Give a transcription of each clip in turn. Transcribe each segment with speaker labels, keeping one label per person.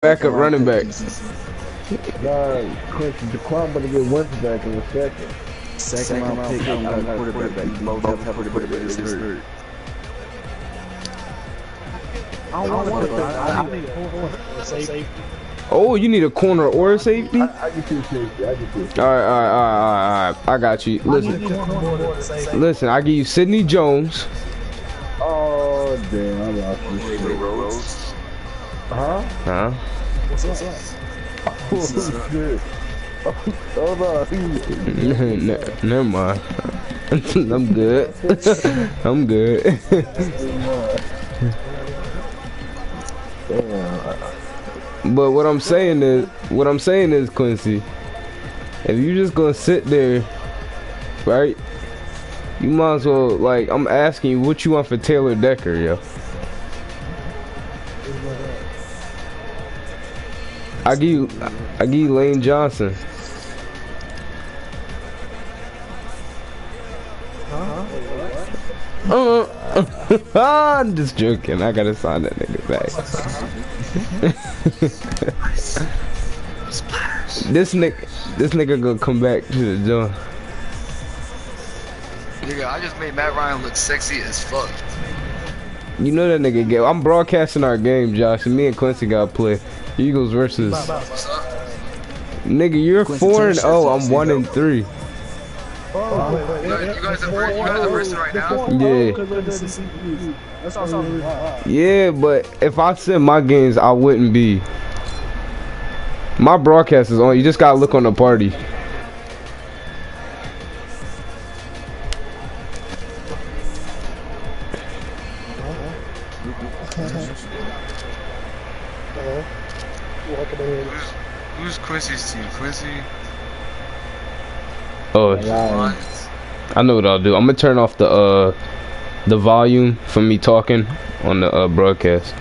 Speaker 1: Backup running back.
Speaker 2: Nah, Quincy Jaquan about to get Winston back in a second.
Speaker 3: Second round pick, I don't got quarterback. You both have quarterback is hurt.
Speaker 2: I don't want to safety.
Speaker 1: Oh, you need a corner or a safety?
Speaker 2: I get you a safety.
Speaker 1: All right. I got you. Listen. I give you Sidney Jones.
Speaker 2: Oh damn, I lost you. Huh?
Speaker 3: What's up?
Speaker 2: Oh shit. Hold on.
Speaker 1: Never mind. I'm good. I'm good. But what I'm saying is, Quincy, if you just gonna sit there, right? You might as well, like, I'm asking you what you want for Taylor Decker, yo. I give you Lane Johnson. I'm just joking. I gotta sign that nigga back. This nigga gonna come back to the joint.
Speaker 4: Nigga, I just made Matt Ryan look sexy as fuck.
Speaker 1: You know that nigga get. I'm broadcasting our game, Josh, and me and Quincy gotta play Eagles versus.
Speaker 4: What's up?
Speaker 1: Nigga, you're 4-0. I'm 1-3.
Speaker 4: You guys are versing right now?
Speaker 1: Yeah. Yeah, but if I send my games, I wouldn't be. My broadcast is on. You just gotta look on the party.
Speaker 4: Who's Quincy's team? Quincy?
Speaker 1: Oh, I know what I'll do. I'm gonna turn off the volume from me talking on the broadcast.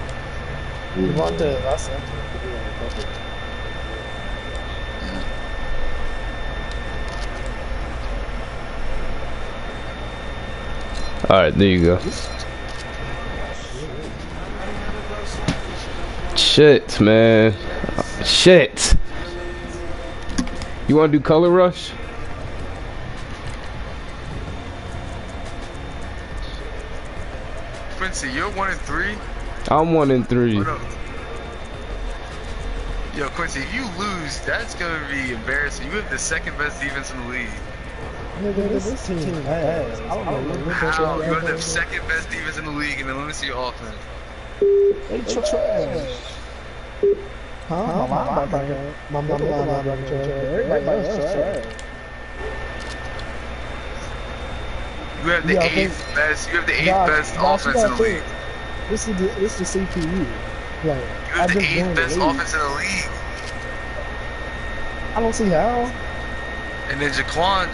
Speaker 1: All right, there you go. Shit, man. Shit. You wanna do color rush?
Speaker 4: Quincy, you're 1-3?
Speaker 1: I'm 1-3.
Speaker 4: Yo, Quincy, if you lose, that's gonna be embarrassing. You have the second best defense in the league.
Speaker 2: This team ass. I don't know.
Speaker 4: How? You have the second best defense in the league, and then let me see your offense.
Speaker 2: They trash. Huh? My linebacker trash. Everybody else trash.
Speaker 4: You have the eighth best offense in the league.
Speaker 2: This is the CPU. Like,
Speaker 4: You have the eighth best offense in the league.
Speaker 2: I don't see how.
Speaker 4: And then Jaquan.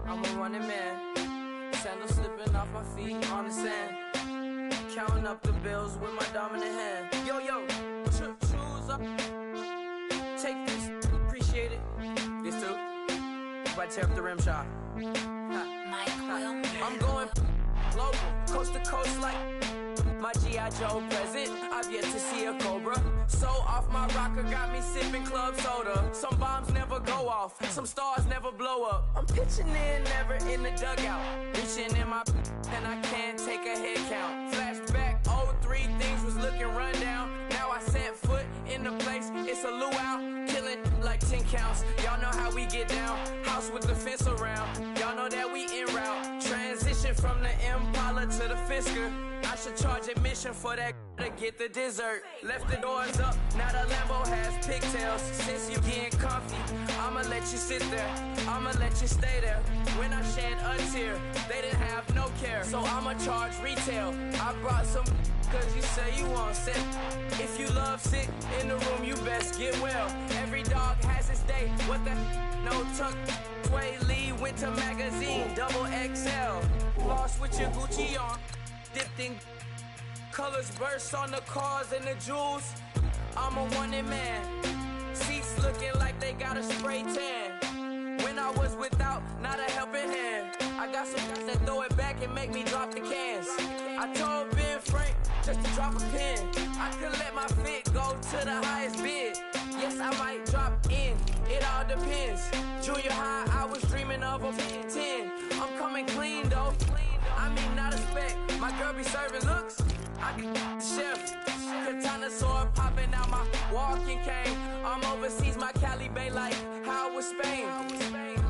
Speaker 5: I'm a running man. Sandals slipping off my feet on the sand. Counting up the bills with my dominant hand. Yo, choose up. Take this, appreciate it. This too. If I tear up the rim shot. I'm going global, coast to coast like my G.I. Joe present. I've yet to see a Cobra. So off my rocker got me sipping club soda. Some bombs never go off, some stars never blow up. I'm pitching in, never in the dugout. Reaching in my and I can't take a head count. Flashback, 03, things was looking run down. Now I set foot in the place, it's a luau. Killing like 10 counts, y'all know how we get down. House with the fence around, y'all know that we en route. Transition from the Impala to the Fisker. I should charge admission for that to get the dessert. Left the doors up, now the Lambo has pigtails. Since you getting comfy, I'ma let you sit there, I'ma let you stay there. When I shed a tear, they didn't have no care. So I'ma charge retail. I brought some cause you say you want sick. If you love sick in the room, you best get well. Every dog has its day, what the no tuck. Sway Lee, Winter Magazine, double XL. Lost with your Gucci on. Dipped in colors burst on the cars and the jewels. I'm a wanted man. got a spray tan. When I was without, not a helping hand. I got some guys that throw it back and make me drop the cans. I told Ben Frank just to drop a pin. I could let my fit go to the highest bid. Yes, I might drop in, it all depends. Junior high, I was dreaming of a 10. I'm coming clean though, I mean not a spec. My girl be serving looks, I be the chef. Katana sword popping out my walking cane. I'm overseas, my Cali Bay like how it was Spain.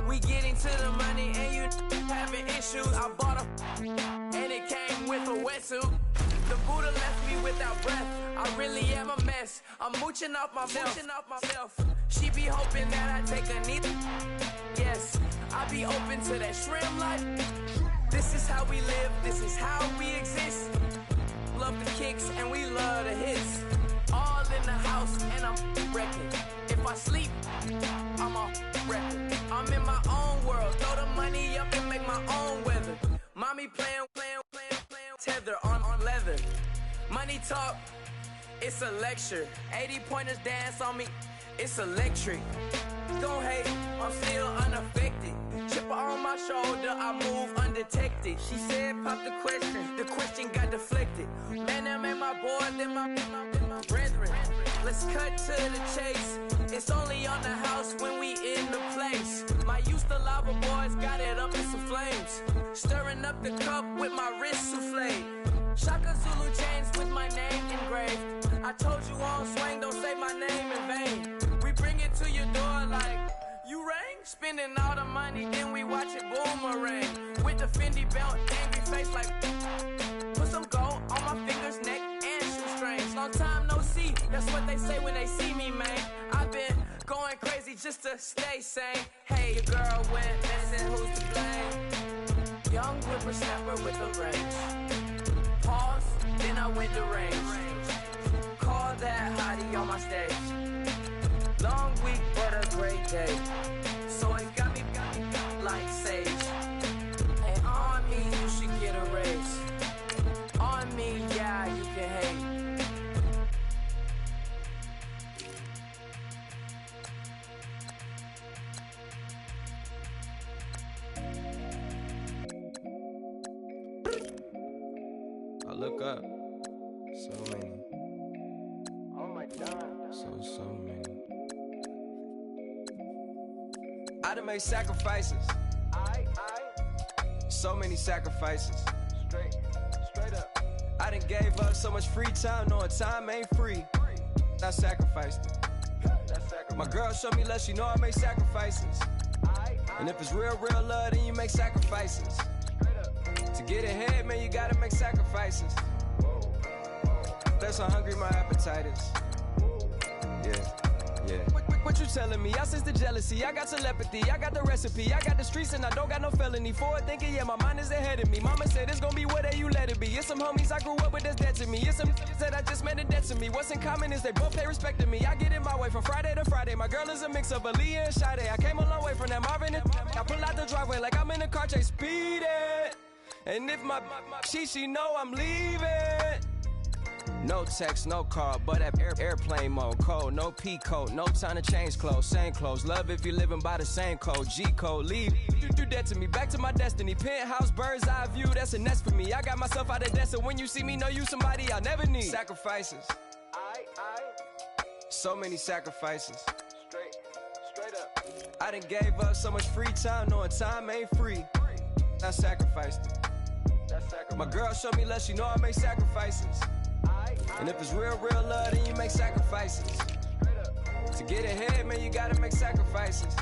Speaker 5: We getting to the money and you having issues. I bought a and it came with a wetsuit. The Buddha left me without breath. I really am a mess. I'm mooching off myself. She be hoping that I take a knee. Yes, I be open to that shrimp life. This is how we live. This is how we exist. Love the kicks and we love the hits. All in the house and I'm wrecking. If I sleep, I'm a wrecker. I'm in my own world. Throw the money up and make my own weather. Mommy playing, tether on leather. Money talk, it's a lecture. 80 pointers dance on me, it's electric. Don't hate, I'm still unaffected. Chipper on my shoulder, I move undetected. She said pop the question got deflected. Man, that made my boy, then my brethren. Let's cut to the chase. It's only on the house when we in the place. My used to lava boys got it up in some flames. Stirring up the cup with my wrist souffle. Shaka Zulu chains with my name engraved. I told you on swing, don't say my name in vain. We bring it to your door like, you rang? Spending all the money, then we watch it boomerang. With the Fendi belt, angry face like, put some gold on my fingers, neck, and shoestrings. Long time no see, that's what they say when they see me, man. I've been going crazy just to stay sane. Hey, your girl went missing, who's to blame? Young whippersnapper with a range. Pause, then I went to range. Call that hottie on my stage. Long week, but a great day. So it got me like sage. And on me, you should get a raise. On me, yeah, you can hate.
Speaker 6: I look up, so many.
Speaker 2: Oh my God.
Speaker 6: So many. I done made sacrifices. So many sacrifices.
Speaker 2: Straight up.
Speaker 6: I done gave up so much free time, knowing time ain't free. I sacrificed it. My girl showed me love, she know I make sacrifices. And if it's real love, then you make sacrifices. To get ahead, man, you gotta make sacrifices. That's how hungry my appetite is. Yeah. What you telling me? I sense the jealousy, I got telepathy, I got the recipe, I got the streets and I don't got no felony. Forward thinking, yeah, my mind is ahead of me. Mama said it's gonna be whatever you let it be. It's some homies I grew up with that's dead to me. It's some that I just met in debt to me. What's in common is they both pay respect to me. I get in my way from Friday to Friday. My girl is a mix of Aaliyah and Sade. I came a long way from that Marvin and I pull out the driveway like I'm in a car chase speeding. And if my she know I'm leaving. No text, no call, but at airplane mode. Cold, no P code, no time to change clothes. Same clothes, love if you living by the same code. G code, leave, do that to me. Back to my destiny. Penthouse, bird's eye view, that's a nest for me. I got myself out of debt, so when you see me, know you somebody I'll never need. Sacrifices. So many sacrifices.
Speaker 2: Straight up.
Speaker 6: I done gave up so much free time, knowing time ain't free. I sacrificed it. My girl showed me love, she know I make sacrifices. And if it's real love, then you make sacrifices. To get ahead, man, you gotta make sacrifices.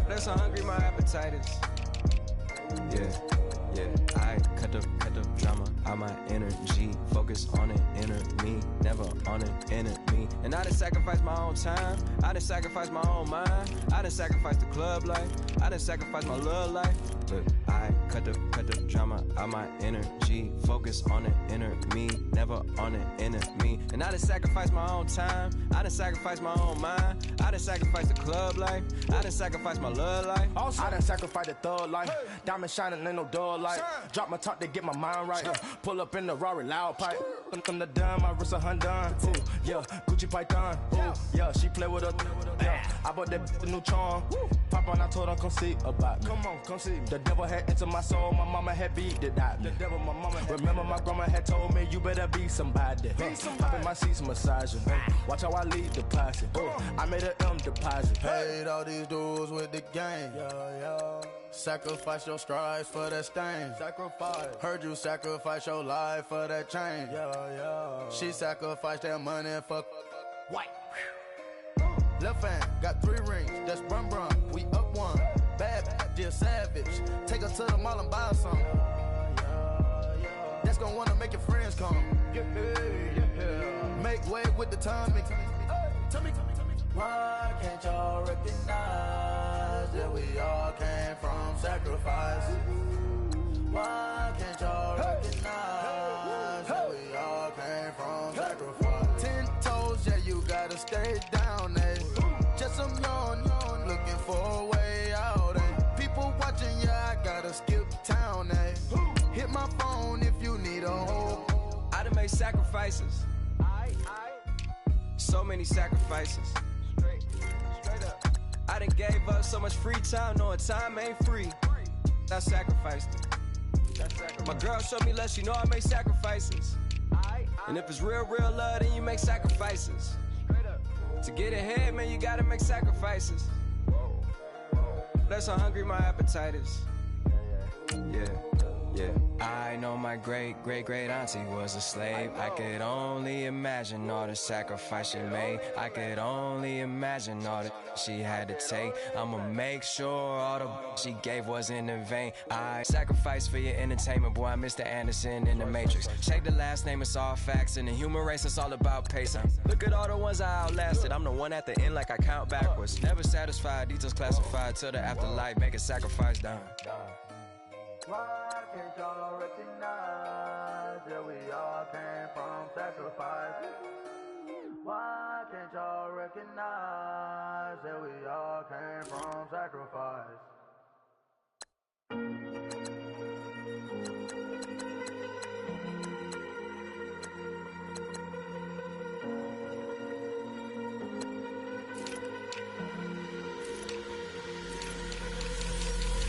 Speaker 6: That's how hungry my appetite is. Yeah. I cut the drama out my energy. Focus on it, inner me, never on it, enemy. And I done sacrificed my own time. I done sacrificed my own mind. I done sacrificed the club life. I done sacrificed my love life. Look, I cut the drama out my energy. Focus on it, inner me, never on it, enemy. And I done sacrificed my own time. I done sacrificed my own mind. I done sacrificed the club life. I done sacrificed my love life.
Speaker 7: Also, I done sacrificed the thug life. Diamond shining, ain't no dull light. Drop my top to get my mind right. Pull up in the Rari loud pipe. From the dime, my wrist a Hyundai. Ooh, yeah, Gucci Python. Ooh, yeah, she play with her. Yeah, I bought that the new charm. Pop on, I told her come see about me. Come on, come see me. The devil had entered my soul, my mama had beat it out. The devil, my mama had. Remember my grandma had told me you better be somebody. Hop in my seats massaging. Watch how I lead the posse. I made an M deposit. Paid all these dudes with the game. Sacrifice your strides for that stain. Sacrifice. Heard you sacrifice your life for that chain. She sacrificed that money for white. Left hand got 3 rings. That's brum brum. We up one. Bad, dear savage. Take her to the mall and buy some. That's gonna wanna make your friends come. Make way with the timing. Tell me. Why can't y'all recognize that we all came from sacrifice? Why can't y'all recognize that we all came from sacrifice? 10 toes, yeah, you gotta stay down, eh? Just some yawn, looking for a way out, eh? People watching, yeah, I gotta skip town, eh? Hit my phone if you need a hold.
Speaker 6: I done made sacrifices. So many sacrifices. Straight up. I done gave up so much free time, knowing time ain't free. I sacrificed it. My girl showed me love, she know I make sacrifices. And if it's real love, then you make sacrifices. To get ahead, man, you gotta make sacrifices. That's how hungry my appetite is. Yeah. I know my great auntie was a slave. I could only imagine all the sacrifice she made. I could only imagine all that she had to take. I'ma make sure all the she gave wasn't in vain. I sacrifice for your entertainment, boy. I'm Mr. Anderson in the Matrix. Check the last name, it's all facts. In the human race, it's all about pacing. Look at all the ones I outlasted. I'm the one at the end, like I count backwards. Never satisfied, details classified till the afterlife. Make a sacrifice done.
Speaker 2: Why can't y'all recognize that we all came from sacrifice? Why can't y'all recognize that we all came from sacrifice?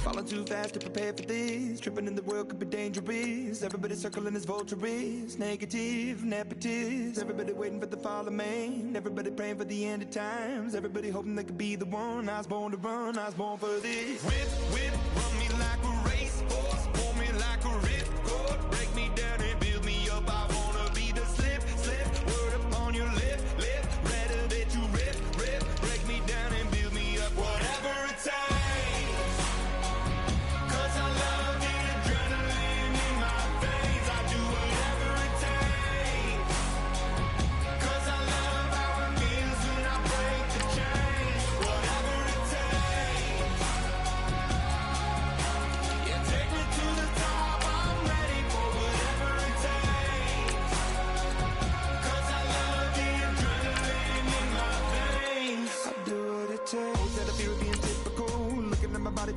Speaker 8: Falling too fast to prepare for this. Tripping in the world could be dangerous. Everybody circling as vultures. Negative, nepotist. Everybody waiting for the fall of man. Everybody praying for the end of times. Everybody hoping they could be the one. I was born to run, I was born for this. Whip, run me like a racehorse. Pull me like a ripcord. Break me down and build me up. I wanna be the slip. Word upon your lip. Rather that you rip. Break me down and build me up. Whatever it takes.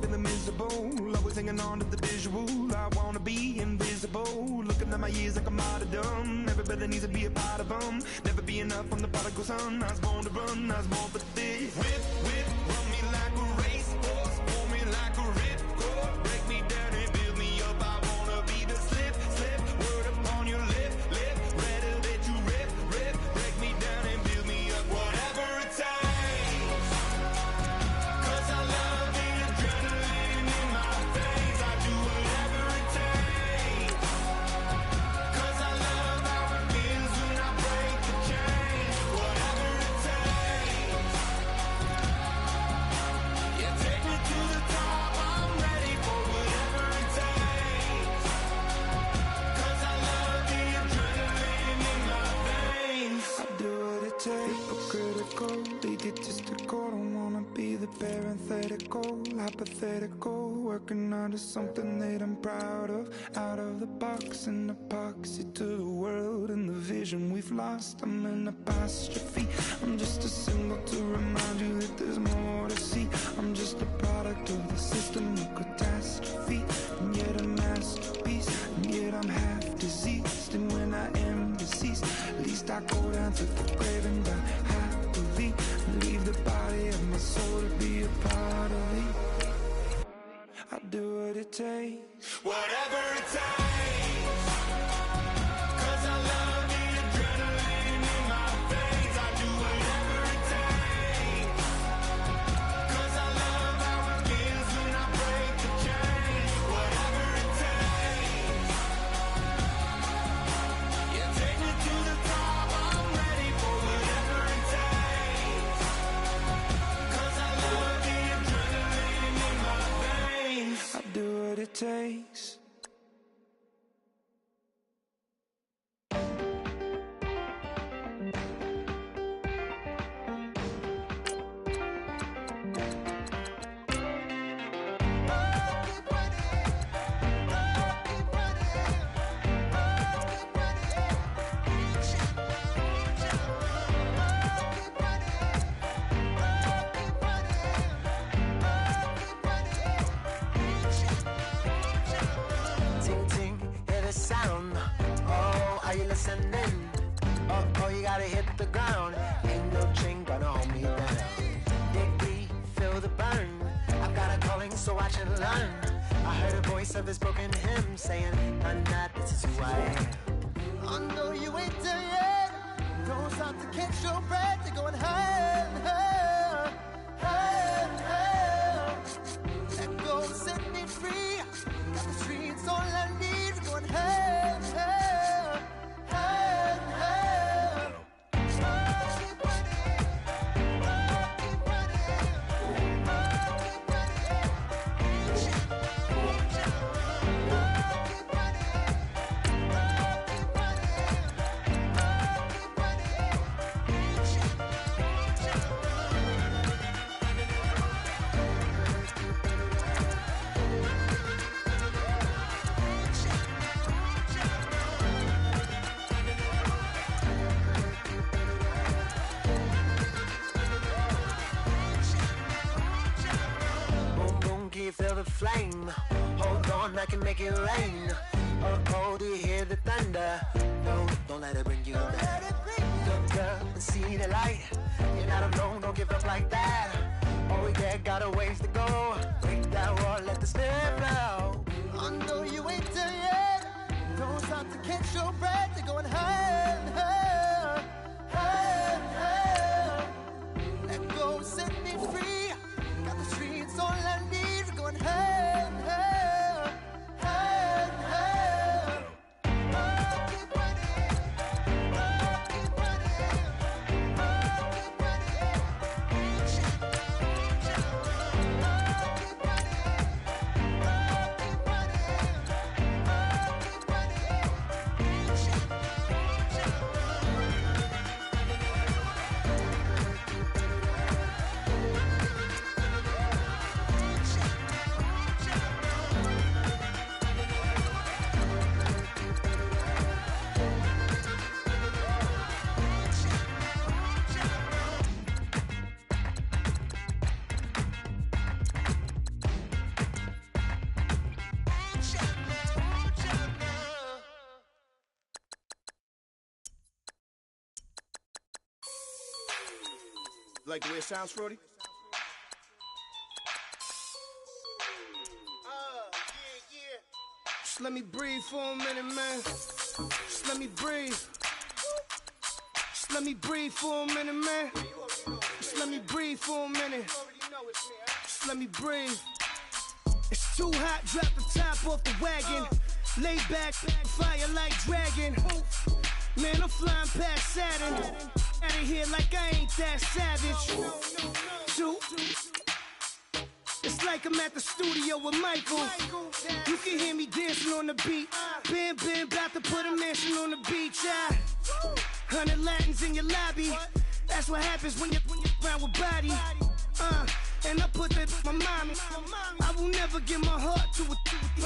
Speaker 8: Feeling miserable, always hanging on to the visual. I wanna be invisible, looking at my years like I'm martyrdom. Everybody needs to be a part of them. Never be enough from the prodigal son. I was born to run, I was born for this. Whip, run me like a racehorse. Pull me like a ripcord. Break me down and build me up. I wanna be the slip. Word upon your lip. Rather that you rip. Break me down and build me up. Whatever it takes. Egotistical, don't wanna be the parenthetical, hypothetical, working out of something that I'm proud of. Out of the box, an epoxy to the world and the vision we've lost. I'm an apostrophe, I'm just a symbol to remind you that there's more to see. I'm just a product of the system of catastrophe, and yet a masterpiece, and yet I'm half diseased. And when I am deceased, at least I go down to the grave and die happily.
Speaker 9: ascending. Oh, you gotta hit the ground. Ain't no chain gonna hold me down. Dig deep, feel the burn. I've got a calling, so I should learn. I heard a voice of this broken hymn saying, I'm not, this is who I am. I know you ain't there yet. Don't stop to catch your breath. You're going higher, higher, higher, higher. Let go, set me free. Got the streets all I need. We're going higher, higher, higher, higher. Keep running, keep running, keep feel the flame. Hold on, I can make it rain. Oh, do you hear the thunder? No, don't let it bring you down. Look up and see the light. You're not alone, don't give up like that. Oh yeah, got a ways to go. Break that wall, let the spirit flow. I know you ain't there yet. Don't stop to catch your breath. You're going higher, higher, higher, higher. Let go, set me free. Got the streets all I need. Going higher, higher, higher, higher. Keep running, keep running, keep running. Keep
Speaker 7: Like the way it sounds, Shorty? Just let me breathe for a minute, man. Just let me breathe. Just let me breathe for a minute, man. Just let me breathe for a minute. Just let me breathe. It's too hot, drop the top off the wagon. Lay back, fire like dragon. Man, I'm flying past Saturn. Out of here like I ain't that savage. Two. It's like I'm at the studio with Michael. You can hear me dancing on the beat. Bam, bam, about to put a mansion on the beach. 100 Latins in your lobby. That's what happens when you're around with body. And I put that my mommy. I will never give my heart to a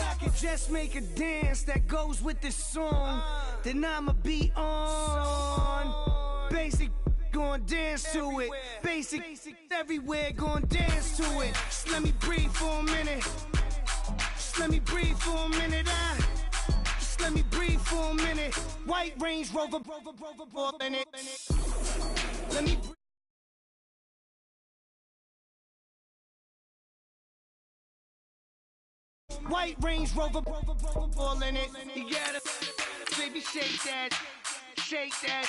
Speaker 7: I can just make a dance that goes with this song. Then I'ma be on. Basic, gon' dance to it. Basic, everywhere, gon' dance to it. Just let me breathe for a minute. Just let me breathe for a minute. Just let me breathe for a minute. White Range Rover, in it. Let me breathe. White Range Rover, all in it. You gotta, baby, shake that, shake that,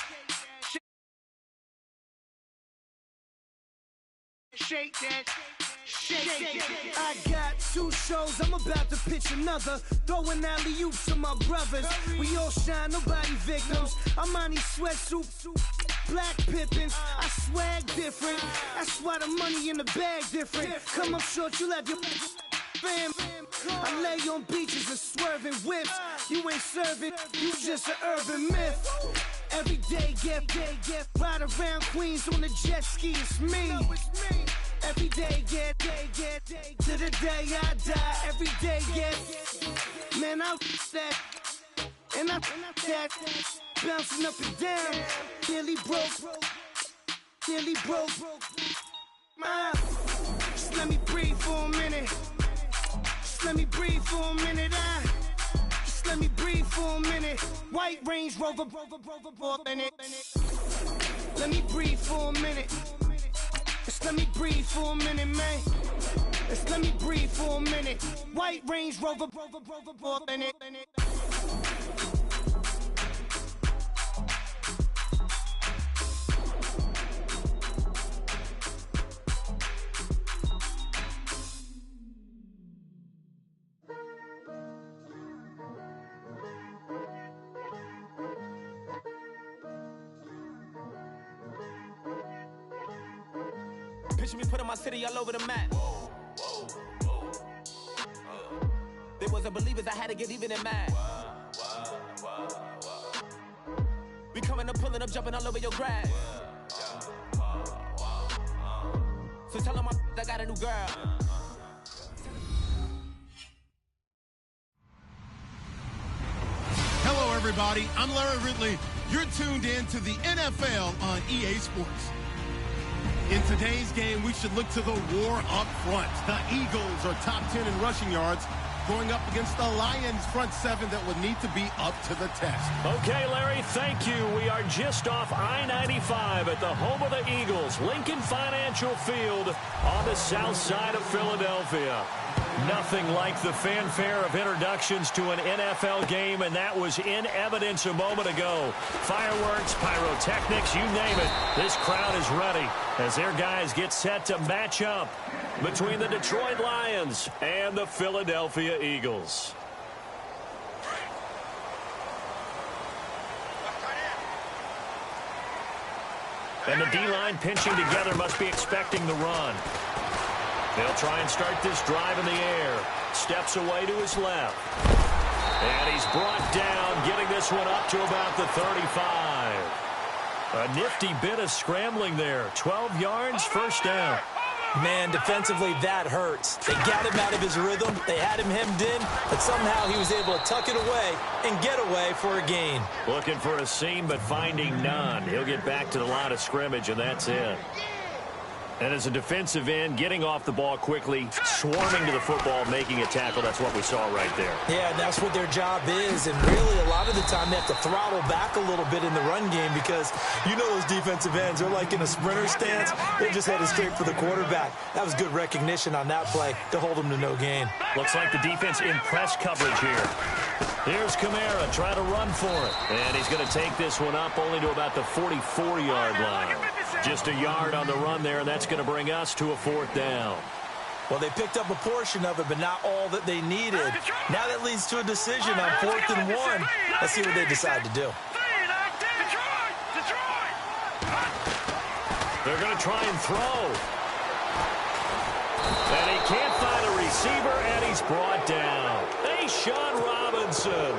Speaker 7: shake that, shake that. I got 2 shows, I'm about to pitch another. Throwing alley-oops to my brothers. We all shine, nobody victims. I'm on these sweatsuits. Black Pippins, I swag different. That's why the money in the bag different. Come up short, you'll have your fam. I lay on beaches and swerving whips. You ain't serving, you just an urban myth. Every day get ride around Queens on the jet ski, it's me. Every day get to the day I die. Every day get, man, I that. And I that, bouncing up and down. Nearly broke. Just let me breathe for a minute. Just let me breathe for a minute. Just
Speaker 10: let me breathe for a minute. White Range Rover, in it. Let me breathe for a minute. Just let me breathe for a minute, man. Just let me breathe for a minute. White Range Rover, in it.
Speaker 11: Picture me putting my city all over the map. They wasn't believers, I had to get even and mad. We coming up, pulling up, jumping all over your grass. So tell them I got a new girl.
Speaker 12: Hello, everybody. I'm Larry Ridley. You're tuned in to the NFL on EA Sports. In today's game, we should look to the war up front. The Eagles are top 10 in rushing yards, going up against the Lions front seven that would need to be up to the test.
Speaker 13: Okay, Larry, thank you. We are just off I-95 at the home of the Eagles, Lincoln Financial Field on the south side of Philadelphia. Nothing like the fanfare of introductions to an NFL game, and that was in evidence a moment ago. Fireworks, pyrotechnics, you name it. This crowd is ready as their guys get set to match up between the Detroit Lions and the Philadelphia Eagles. And the D-line pinching together must be expecting the run. They'll try and start this drive in the air. Steps away to his left. And he's brought down, getting this one up to about the 35. A nifty bit of scrambling there. 12 yards, first down.
Speaker 14: Man, defensively, that hurts. They got him out of his rhythm. They had him hemmed in, but somehow he was able to tuck it away and get away for a gain.
Speaker 13: Looking for a seam, but finding none. He'll get back to the line of scrimmage, and that's it. And as a defensive end, getting off the ball quickly, swarming to the football, making a tackle, that's what we saw right there.
Speaker 14: Yeah, that's what their job is, and really a lot of the time they have to throttle back a little bit in the run game because you know those defensive ends, they're like in a sprinter stance. They're just headed straight for the quarterback. That was good recognition on that play to hold them to no gain.
Speaker 13: Looks like the defense in press coverage here. Here's Kamara trying to run for it, and he's going to take this one up only to about the 44-yard line. Just a yard on the run there, and that's going to bring us to a fourth down.
Speaker 14: Well, they picked up a portion of it, but not all that they needed. Now that leads to a decision on 4th and 1. Let's see what they decide to do.
Speaker 13: They're going to try and throw. And he can't find a receiver, and he's brought down. Hey, Sean Robinson.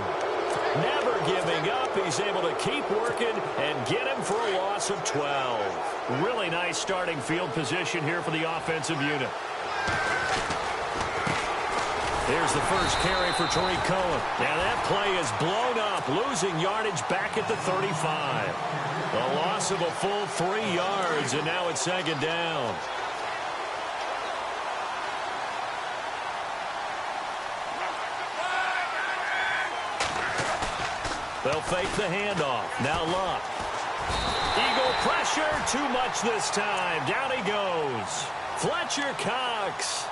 Speaker 13: Never giving up. He's able to keep working and get him for a loss of 12. Really nice starting field position here for the offensive unit. Here's the first carry for Tariq Cohen. Now that play is blown up, losing yardage back at the 35. A loss of a full 3 yards, and now it's second down. They'll fake the handoff. Now Luck. Eagle pressure. Too much this time. Down he goes. Fletcher Cox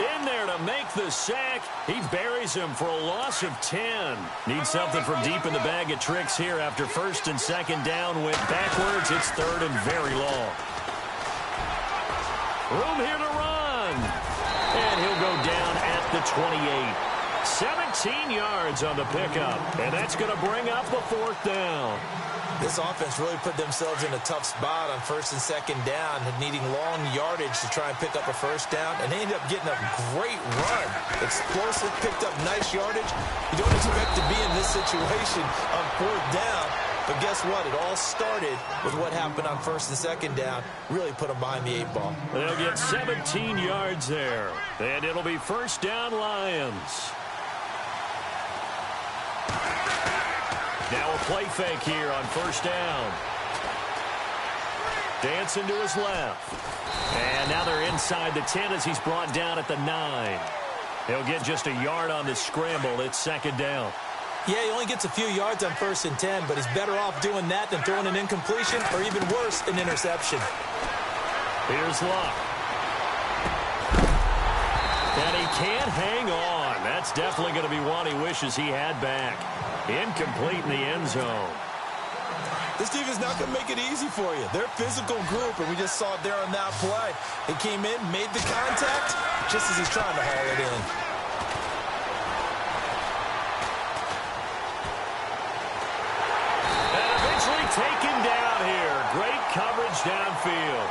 Speaker 13: in there to make the sack. He buries him for a loss of 10. Needs something from deep in the bag of tricks here after 1st and 2nd down. Went backwards. It's 3rd and very long. Room here to run. And he'll go down at the 28. 17 yards on the pickup, and that's going to bring up a 4th down.
Speaker 14: This offense really put themselves in a tough spot on 1st and 2nd down, needing long yardage to try and pick up a 1st down, and they ended up getting a great run. Explosive, picked up nice yardage. You don't expect to be in this situation on 4th down, but guess what? It all started with what happened on 1st and 2nd down. Really put them behind the 8 ball.
Speaker 13: They'll get 17 yards there, and it'll be 1st down Lions. Now a play fake here on 1st down. Dancing to his left. And now they're inside the 10 as he's brought down at the 9. He'll get just a yard on the scramble. It's 2nd down.
Speaker 14: Yeah, he only gets a few yards on 1st and 10, but he's better off doing that than throwing an incompletion or even worse, an interception.
Speaker 13: Here's Luck. And he can't hang on. That's definitely going to be one he wishes he had back. Incomplete in the end zone.
Speaker 14: This team is not going to make it easy for you. They're a physical group, and we just saw it there on that play. He came in, made the contact, just as he's trying to haul it in.
Speaker 13: And eventually taken down here. Great coverage downfield.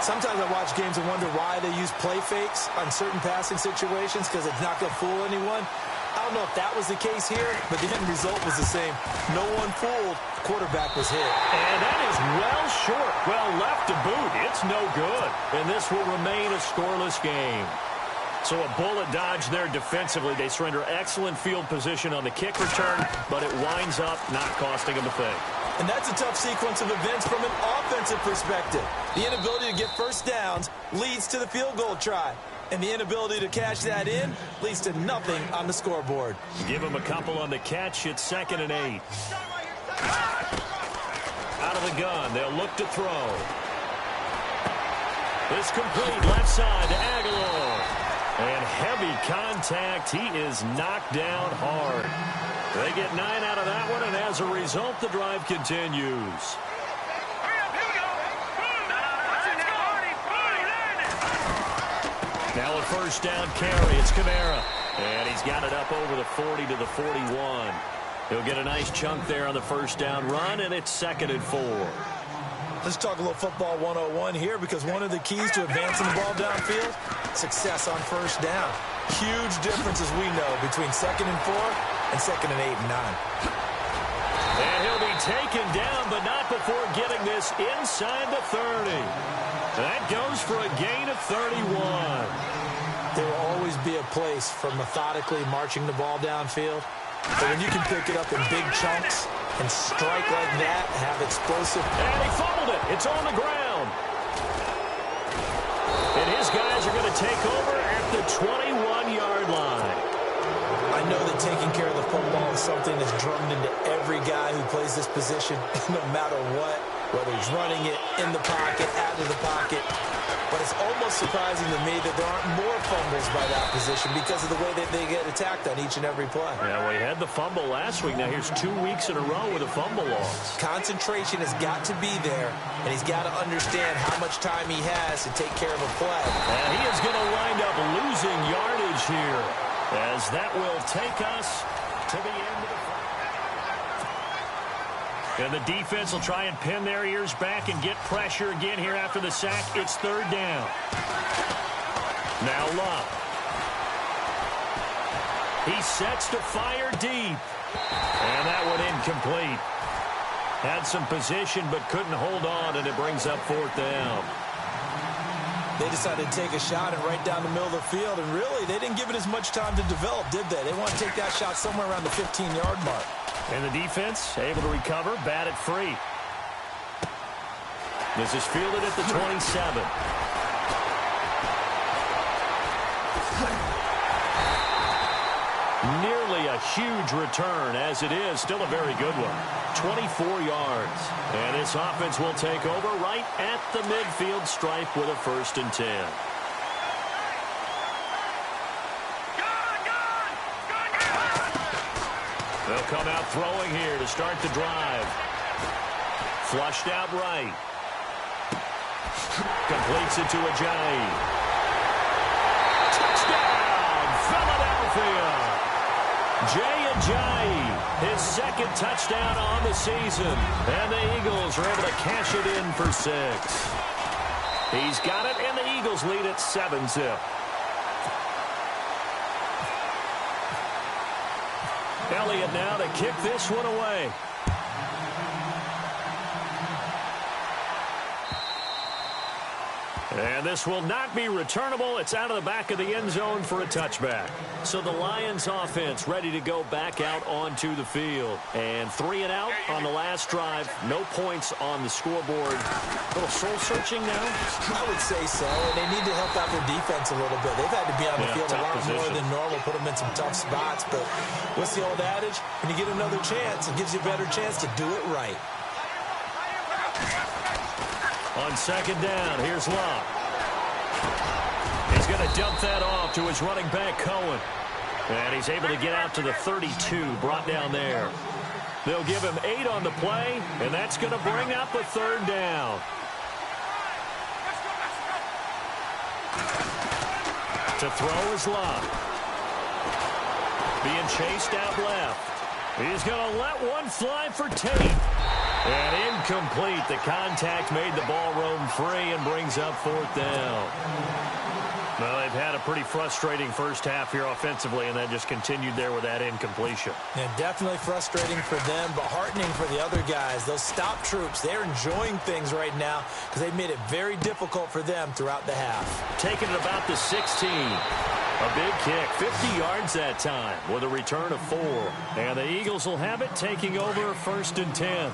Speaker 14: Sometimes I watch games and wonder why they use play fakes on certain passing situations because it's not going to fool anyone. I don't know if that was the case here, but the end result was the same. No one fooled. Quarterback was hit.
Speaker 13: And that is well short. Well left to boot. It's no good. And this will remain a scoreless game. So a bullet dodge there defensively. They surrender excellent field position on the kick return, but it winds up not costing them a thing.
Speaker 14: And that's a tough sequence of events from an offensive perspective. The inability to get first downs leads to the field goal try. And the inability to cash that in leads to nothing on the scoreboard.
Speaker 13: Give him a couple on the catch. It's 2nd and 8. Out of the gun. They'll look to throw. It's complete. Left side to Aguilar. And heavy contact. He is knocked down hard. They get 9 out of that one, and as a result, the drive continues. Now a first down carry. It's Kamara. And he's got it up over the 40 to the 41. He'll get a nice chunk there on the first down run, and it's 2nd and 4.
Speaker 14: Let's talk a little football 101 here, because one of the keys to advancing the ball downfield, success on first down. Huge difference, as we know, between 2nd and 4 and 2nd and 8 and 9.
Speaker 13: And he'll be taken down, but not before getting this inside the 30. That goes for a gain of 31.
Speaker 14: There will always be a place for methodically marching the ball downfield. But when you can pick it up in big chunks and strike like that, have explosive...
Speaker 13: And he fumbled it. It's on the ground. And his guys are going to take over at the 21-yard line.
Speaker 14: I know that taking care of the football is something that's drummed into every guy who plays this position, no matter what, whether he's running it, in the pocket, out of the pocket. But it's almost surprising to me that there aren't more fumbles by that position because of the way that they get attacked on each and every play.
Speaker 13: Yeah, we had the fumble last week. Now here's 2 weeks in a row with a fumble loss.
Speaker 14: Concentration has got to be there, and he's got to understand how much time he has to take care of a play.
Speaker 13: And he is going to wind up losing yardage here, as that will take us to the end of the fight. And the defense will try and pin their ears back and get pressure again here after the sack. It's 3rd down. Now Luck. He sets to fire deep. And that one incomplete. Had some position but couldn't hold on, and it brings up 4th down.
Speaker 14: They decided to take a shot and right down the middle of the field, and really, they didn't give it as much time to develop, did they? They want to take that shot somewhere around the 15-yard mark.
Speaker 13: And the defense able to recover, bat it free. This is fielded at the 27. Nearly a huge return, as it is still a very good one. 24 yards. And this offense will take over right at the midfield stripe with a 1st and 10. They'll come out throwing here to start the drive. Flushed out right. Completes it to Ajayi. Touchdown, Philadelphia. Jay Ajayi, his 2nd touchdown on the season. And the Eagles are able to cash it in for 6. He's got it, and the Eagles lead at 7-zip. Elliott now to kick this one away. And this will not be returnable. It's out of the back of the end zone for a touchback. So the Lions offense ready to go back out onto the field. And 3 and out on the last drive. No points on the scoreboard. A little soul-searching now?
Speaker 14: I would say so. And they need to help out their defense a little bit. They've had to be on the field a lot more than normal, put them in some tough spots. But what's the old adage? When you get another chance, it gives you a better chance to do it right.
Speaker 13: On second down, here's Love. He's going to dump that off to his running back, Cohen. And he's able to get out to the 32, brought down there. They'll give him 8 on the play, and that's going to bring up a 3rd down. To throw is Love. Being chased out left. He's going to let one fly for Tate. And incomplete. The contact made the ball roam free and brings up 4th down. Well, they've had a pretty frustrating first half here offensively, and that just continued there with that incompletion.
Speaker 14: And definitely frustrating for them, but heartening for the other guys. Those stop troops, they're enjoying things right now because they've made it very difficult for them throughout the half.
Speaker 13: Taking it about the 16. A big kick, 50 yards that time with a return of 4. And the Eagles will have it, taking over 1st and 10.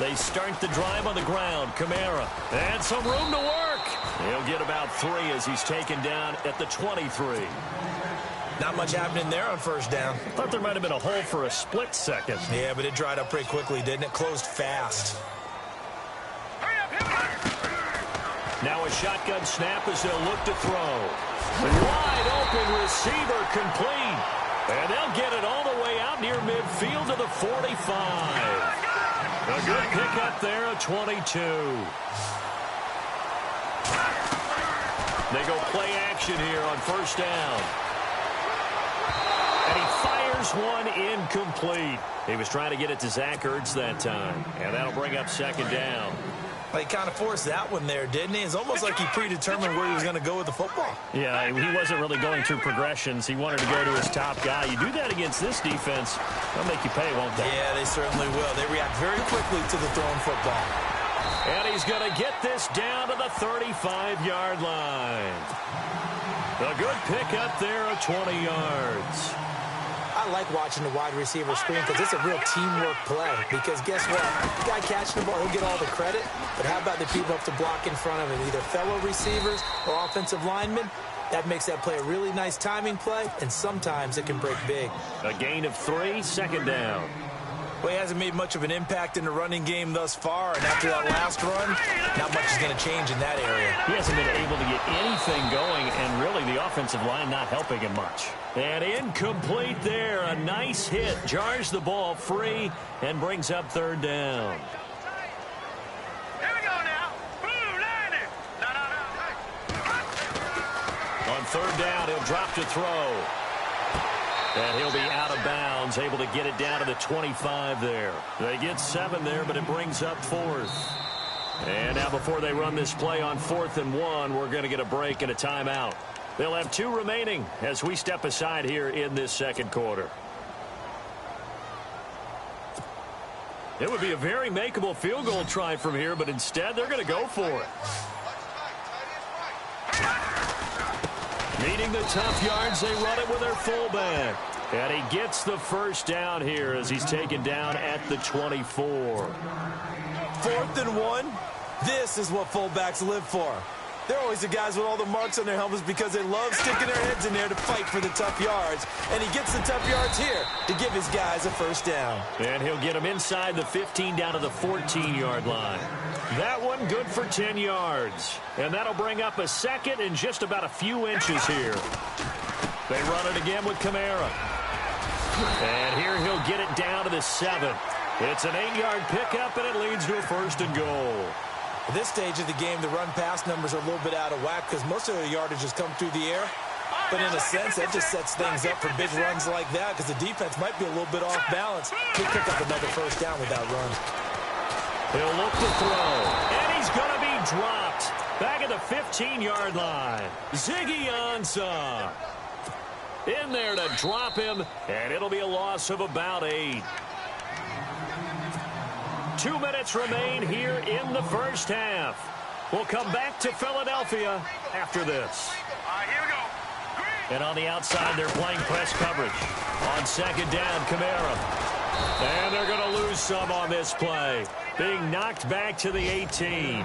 Speaker 13: They start the drive on the ground. Kamara. And some room to work. He'll get about 3 as he's taken down at the 23.
Speaker 14: Not much happening there on 1st down.
Speaker 13: Thought there might have been a hole for a split second.
Speaker 14: Yeah, but it dried up pretty quickly, didn't it? Closed fast.
Speaker 13: Now a shotgun snap as they'll look to throw. Wide open receiver complete. And they'll get it all the way out near midfield to the 45. A good pickup there at 22. They go play action here on 1st down. And he fires one incomplete. He was trying to get it to Zach Ertz that time. And that'll bring up 2nd down.
Speaker 14: Well, he kind of forced that one there, didn't he? It's almost like he predetermined where he was going to go with the football.
Speaker 13: Yeah, he wasn't really going through progressions. He wanted to go to his top guy. You do that against this defense, they'll make you pay, won't they?
Speaker 14: Yeah, they certainly will. They react very quickly to the thrown football.
Speaker 13: And he's going to get this down to the 35-yard line. A good pickup there of 20 yards.
Speaker 14: I like watching the wide receiver screen because it's a real teamwork play. Because guess what? The guy catching the ball, he'll get all the credit. But how about the people up to block in front of him? Either fellow receivers or offensive linemen. That makes that play a really nice timing play, and sometimes it can break big.
Speaker 13: A gain of 3, 2nd down.
Speaker 14: Well, he hasn't made much of an impact in the running game thus far, and after that last run, not much is going to change in that area.
Speaker 13: He hasn't been able to get anything going, and really the offensive line not helping him much. And incomplete there. A nice hit. Jars the ball free and brings up 3rd down.
Speaker 10: Here we go now. Boom, line it.
Speaker 13: On 3rd down, he'll drop to throw. And he'll be out of bounds, able to get it down to the 25 there. They get 7 there, but it brings up 4th. And now before they run this play on 4th and 1, we're going to get a break and a timeout. They'll have 2 remaining as we step aside here in this 2nd quarter. It would be a very makeable field goal try from here, but instead they're going to go for it. Needing the tough yards, they run it with their fullback. And he gets the 1st down here as he's taken down at the 24.
Speaker 14: 4th and 1. This is what fullbacks live for. They're always the guys with all the marks on their helmets because they love sticking their heads in there to fight for the tough yards. And he gets the tough yards here to give his guys a 1st down.
Speaker 13: And he'll get them inside the 15 down to the 14-yard line. That one good for 10 yards. And that'll bring up a 2nd and just about a few inches here. They run it again with Kamara. And here he'll get it down to the 7. It's an 8-yard pickup, and it leads to a 1st and goal.
Speaker 14: At this stage of the game, the run-pass numbers are a little bit out of whack because most of the yardage has come through the air. But in a sense, that just sets things up for big runs like that because the defense might be a little bit off balance. He'll pick up another 1st down with that run.
Speaker 13: He'll look to throw, and he's going to be dropped back at the 15-yard line. Ziggy Ansah in there to drop him, and it'll be a loss of about 8. 2 minutes remain here in the first half. We'll come back to Philadelphia after this. And on the outside, they're playing press coverage. On second down, Kamara. And they're going to lose some on this play. Being knocked back to the 18.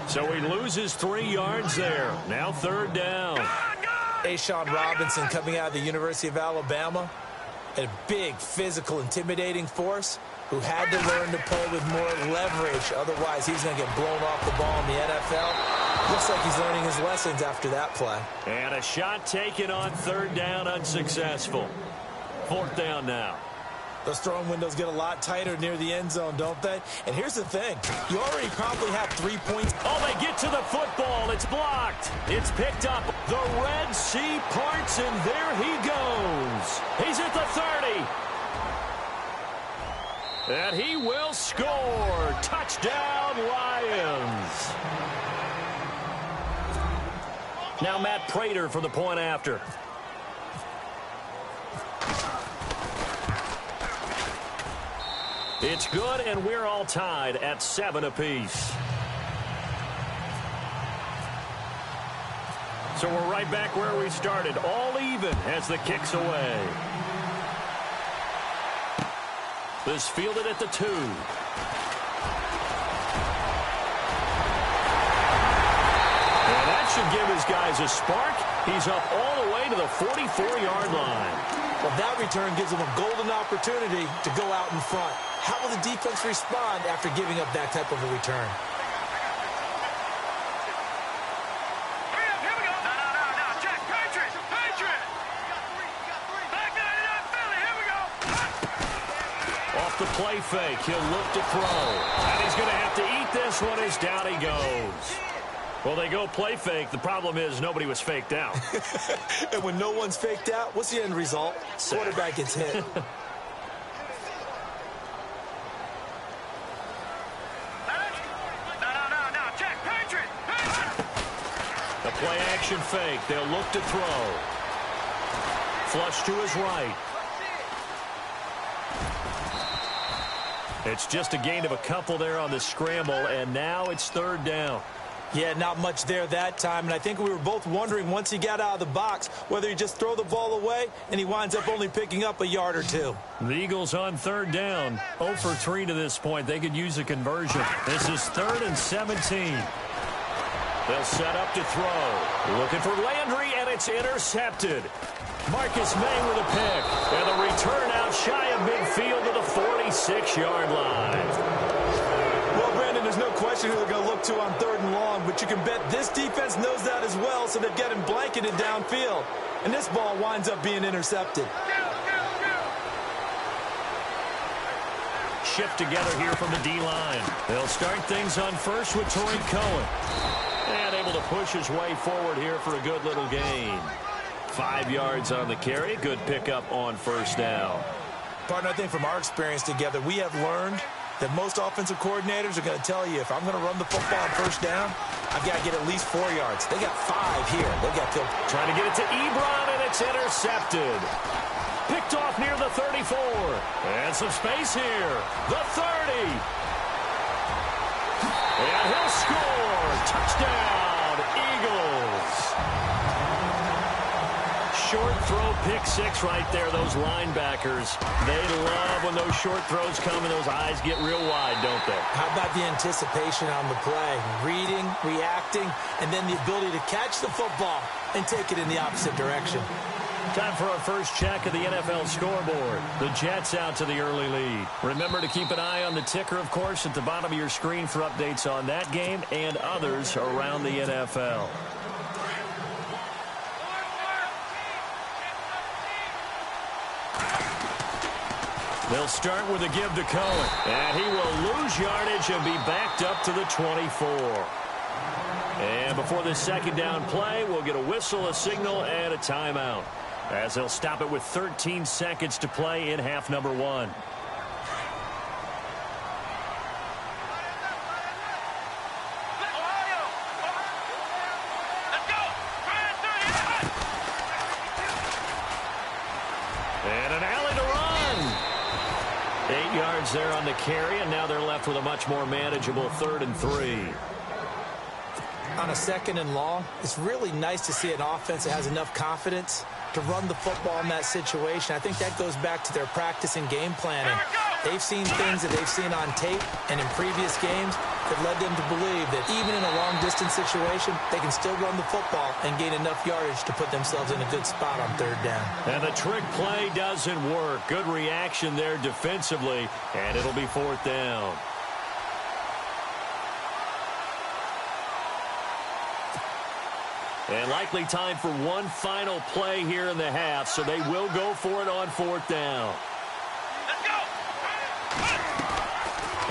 Speaker 13: So he loses 3 yards there. Now third down.
Speaker 14: A'Shawn Robinson coming out of the University of Alabama. A big, physical, intimidating force who had to learn to play with more leverage. Otherwise, he's going to get blown off the ball in the NFL. Looks like he's learning his lessons after that play.
Speaker 13: And a shot taken on third down, unsuccessful. Fourth down now.
Speaker 14: Those throwing windows get a lot tighter near the end zone, don't they? And here's the thing. You already probably have 3 points.
Speaker 13: Oh, they get to the football. It's blocked. It's picked up. The Red Sea parts, and there he goes. He's at the 30. And he will score. Touchdown, Lions. Now Matt Prater for the point after. It's good, and we're all tied at 7 apiece. So we're right back where we started, all even as the kick's away. This fielded at the 2. And that should give his guys a spark. He's up all the way to the 44-yard line.
Speaker 14: Well, that return gives them a golden opportunity to go out in front. How will the defense respond after giving up that type of a return?
Speaker 13: Off the play fake, he'll look to throw. And he's going to have to eat this one as down he goes. Well, they go play fake. The problem is nobody was faked out.
Speaker 14: And when no one's faked out, what's the end result? Quarterback gets hit.
Speaker 13: The play action fake. They'll look to throw. Flush to his right. It's just a gain of a couple there on the scramble, and now it's third down.
Speaker 14: Yeah, not much there that time, and I think we were both wondering once he got out of the box whether he just throw the ball away and he winds up only picking up a yard or 2.
Speaker 13: The Eagles on third down. 0 for 3 to this point. They could use a conversion. This is 3rd and 17. They'll set up to throw. Looking for Landry, and it's intercepted. Marcus May with a pick. And the return out shy of midfield to the 46-yard line.
Speaker 14: Well, Brandon, there's no question who they're going to look to on 3rd and long, but you can bet this defense knows that as well, so they've got him blanketed downfield. And this ball winds up being intercepted.
Speaker 13: Shift together here from the D-line. They'll start things on first with Tariq Cohen. And able to push his way forward here for a good little gain. 5 yards on the carry. Good pickup on first down.
Speaker 14: Partner, I think from our experience together, we have learned that most offensive coordinators are going to tell you, if I'm going to run the football on first down, I've got to get at least 4 yards. They got 5 here. They got to
Speaker 13: trying to get it to Ebron, and it's intercepted. Picked off near the 34. And some space here. The 30. And he'll score. Touchdown, Eagles. Short throw, pick 6 right there. Those linebackers, they love when those short throws come and those eyes get real wide, don't they?
Speaker 14: How about the anticipation on the play? Reading, reacting, and then the ability to catch the football and take it in the opposite direction.
Speaker 13: Time for our first check of the NFL scoreboard. The Jets out to the early lead. Remember to keep an eye on the ticker, of course, at the bottom of your screen for updates on that game and others around the NFL. They'll start with a give to Cohen. And he will lose yardage and be backed up to the 24. And before this second down play, we'll get a whistle, a signal, and a timeout, as they'll stop it with 13 seconds to play in half number 1. yards there on the carry, and now they're left with a much more manageable 3rd and 3.
Speaker 14: On a 2nd and long, it's really nice to see an offense that has enough confidence to run the football in that situation. I think that goes back to their practice and game planning. They've seen things that they've seen on tape and in previous games that led them to believe that even in a long-distance situation, they can still run the football and gain enough yardage to put themselves in a good spot on 3rd down.
Speaker 13: And the trick play doesn't work. Good reaction there defensively, and it'll be 4th down. And likely time for one final play here in the half, so they will go for it on 4th down.
Speaker 10: Let's go.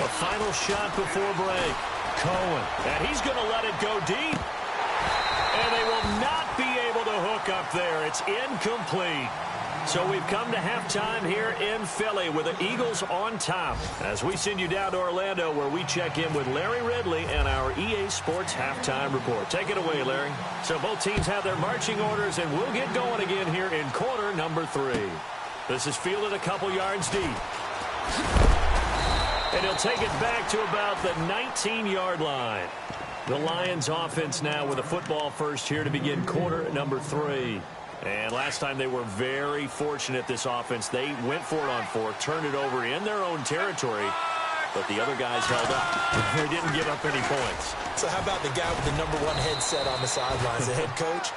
Speaker 13: A final shot before break. Cohen, and he's going to let it go deep. And they will not be able to hook up there. It's incomplete. So we've come to halftime here in Philly with the Eagles on top as we send you down to Orlando where we check in with Larry Ridley and our EA Sports Halftime Report. Take it away, Larry. So both teams have their marching orders, and we'll get going again here in quarter number 3. This is fielded a couple yards deep. And he'll take it back to about the 19-yard line. The Lions offense now with a football first here to begin quarter number 3. And last time they were very fortunate, this offense. They went for it on 4th, turned it over in their own territory, but the other guys held up. They didn't give up any points.
Speaker 14: So how about the guy with the #1 headset on the sidelines, the head coach?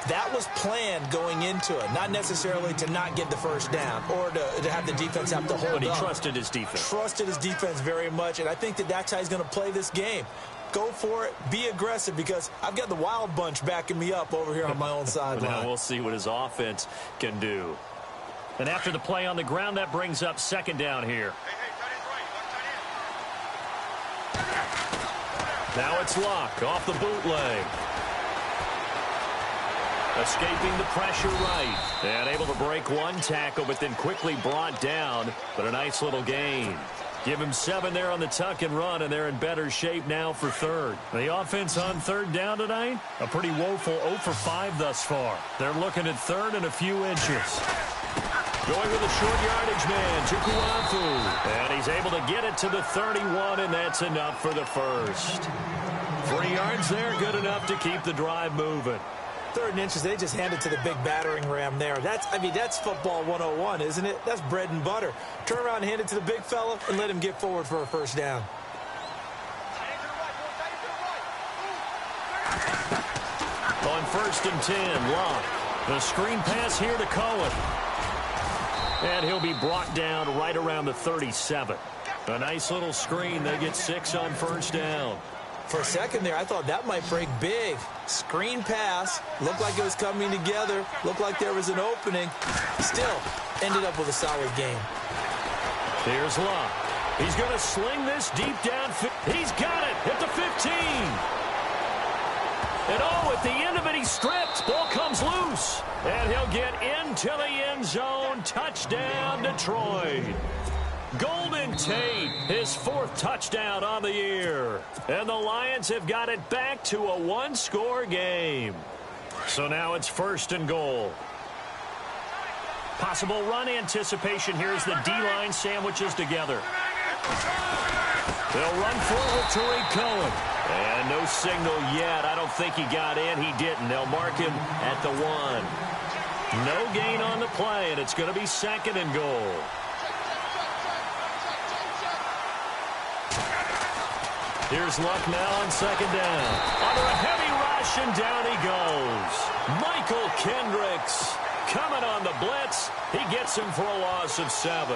Speaker 14: That was planned going into it, not necessarily to not get the first down or to have the defense have to hold up.
Speaker 13: But he trusted his defense.
Speaker 14: Trusted his defense very much, and I think that's how he's going to play this game. Go for it. Be aggressive, because I've got the Wild Bunch backing me up over here on my own sideline.
Speaker 13: Now we'll see what his offense can do. And after the play on the ground, that brings up 2nd down here. Now it's Locke off the bootleg. Escaping the pressure right. And able to break one tackle, but then quickly brought down. But a nice little gain. Give him 7 there on the tuck and run, and they're in better shape now for 3rd. The offense on 3rd down tonight, a pretty woeful 0 for 5 thus far. They're looking at 3rd and a few inches. Going with a short yardage man, Chukwuafu. And he's able to get it to the 31, and that's enough for the first. 3 yards there, good enough to keep the drive moving.
Speaker 14: 3rd and inches, they just handed to the big battering ram there. That's football 101, isn't it? That's bread and butter. Turn around and hand it to the big fella and let him get forward for a first down.
Speaker 13: On 1st and 10, Locke. The screen pass here to Cohen. And he'll be brought down right around the 37. A nice little screen. They get 6 on 1st down.
Speaker 14: For a second there, I thought that might break big. Screen pass. Looked like it was coming together. Looked like there was an opening. Still, ended up with a solid game.
Speaker 13: Here's Locke. He's going to sling this deep down. He's got it at the 15. And at the end of it, he's stripped. Ball comes loose. And he'll get into the end zone. Touchdown, Detroit. Golden Tate, his 4th touchdown on the year. And the Lions have got it back to a 1-score game. So now it's 1st and goal. Possible run anticipation here as the D-line sandwiches together. They'll run forward to Tariq Cohen. And no signal yet. I don't think he got in. He didn't. They'll mark him at the 1. No gain on the play, and it's going to be 2nd and goal. Here's Luck now on 2nd down. Under a heavy rush, and down he goes. Michael Kendricks coming on the blitz. He gets him for a loss of 7.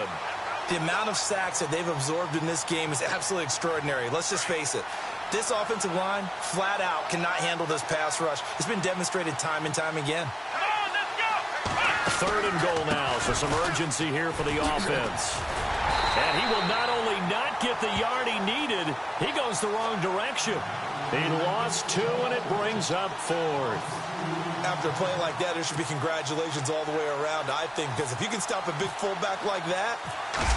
Speaker 14: The amount of sacks that they've absorbed in this game is absolutely extraordinary. Let's just face it. This offensive line, flat out, cannot handle this pass rush. It's been demonstrated time and time again.
Speaker 13: 3rd and goal now, so some urgency here for the offense. And he will not only not get the yard he needed, he goes the wrong direction. He lost 2, and it brings up 4th.
Speaker 14: After a play like that, there should be congratulations all the way around, I think, because if you can stop a big fullback like that,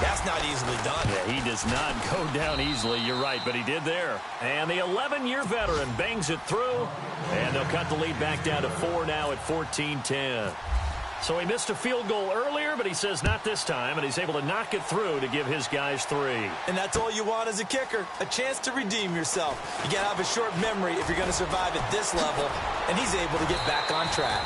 Speaker 14: that's not easily done.
Speaker 13: Yeah, he does not go down easily, you're right, but he did there. And the 11-year veteran bangs it through, and they'll cut the lead back down to 4 now at 14-10. So he missed a field goal earlier, but he says not this time, and he's able to knock it through to give his guys 3.
Speaker 14: And that's all you want as a kicker, a chance to redeem yourself. You got to have a short memory if you're going to survive at this level, and he's able to get back on track.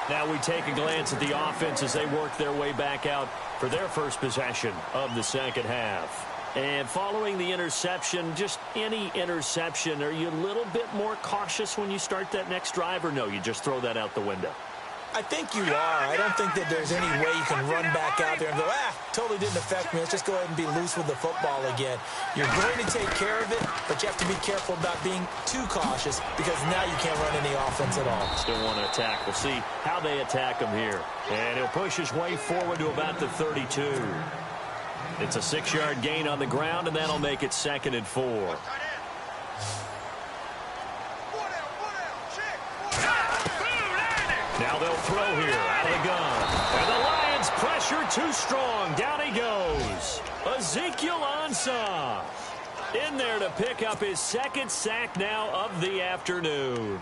Speaker 13: Now we take a glance at the offense as they work their way back out for their first possession of the second half. And following the interception, just any interception, are you a little bit more cautious when you start that next drive, or no, you just throw that out the window?
Speaker 14: I think you are. I don't think that there's any way you can run back out there and go, totally didn't affect me. Let's just go ahead and be loose with the football again. You're going to take care of it, but you have to be careful about being too cautious because now you can't run any offense at all.
Speaker 13: Still want to attack. We'll see how they attack him here. And he'll push his way forward to about the 32. It's a 6-yard gain on the ground, and that'll make it 2nd and 4. Now they'll throw here out of the gun. And the Lions pressure too strong. Down he goes. Ezekiel Ansah in there to pick up his 2nd sack now of the afternoon.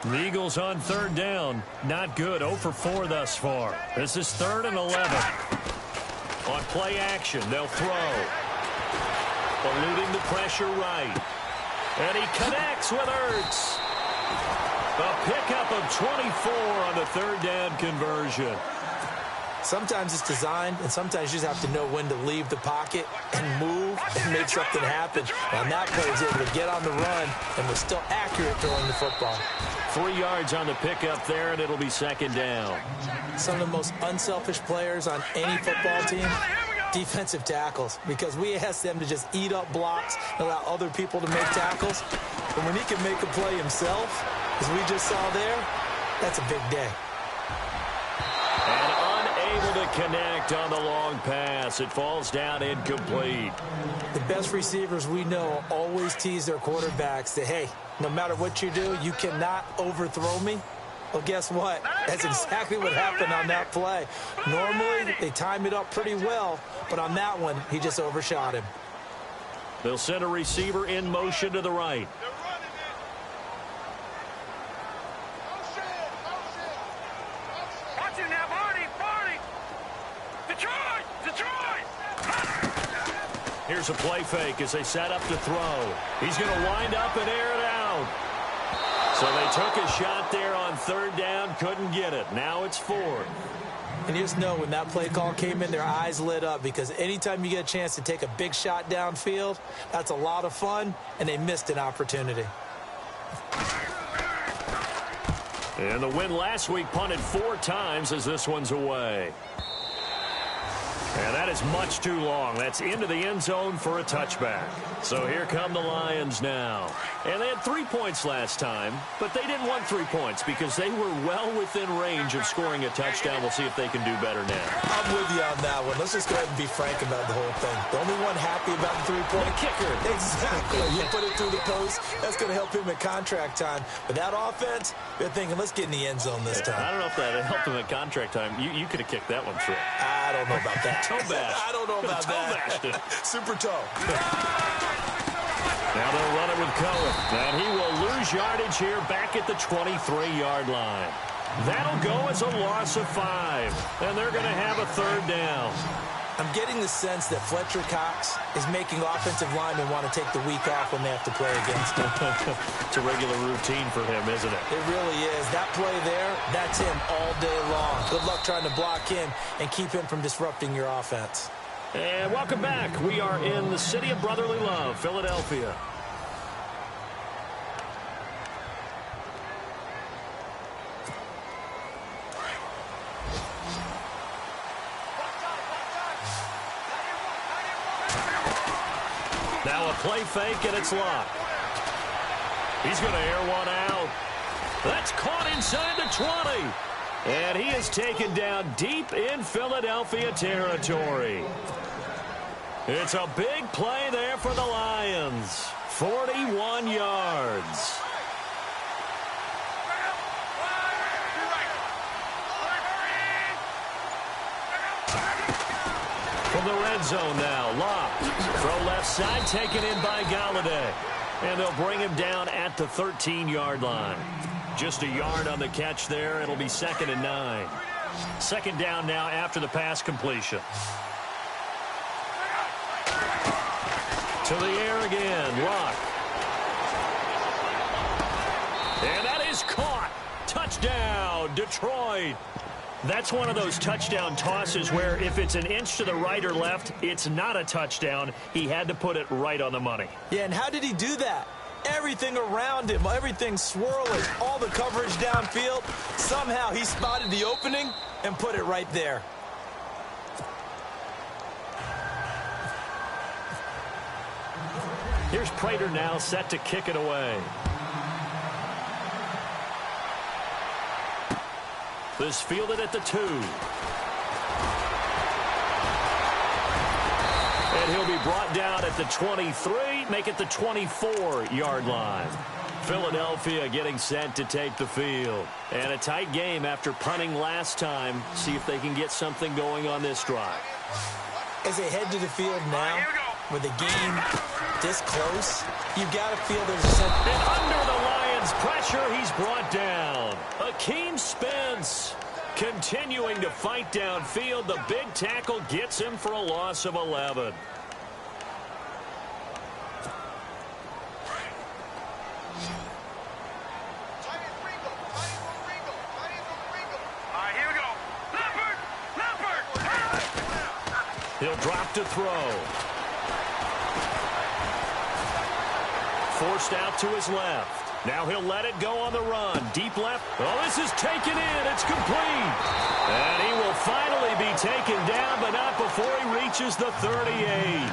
Speaker 13: The Eagles on 3rd down. Not good. 0 for 4 thus far. This is 3rd and 11. On play action, they'll throw. Eluding the pressure right. And he connects with Ertz. A pickup of 24 on the 3rd down conversion.
Speaker 14: Sometimes it's designed, and sometimes you just have to know when to leave the pocket and move and make something happen. On that play, he was able to get on the run and was still accurate throwing the football.
Speaker 13: 3 yards on the pickup there, and it'll be 2nd down.
Speaker 14: Some of the most unselfish players on any football team, defensive tackles, because we ask them to just eat up blocks and allow other people to make tackles. But when he can make a play himself, as we just saw there, that's a big day.
Speaker 13: And unable to connect on the long pass. It falls down incomplete.
Speaker 14: The best receivers we know always tease their quarterbacks that, hey, no matter what you do, you cannot overthrow me. Well, guess what? That's exactly what happened on that play. Normally, they time it up pretty well, but on that one, he just overshot him.
Speaker 13: They'll send a receiver in motion to the right.
Speaker 10: Watch it now, Barney! Detroit!
Speaker 13: Here's a play fake as they set up to throw. He's going to wind up and air it out. So they took a shot there on 3rd down, couldn't get it. Now it's 4th.
Speaker 14: And you just know when that play call came in, their eyes lit up because anytime you get a chance to take a big shot downfield, that's a lot of fun, and they missed an opportunity.
Speaker 13: And the win last week punted 4 times as this one's away. And that is much too long. That's into the end zone for a touchback. So here come the Lions now. And they had 3 points last time, but they didn't want 3 points because they were well within range of scoring a touchdown. We'll see if they can do better now.
Speaker 14: I'm with you on that one. Let's just go ahead and be frank about the whole thing. The only one happy about the 3-point
Speaker 13: kicker.
Speaker 14: Exactly. You put it through the post. That's going to help him at contract time. But that offense, they're thinking, let's get in the end zone this time.
Speaker 13: I don't know if that helped him at contract time. You could have kicked that one through.
Speaker 14: I don't know about that.
Speaker 13: Toe bash.
Speaker 14: I don't know about that. Super toe.
Speaker 13: Now they'll run it with Cohen. And he will lose yardage here back at the 23-yard line. That'll go as a loss of 5. And they're going to have a 3rd down.
Speaker 14: I'm getting the sense that Fletcher Cox is making offensive linemen want to take the week off when they have to play against him.
Speaker 13: It's a regular routine for him, isn't it?
Speaker 14: It really is. That play there, that's him all day long. Good luck trying to block him and keep him from disrupting your offense.
Speaker 13: And welcome back. We are in the city of brotherly love, Philadelphia. Now a play fake, and it's locked. He's going to air one out. That's caught inside the 20. And he is taken down deep in Philadelphia territory. It's a big play there for the Lions. 41 yards. From the red zone now, locked. Throw left side, taken in by Galladay. And they'll bring him down at the 13-yard line. Just a yard on the catch there. It'll be 2nd and 9. 2nd down now after the pass completion. To the air again. Luck. And that is caught. Touchdown, Detroit. That's one of those touchdown tosses where if it's an inch to the right or left, it's not a touchdown. He had to put it right on the money.
Speaker 14: Yeah, and how did he do that? Everything around him, everything swirling, all the coverage downfield. Somehow he spotted the opening and put it right there.
Speaker 13: Here's Prater now set to kick it away. This fielded at the 2. And he'll be brought down at the 23, make it the 24-yard line. Philadelphia getting set to take the field. And a tight game after punting last time. See if they can get something going on this drive.
Speaker 14: As they head to the field now, with the game this close, you've got to feel there's a sense.
Speaker 13: And under the Lions' pressure, he's brought down. Akeem Spence continuing to fight downfield. The big tackle gets him for a loss of 11. He'll drop to throw. Forced out to his left. Now he'll let it go on the run. Deep left. Oh, this is taken in. It's complete. And he will finally be taken down, but not before he reaches the 38.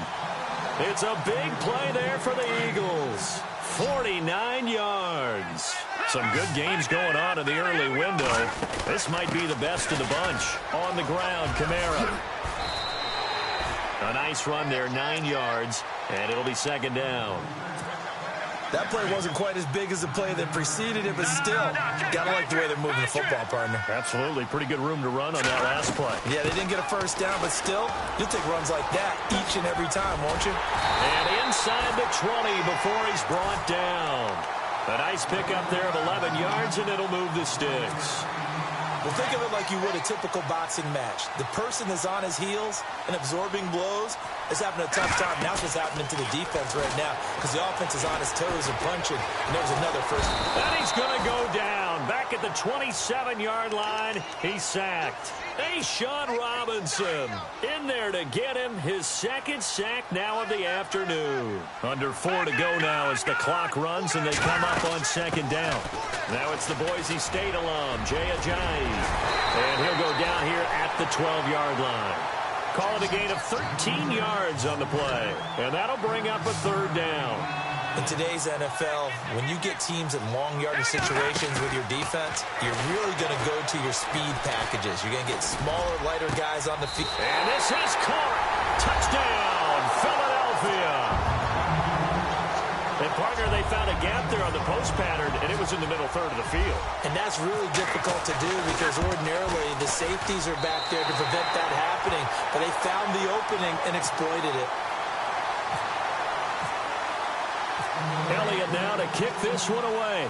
Speaker 13: It's a big play there for the Eagles. 49 yards. Some good games going on in the early window. This might be the best of the bunch. On the ground, Kamara. A nice run there, 9 yards, and it'll be 2nd down.
Speaker 14: That play wasn't quite as big as the play that preceded it, but still, gotta like the way they're moving the football, partner.
Speaker 13: Absolutely. Pretty good room to run on that last play.
Speaker 14: Yeah, they didn't get a first down, but still, you'll take runs like that each and every time, won't you?
Speaker 13: And inside the 20 before he's brought down. A nice pickup there of 11 yards, and it'll move the sticks.
Speaker 14: Well, think of it like you would a typical boxing match. The person that's on his heels and absorbing blows is having a tough time. That's what's happening to the defense right now because the offense is on his toes and punching, and there's another first.
Speaker 13: And he's going to go down. Back at the 27-yard line, he's sacked. A'Shawn Robinson in there to get him his 2nd sack now of the afternoon. Under 4 to go now as the clock runs and they come up on 2nd down. Now it's the Boise State alum, Jay Ajayi. And he'll go down here at the 12-yard line. Call it a gain of 13 yards on the play. And that'll bring up a 3rd down.
Speaker 14: In today's NFL, when you get teams in long yardage situations with your defense, you're really going to go to your speed packages. You're going to get smaller, lighter guys on the field.
Speaker 13: And this is caught. Touchdown, Philadelphia. And, partner, they found a gap there on the post pattern, and it was in the middle 3rd of the field.
Speaker 14: And that's really difficult to do because ordinarily the safeties are back there to prevent that happening. But they found the opening and exploited it.
Speaker 13: Elliott now to kick this one away.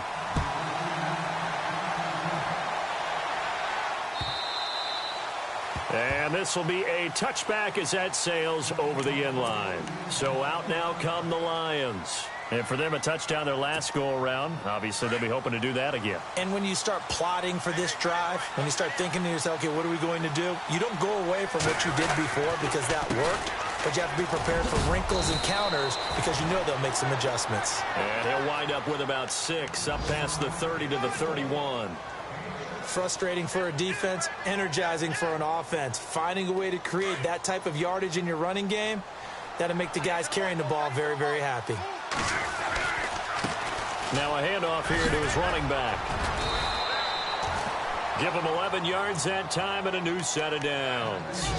Speaker 13: And this will be a touchback as that sails over the end line. So out now come the Lions. And for them, a touchdown their last go-around. Obviously, they'll be hoping to do that again.
Speaker 14: And when you start plotting for this drive, when you start thinking to yourself, okay, what are we going to do? You don't go away from what you did before because that worked. But you have to be prepared for wrinkles and counters because you know they'll make some adjustments.
Speaker 13: And he'll wind up with about 6 up past the 30 to the 31.
Speaker 14: Frustrating for a defense, energizing for an offense. Finding a way to create that type of yardage in your running game, that'll make the guys carrying the ball very, very happy.
Speaker 13: Now a handoff here to his running back. Give him 11 yards that time and a new set of downs.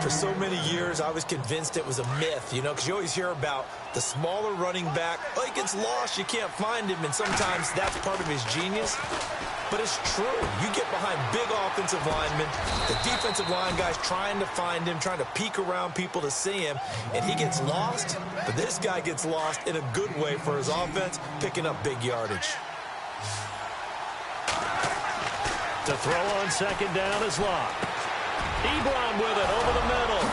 Speaker 14: For so many years, I was convinced it was a myth, you know, because you always hear about the smaller running back. Oh, he gets lost, you can't find him, and sometimes that's part of his genius. But it's true. You get behind big offensive linemen, the defensive line guys trying to find him, trying to peek around people to see him, and he gets lost. But this guy gets lost in a good way for his offense, picking up big yardage.
Speaker 13: To throw on second down is Locke. Ebron with it over the middle.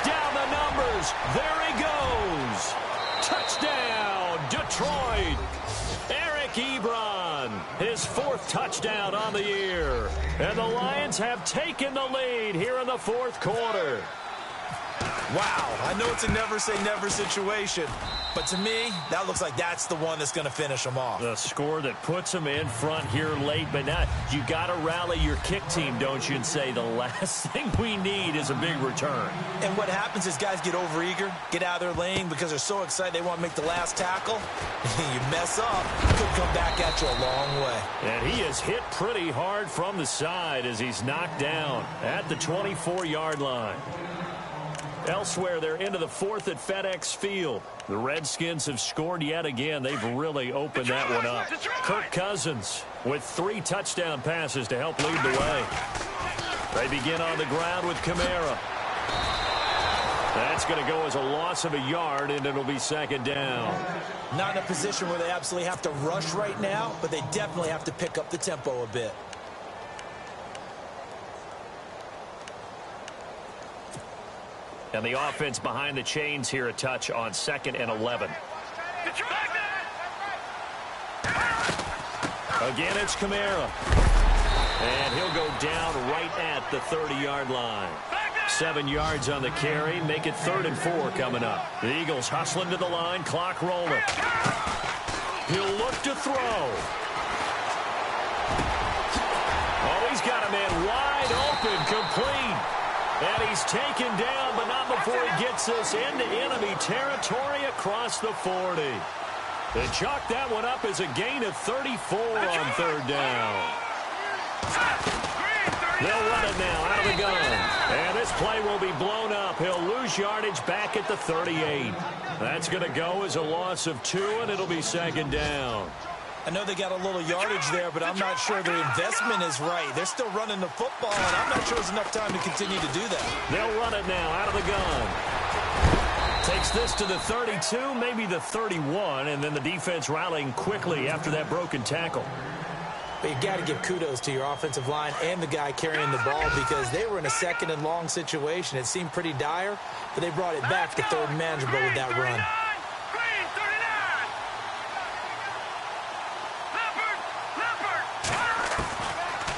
Speaker 13: Down the numbers. There he goes. Touchdown, Detroit. Eric Ebron, his 4th touchdown on the year. And the Lions have taken the lead here in the 4th quarter.
Speaker 14: Wow, I know it's a never-say-never situation, but to me, that looks like that's the one that's going to finish them off.
Speaker 13: The score that puts them in front here late, but now you got to rally your kick team, don't you, and say the last thing we need is a big return.
Speaker 14: And what happens is guys get overeager, get out of their lane because they're so excited they want to make the last tackle. You mess up, it could come back at you a long way.
Speaker 13: And he is hit pretty hard from the side as he's knocked down at the 24-yard line. Elsewhere, they're into the 4th at FedEx Field. The Redskins have scored yet again. They've really opened that one up. Kirk Cousins with 3 touchdown passes to help lead the way. They begin on the ground with Kamara. That's going to go as a loss of a yard, and it'll be second down.
Speaker 14: Not in a position where they absolutely have to rush right now, but they definitely have to pick up the tempo a bit.
Speaker 13: And the offense behind the chains here a touch on 2nd and 11. Again, it's Kamara. And he'll go down right at the 30-yard line. 7 yards on the carry. Make it 3rd and 4 coming up. The Eagles hustling to the line. Clock rolling. He'll look to throw. Oh, he's got a man wide open, complete. And he's taken down, but not before he gets us into enemy territory across the 40. They chalk that one up as a gain of 34 on 3rd down. They'll run it now out of the gun. And this play will be blown up. He'll lose yardage back at the 38. That's going to go as a loss of 2, and it'll be second down.
Speaker 14: I know they got a little yardage there, but I'm not sure their investment is right. They're still running the football, and I'm not sure there's enough time to continue to do that.
Speaker 13: They'll run it now out of the gun. Takes this to the 32, maybe the 31, and then the defense rallying quickly after that broken tackle.
Speaker 14: But you got to give kudos to your offensive line and the guy carrying the ball because they were in a 2nd and long situation. It seemed pretty dire, but they brought it back to 3rd and manageable with that run.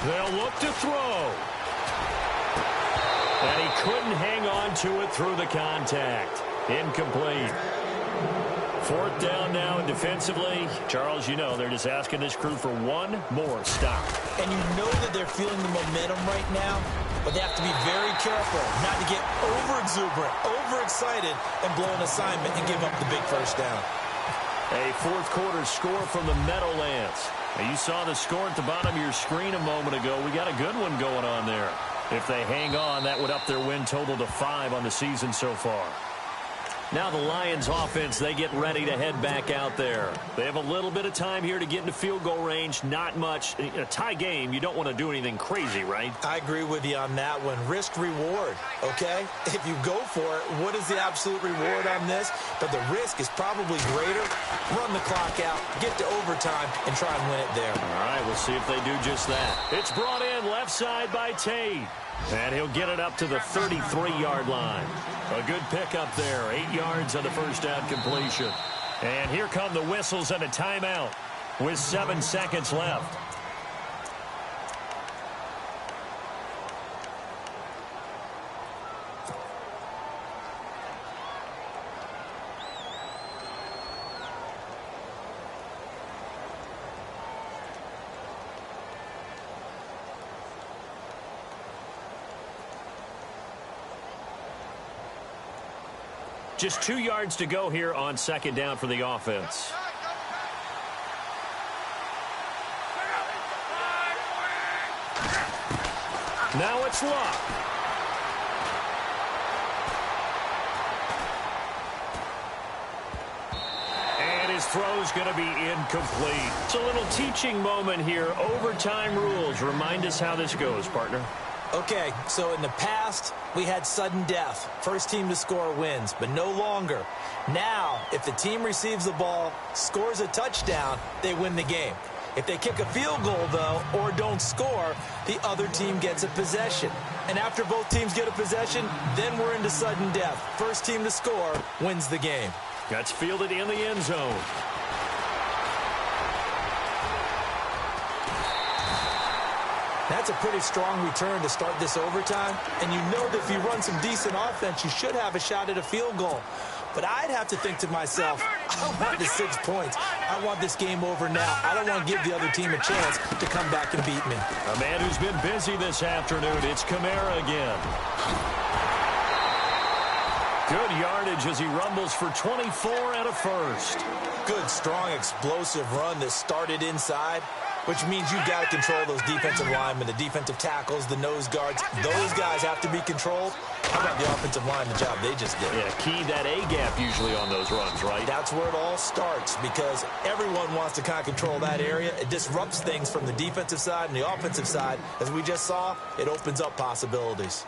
Speaker 13: They'll look to throw. And he couldn't hang on to it through the contact. Incomplete. 4th down now, and defensively, Charles, you know, they're just asking this crew for one more stop.
Speaker 14: And you know that they're feeling the momentum right now, but they have to be very careful not to get over-exuberant, overexcited, and blow an assignment and give up the big first down.
Speaker 13: A 4th quarter score from the Meadowlands. Now, you saw the score at the bottom of your screen a moment ago. We got a good one going on there. If they hang on, that would up their win total to 5 on the season so far. Now the Lions offense, they get ready to head back out there. They have a little bit of time here to get into field goal range. Not much. In a tie game, you don't want to do anything crazy, right?
Speaker 14: I agree with you on that one. Risk reward, okay? If you go for it, what is the absolute reward on this? But the risk is probably greater. Run the clock out, get to overtime, and try and win it there.
Speaker 13: All right, we'll see if they do just that. It's brought in left side by Tate. And he'll get it up to the 33-yard line. A good pickup there. 8 yards on the first down completion. And here come the whistles and a timeout with 7 seconds left. Just 2 yards to go here on second down for the offense. Now it's Locke. And his throw's going to be incomplete. It's a little teaching moment here. Overtime rules. Remind us how this goes, partner.
Speaker 14: Okay, so in the past, we had sudden death. First team to score wins, but no longer. Now, if the team receives the ball, scores a touchdown, they win the game. If they kick a field goal, though, or don't score, the other team gets a possession. And after both teams get a possession, then we're into sudden death. First team to score wins the game.
Speaker 13: That's fielded in the end zone.
Speaker 14: That's a pretty strong return to start this overtime. And you know that if you run some decent offense, you should have a shot at a field goal. But I'd have to think to myself, I want the 6 points. I want this game over now. I don't want to give the other team a chance to come back and beat me.
Speaker 13: A man who's been busy this afternoon, it's Kamara again. Good yardage as he rumbles for 24 and a first.
Speaker 14: Good, strong, explosive run that started inside, which means you've got to control those defensive linemen, the defensive tackles, the nose guards. Those guys have to be controlled. How about the offensive line, the job they just did?
Speaker 13: Yeah, key that A-gap usually on those runs, right?
Speaker 14: That's where it all starts because everyone wants to kind of control that area. It disrupts things from the defensive side and the offensive side. As we just saw, it opens up possibilities.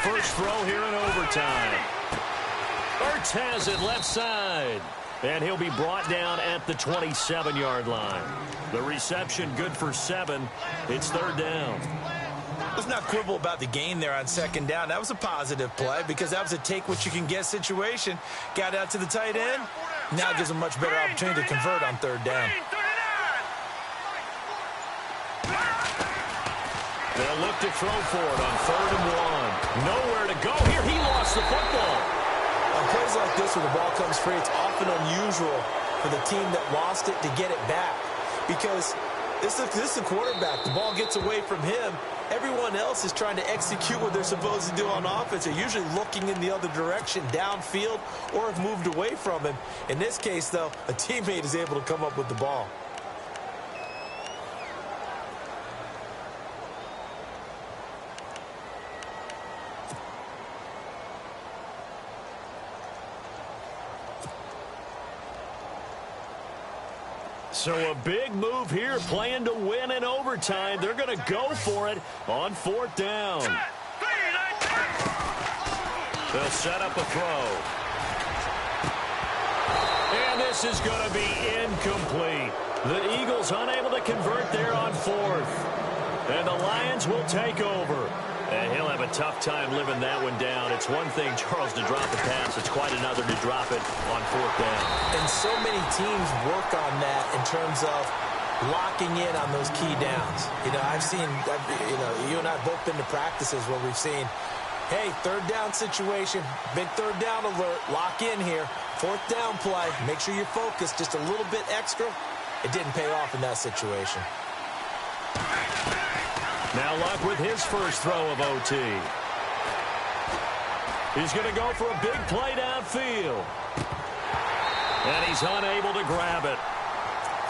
Speaker 13: First throw here in overtime. Ertz has it left side. And he'll be brought down at the 27-yard line. The reception good for 7. It's third down.
Speaker 14: Let's not quibble about the gain there on second down. That was a positive play because that was a take-what-you-can-get situation. Got out to the tight end. Now gives a much better opportunity to convert on third down.
Speaker 13: They'll look to throw for it on 3rd and 1. Nowhere to go here. He lost the football.
Speaker 14: On plays like this where the ball comes free, it's often unusual for the team that lost it to get it back. Because this is the quarterback. The ball gets away from him. Everyone else is trying to execute what they're supposed to do on offense. They're usually looking in the other direction, downfield, or have moved away from him. In this case, though, a teammate is able to come up with the ball.
Speaker 13: So a big move here, playing to win in overtime. They're going to go for it on 4th down. They'll set up a throw. And this is going to be incomplete. The Eagles unable to convert there on 4th. And the Lions will take over. And he'll have a tough time living that one down. It's one thing, Charles, to drop a pass. It's quite another to drop it on 4th down.
Speaker 14: And so many teams work on that in terms of locking in on those key downs. You know, I've seen, you and I have both been to practices where we've seen, hey, 3rd down situation, big 3rd down alert, lock in here. 4th down play, make sure you're focused just a little bit extra. It didn't pay off in that situation.
Speaker 13: Now Luck with his first throw of OT. He's going to go for a big play downfield. And he's unable to grab it.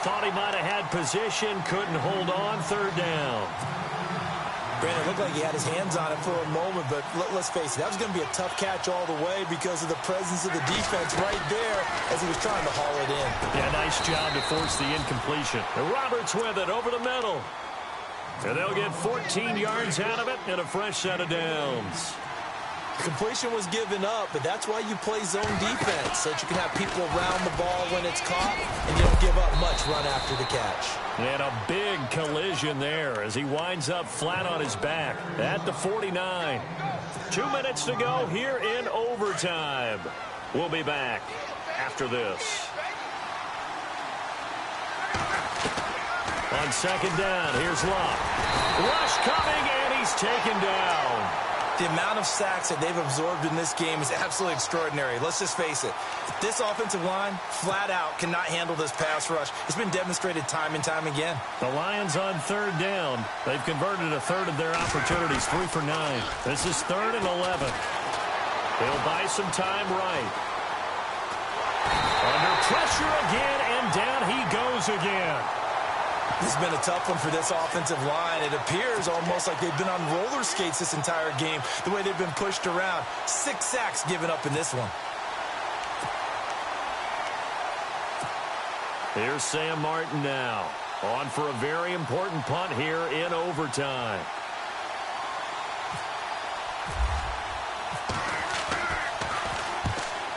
Speaker 13: Thought he might have had position, couldn't hold on, 3rd down.
Speaker 14: Brandon, it looked like he had his hands on it for a moment, but let's face it, that was going to be a tough catch all the way because of the presence of the defense right there as he was trying to haul it in.
Speaker 13: Yeah, nice job to force the incompletion. And Roberts with it over the middle. And they'll get 14 yards out of it and a fresh set of downs.
Speaker 14: The completion was given up, but that's why you play zone defense, so that you can have people around the ball when it's caught, and you don't give up much run after the catch.
Speaker 13: And a big collision there as he winds up flat on his back at the 49. 2 minutes to go here in overtime. We'll be back after this. On 2nd down, here's Luck. Rush coming, and he's taken down.
Speaker 14: The amount of sacks that they've absorbed in this game is absolutely extraordinary. Let's just face it. This offensive line, flat out, cannot handle this pass rush. It's been demonstrated time and time again.
Speaker 13: The Lions on 3rd down. They've converted a third of their opportunities, 3 for 9. This is 3rd and 11. They'll buy some time right. Under pressure again, and down he goes again.
Speaker 14: This has been a tough one for this offensive line. It appears almost like they've been on roller skates this entire game, the way they've been pushed around. 6 sacks given up in this one.
Speaker 13: Here's Sam Martin now. On for a very important punt here in overtime.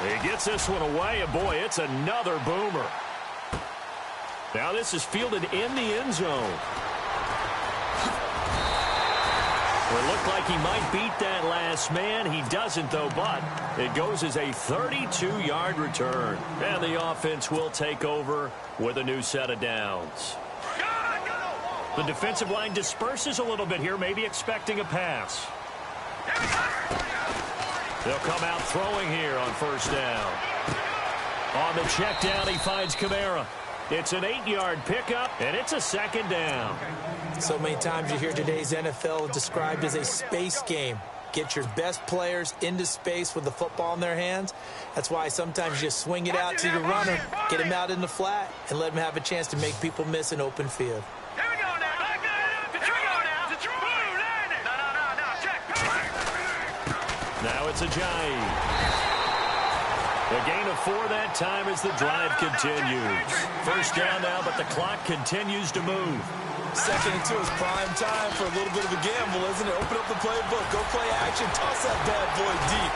Speaker 13: He gets this one away, and boy, it's another boomer. Now this is fielded in the end zone. It looked like he might beat that last man. He doesn't, though, but it goes as a 32-yard return. And the offense will take over with a new set of downs. The defensive line disperses a little bit here, maybe expecting a pass. They'll come out throwing here on first down. On the check down, he finds Kamara. It's an 8-yard pickup, and it's a second down.
Speaker 14: So many times you hear today's NFL described as a space game. Get your best players into space with the football in their hands. That's why sometimes you just swing it out to your runner, get him out in the flat, and let him have a chance to make people miss an open field.
Speaker 13: Now it's Ajayi. A gain of 4 that time as the drive continues. First down now, but the clock continues to move.
Speaker 14: Second and 2 is prime time for a little bit of a gamble, isn't it? Open up the playbook, go play action, toss that bad boy deep.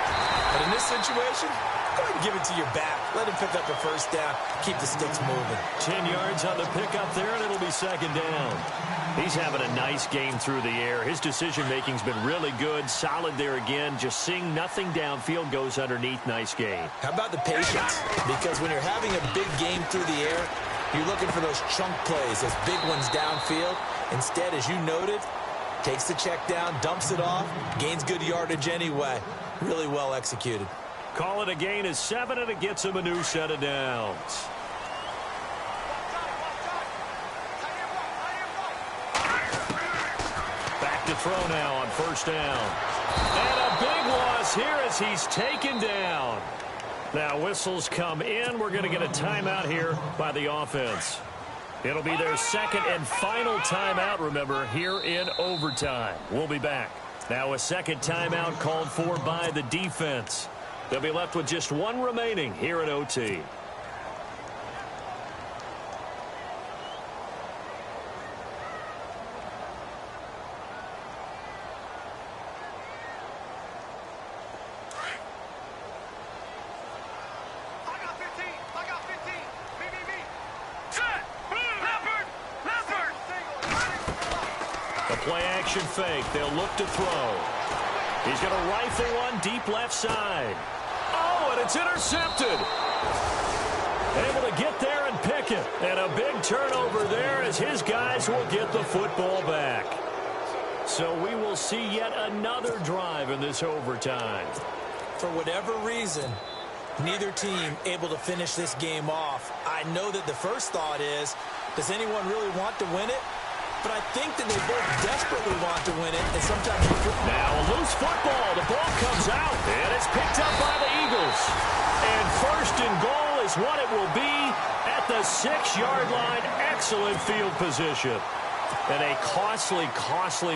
Speaker 14: But in this situation, go ahead and give it to your back. Let him pick up a first down, keep the sticks moving.
Speaker 13: 10 yards on the pickup there, and it'll be second down. He's having a nice game through the air. His decision-making's been really good. Solid there again. Just seeing nothing downfield, goes underneath. Nice game.
Speaker 14: How about the patience? Because when you're having a big game through the air, you're looking for those chunk plays, those big ones downfield. Instead, as you noted, takes the check down, dumps it off, gains good yardage anyway. Really well executed.
Speaker 13: Call it a gain of 7, and it gets him a new set of downs. To throw now on first down. And a big loss here as he's taken down. Now whistles come in. We're going to get a timeout here by the offense. It'll be their second and final timeout, remember, here in overtime. We'll be back. Now a second timeout called for by the defense. They'll be left with just 1 remaining here at OT. Play-action fake. They'll look to throw. He's going to rifle one deep left side. Oh, and it's intercepted. Able to get there and pick it. And a big turnover there as his guys will get the football back. So we will see yet another drive in this overtime.
Speaker 14: For whatever reason, neither team able to finish this game off. I know that the first thought is, does anyone really want to win it? But I think that they both desperately want to win it, and sometimes you put...
Speaker 13: Now a loose football. The ball comes out, and it's picked up by the Eagles. And first and goal is what it will be at the 6-yard line. Excellent field position. And a costly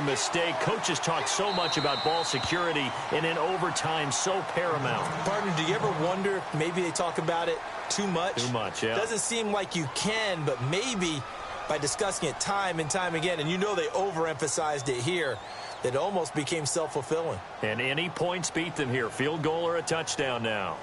Speaker 13: mistake. Coaches talk so much about ball security, and in overtime, so paramount.
Speaker 14: Partner, do you ever wonder if maybe they talk about it too much?
Speaker 13: Too much, yeah.
Speaker 14: Doesn't seem like you can, but maybe... by discussing it time and time again, and you know they overemphasized it here, that almost became self-fulfilling.
Speaker 13: And any points beat them here. Field goal or a touchdown now.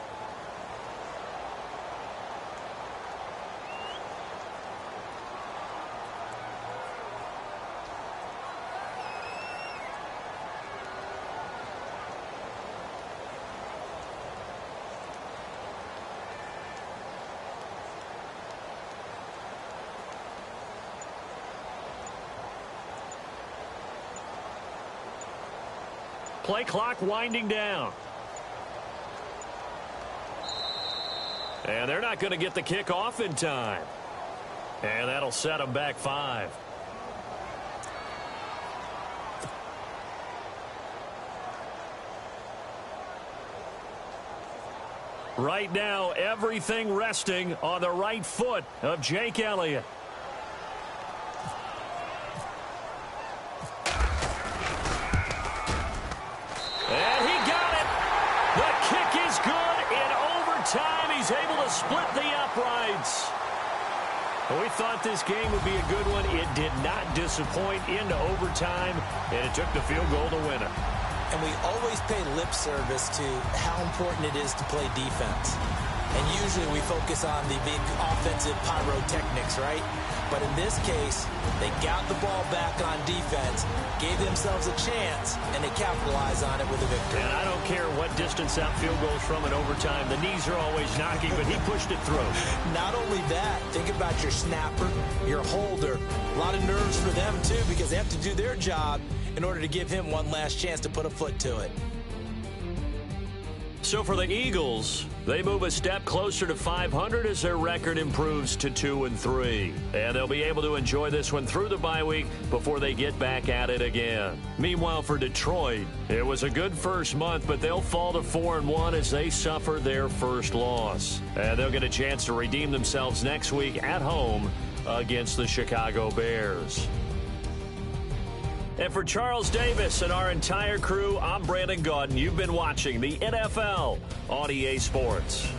Speaker 13: Play clock winding down. And they're not going to get the kickoff in time. And that'll set them back 5. Right now, everything resting on the right foot of Jake Elliott. And he got it. The kick is good. In overtime, he's able to split the uprights. thought this game would be a good one. It did not disappoint into overtime, and it took the field goal to win it.
Speaker 14: And we always pay lip service to how important it is to play defense. And usually we focus on the big offensive pyrotechnics, right? But in this case, they got the ball back on defense, gave themselves a chance, and they capitalized on it with a victory.
Speaker 13: And I don't care what distance that field goes from in overtime. The knees are always knocking, but he pushed it through.
Speaker 14: Not only that, think about your snapper, your holder. A lot of nerves for them, too, because they have to do their job in order to give him one last chance to put a foot to it.
Speaker 13: So for the Eagles, they move a step closer to 500 as their record improves to 2-3. And they'll be able to enjoy this one through the bye week before they get back at it again. Meanwhile, for Detroit, it was a good first month, but they'll fall to 4-1 as they suffer their first loss. And they'll get a chance to redeem themselves next week at home against the Chicago Bears. And for Charles Davis and our entire crew, I'm Brandon Gaudin. You've been watching the NFL on EA Sports.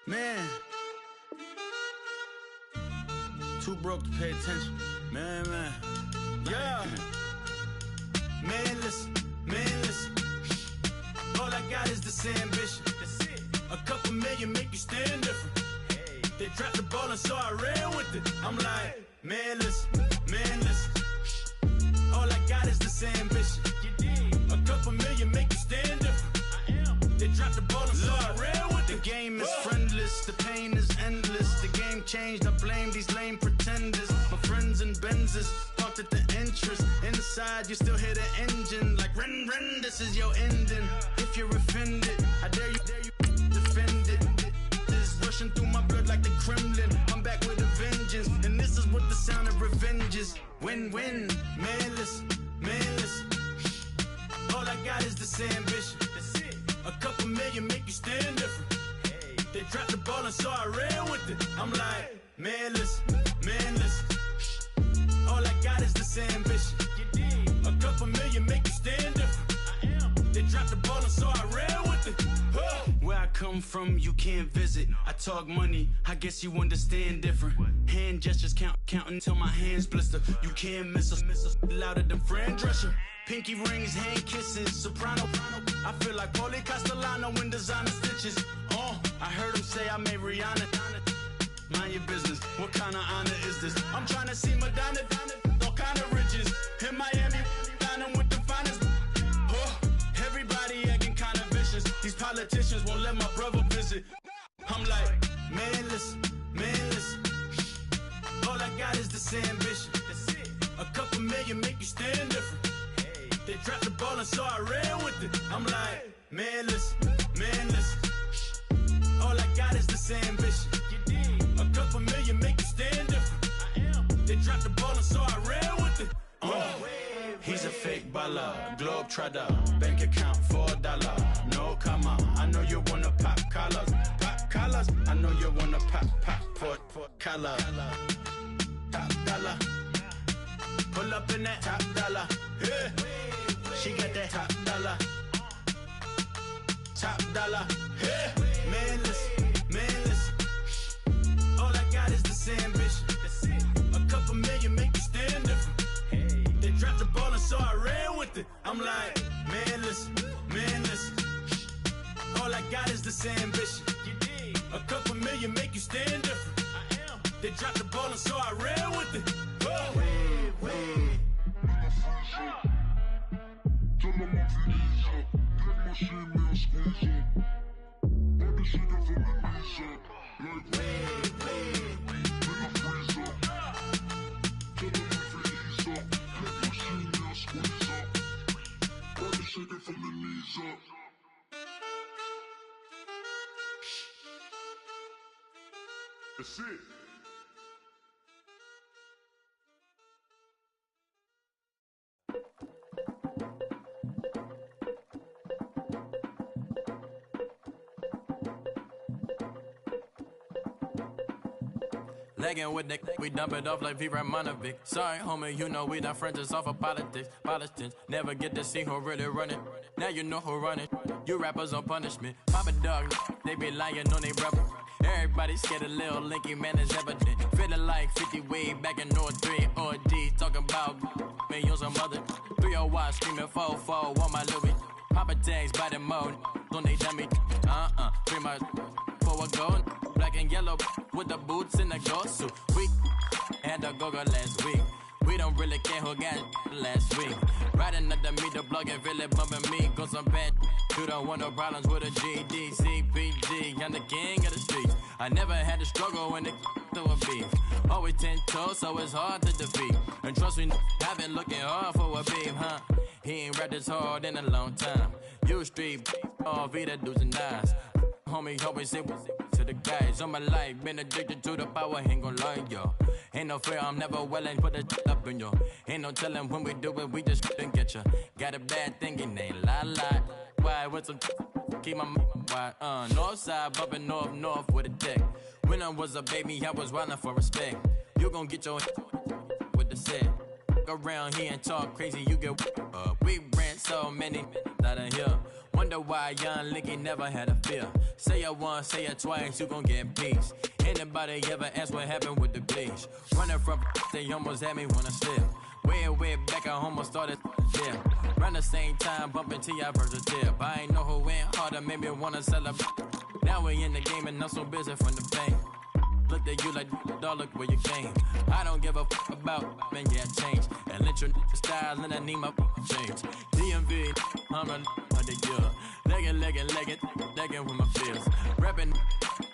Speaker 15: Man, too broke to pay attention. Man. Yeah. Man, listen. All I got is this ambition. A couple million make you stand different. They dropped the ball and so I ran with it. I'm like, man, listen. All I got is this ambition. A couple million make you stand different. They dropped the ball and so I ran with it. The game is friendless, the pain is endless. The game changed, I blame these lame pretenders. My friends in Benzes parked at the entrance. Inside, you still hear the engine. Like, ren, this is your ending. If you're offended, I dare you defend it. This is rushing through my blood like the Kremlin. I'm back with a vengeance, and this is what the sound of revenge is. Win-win, man, listen. All I got is this ambition. A couple million make you stand different. They dropped the ball and so I ran with it. I'm like, man, listen. All I got is this ambition. A couple million I'm from, you can't visit. I talk money, I guess you understand different. Hand gestures counting till my hands blister. You can't miss us louder than Fran Drescher. Pinky rings, hand kisses, soprano. I feel like Paulie Castellano in designer stitches. Oh, I heard him say I made Rihanna. Mind your business, what kind of honor is this? I'm trying to see Madonna, all kind of riches. In Miami, dining with the finest. Oh, everybody acting kind of vicious. These politicians won't let my brother visit. I'm like, man, listen. All I got is this ambition. A couple million make you stand different. They dropped the ball and so I ran with it. I'm like, man, listen. All I got is this ambition. A couple million make you stand different. They dropped the ball and so I ran with it. He's a fake baller, globe trotter, bank account $4. No comma, I know you wanna pop collars. I know you wanna pop collar. Top dollar, pull up in that top dollar. Yeah. She got that top dollar. Yeah. Man, listen. All I got is this ambition. A couple million make you stand different. They dropped the ball and so I ran with it. I'm like, man, listen. All I got is this ambition. A couple million make you stand different. They dropped the ball and so I ran with it.
Speaker 16: That's it.
Speaker 17: Legging with the we dump it off like V. Ramonovic. Sorry, homie, you know we not friends, it's off of politics. Politics never get to see who really running. Now you know who running. You rappers on punishment. Papa dog, they be lying on they brother. Everybody scared a little linky, man, is evident. Feeling like 50 way back in North 3 or D. Talking about me on some other 301 screaming 4-4 on my Louis. Papa tags by the mode, don't they dummy? 3 miles for a gold. Black and yellow with the boots and the gold suit. We had the go-go last week. We don't really care who got it last week. Riding up the meter, blogging, really bumping me. Cause I'm bad. You don't want no problems with a GD, CPG. I'm the king of the streets. I never had to struggle when it to a beef. Always 10 toes, so it's hard to defeat. And trust me, I've been looking hard for a beef, huh? He ain't rapped this hard in a long time. You street, all Vita dudes and eyes. Homie, always say to the guys on my life. Been addicted to the power, ain't gon' lie, yo. Ain't no fear, I'm never willing, put it up in yo. Ain't no telling when we do it, we just didn't get ya. Got a bad thing, it ain't lie. Why, with some keep my wide, north side, bumping north with a deck. When I was a baby, I was wildin' for respect. You gon' get your with the set. Around here and talk crazy, you get we ran so many out of here. Wonder why young Linky never had a fear. Say it once, say it twice, you gon' get peace. Anybody ever ask what happened with the bleach? Running from they almost had me wanna slip. Way back, I almost started there. Around the same time, bumping T.I. versus tip. I ain't know who went harder, made me wanna celebrate. Now we in the game and I'm so busy from the pain. Looked at you like, dog, look where you came. I don't give a about, man, yeah, change. And let your style and I need my change. DMV, I'm a the year. Legging with my feels. Rapping,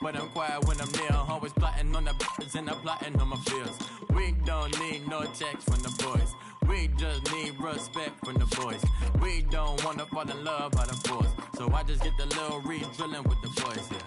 Speaker 17: but I'm quiet when I'm near. Always plotting on the b****s and I'm plotting on my feels. We don't need no checks from the boys. We just need respect from the boys. We don't wanna fall in love by the force. So I just get the little read drilling with the boys, yeah.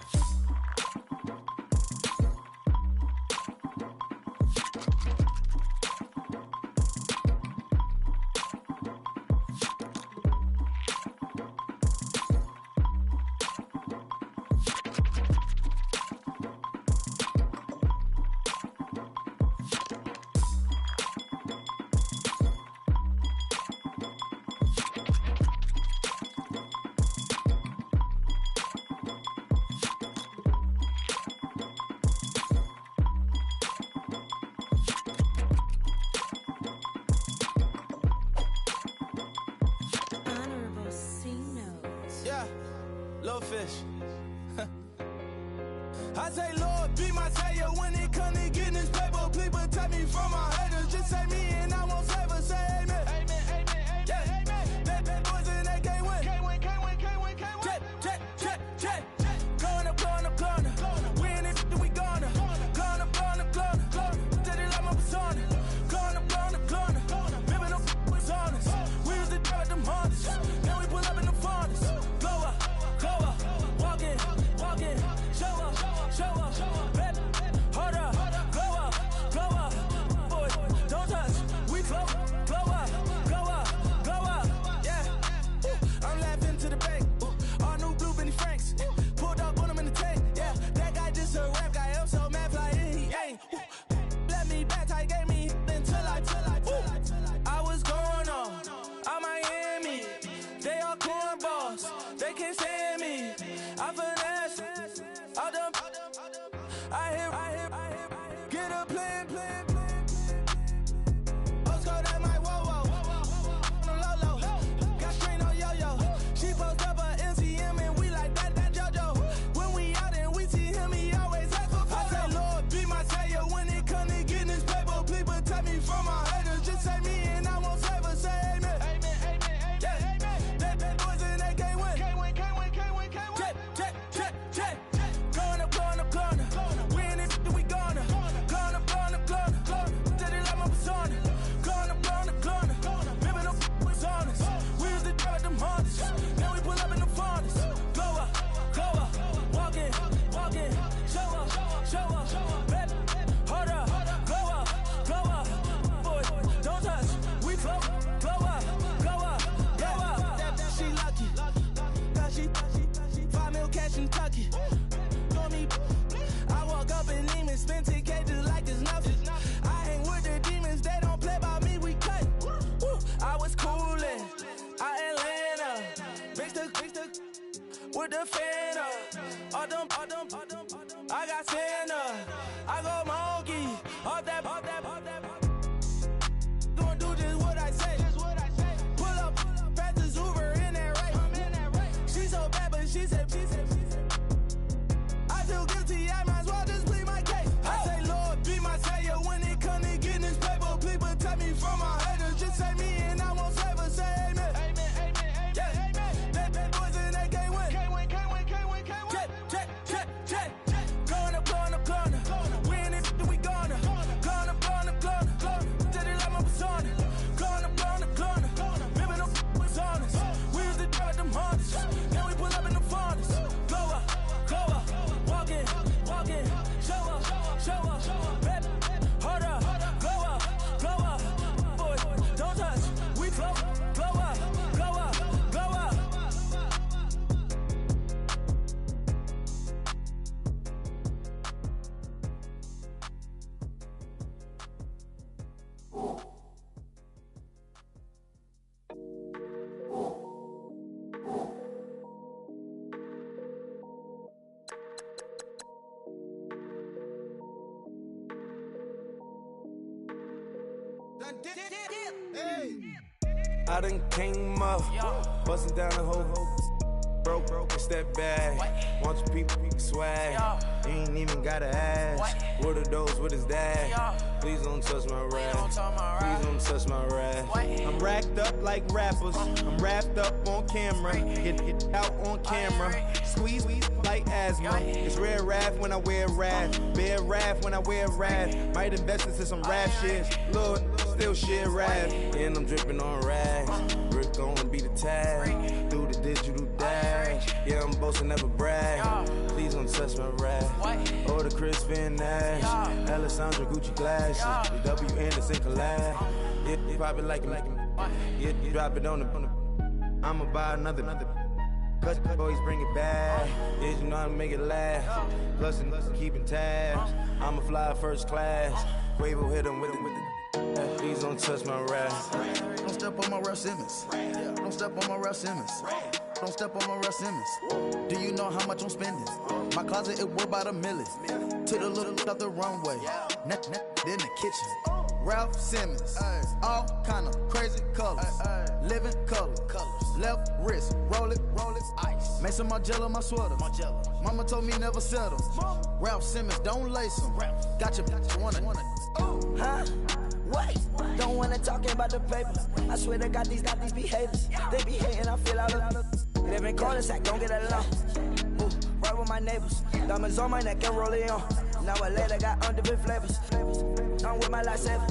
Speaker 7: fish. I say, Lord, be my savior when it comes to getting this paper. Please protect me from my haters. Just say me and I won't save her. Say amen. Amen, amen, amen, yeah. Amen. Bad boys and they can't win. Can't win, can't win, can't win, can't win. Check. Going up. We in it, we gonna. Going up. Did it like my persona. Going up. Remember no was honest. We used to drive them Hondas. Now we pull up in the Fondas. Glow up. Walk in. Show up. Baby, hold up. Glow up. Boy, don't touch. We glow up. Yeah. I'm laughing to the bank. All new blue Benny Franks. Pulled up on him in the tank. Yeah, that guy just a rap guy. I'm so mad fly in, he ain't. Let me back, tight gave me until I was going on Miami. They all cornballs. They can't stand me. I finesse. All them. I hear. Get a plan. Let's go that my whoa. No low. Got screen on yo. She post up a MCM and we like that JoJo. When we out and we see him, he always ask for photo. I say, Lord, be my savior when it come to getting this paper. Please protect me from my haters. Just say me and I won't save her. Say amen. Amen. Yeah. Bad boys and they can't win. Can't win. Check. Going up. We in it, we gonna. Going up. Did it like my persona. Going up. Remember no was honest. We used to drive them Hondas. Now we pull up in the Fondas. Glow up. Walk in. Show up. Baby, hold up. Glow up. Boy, don't touch. We glow up. She lucky. Cause she 5 mil cash in Kentucky. Know me. I walk up in Neiman, spend 10K just like it's nothing. I hang with the demons, they don't play by me, we cut. I was coolin', Atlanta, mixed with the Fanta. All them, I got Santa, I go monkey, all that. Gonna do just what I say. Pull up, pass the Uber in that race. She so bad, but she said. I feel guilty, I might as well just plead my case. I say, Lord, be my savior when it come to getting this paper. Please protect me from my haters. Just say me and I won't save her. Say amen. Amen. Yeah. Bad boys and they can't win. Can't win. Check. Going up. We in it, we gonna. Going up. Did it like my persona. Going up. Remember no was honest. We used to drive them Hondas. Now we pull up in the Fondas. Glow up. Walk in. Show up. Baby, hold up. Glow up. Boy, don't touch. We glow up.
Speaker 16: I done came up, bustin' down the whole broke, it's that bag. Want your people swag, you ain't even gotta ask. What are those, what is that? Please don't touch my rap, please don't touch my rap. I'm racked up like rappers, I'm wrapped up on camera. Get out on camera, squeeze like asthma. It's rare wrath when I wear wrath, bare wrath when I wear wrath. Might invest into some rap shit, Lord, still shit rap. And I'm dripping on rags, Rick gonna be the tag, through the digital dash. Yeah, I'm boasting, never brag. Please don't touch my rap. Or the Chris Finn Nash, Alessandra Gucci glasses, the W Anderson collab. Yeah, pop it like it. Yeah, drop it on the. I'ma buy another. Cause boys bring it back. Yeah, you know how to make it last. Plus and keeping tabs. I'ma fly first class. Quavo hit him with it. Please don't touch my rap.
Speaker 18: Don't step on my Ralph Simmons. Don't step on my Ralph Simmons. Don't step on my Ralph Simmons. Do you know how much I'm spending? My closet, it worth about $1 million. Took the little out the runway. In the kitchen. Ralph Simmons, all kind of crazy colors, living colors, left wrist, roll it, ice. Make some Margiela my sweater. Mama told me never settle. Ralph Simmons, don't lace them. Got your wanna.
Speaker 19: Huh? Wait, don't wanna talk about the paper. I swear to God, these be haters. They be hating, I feel out of. Live in cul-de-sac, don't get along. Ooh, right with my neighbors. Diamonds on my neck and roll it on. Now I later got different flavors. I'm with my lifesaver.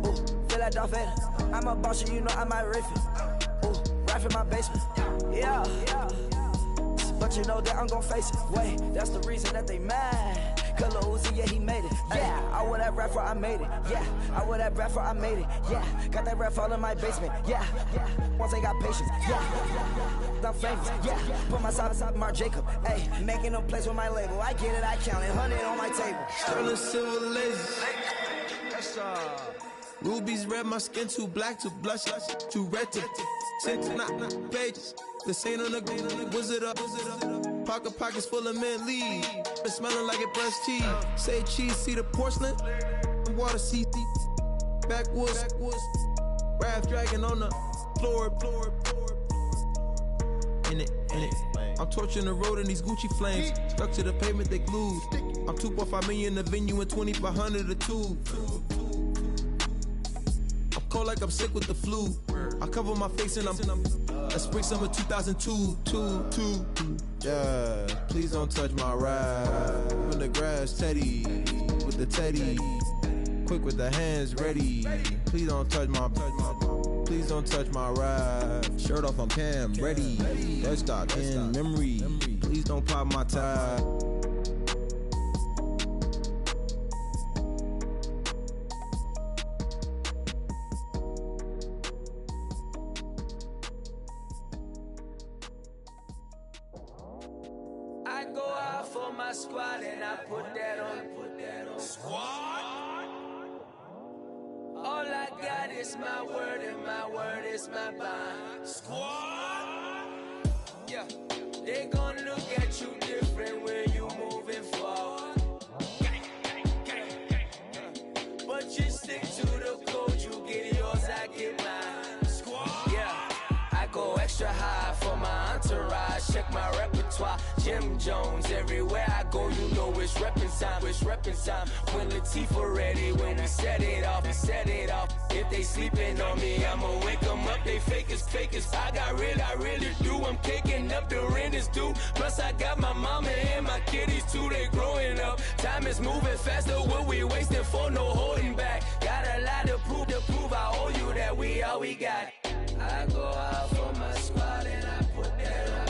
Speaker 19: Ooh, feel like Darth Vader. I'm a boss, you know I might riff it. Ooh, right in my basement. Yeah. But you know that I'm gon' face it. Wait, that's the reason that they mad. Color Uzi, yeah, he made it. Yeah, I would have rap for I made it. Yeah, I would have rap for I made it. Yeah, got that rap all in my basement. Yeah, once I got patience. Yeah, I'm famous. Yeah, put myself beside Marc Jacob. Hey, making a place with my label. I get it, I count it. 100 on my table.
Speaker 16: Sterling silver lasers. Rubies red, my skin too black to blush, too red to tint, not pages. This ain't on the wizard up. Pockets full of mint leaves. It's smelling like it brushed teeth. Say cheese, see the porcelain. Water, see backwoods. Raft dragging on the floor. In it. I'm torching the road in these Gucci flames. Stuck to the pavement, they glued. I'm 2.5 million in the venue and 2,500 a tube. I'm cold like I'm sick with the flu. I cover my face and I'm spring summer 2002. Yeah, please don't touch my ride. From the grass, Teddy, with the Teddy. Quick with the hands ready. Please don't touch my ride. Shirt off on cam, ready. Dead stock in memory. Please don't pop my tie.
Speaker 5: I go out for my squad and I put that on. Squad. All I got is my word and my word is my bond. Squad. Yeah, they gon' look at you different when you moving forward. But you stick to the code, you get yours, I get mine. Squad. Yeah, I go extra high for my entourage. Check my repertoire. Jim Jones, everywhere I go, you know it's reppin' time. When Latifah ready, when we set it off. If they sleeping on me, I'ma wake them up. They fakers. I really do. I'm kicking up, the rent is due. Plus I got my mama and my kiddies too, they growing up. Time is moving faster, what we wasting for, no holding back. Got a lot to prove, I owe you that we all we got. I go out for my squad and I put that on.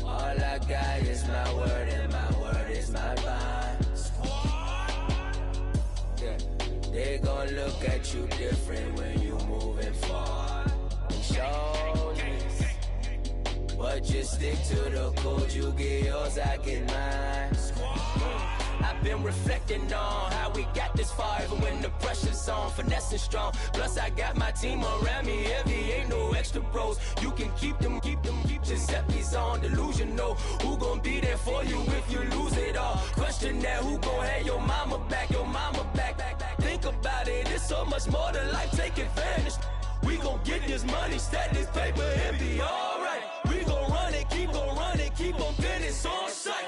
Speaker 5: All I got is my word and my word is my bond. Yeah, they gon' look at you different when you moving forward. Shoulders, but just stick to the code. You get yours, I get mine. I've been reflecting on how we got this far, even when the pressure's on, finessing strong. Plus I got my team around me heavy, ain't no extra bros. You can keep them. Giuseppe's on delusional. Who gon' be there for you if you lose it all? Question that, who gon' have your mama back? Think about it, it's so much more to life, take advantage. We gon' get this money, stack this paper and be alright. We gon' run it, keep on business on sight.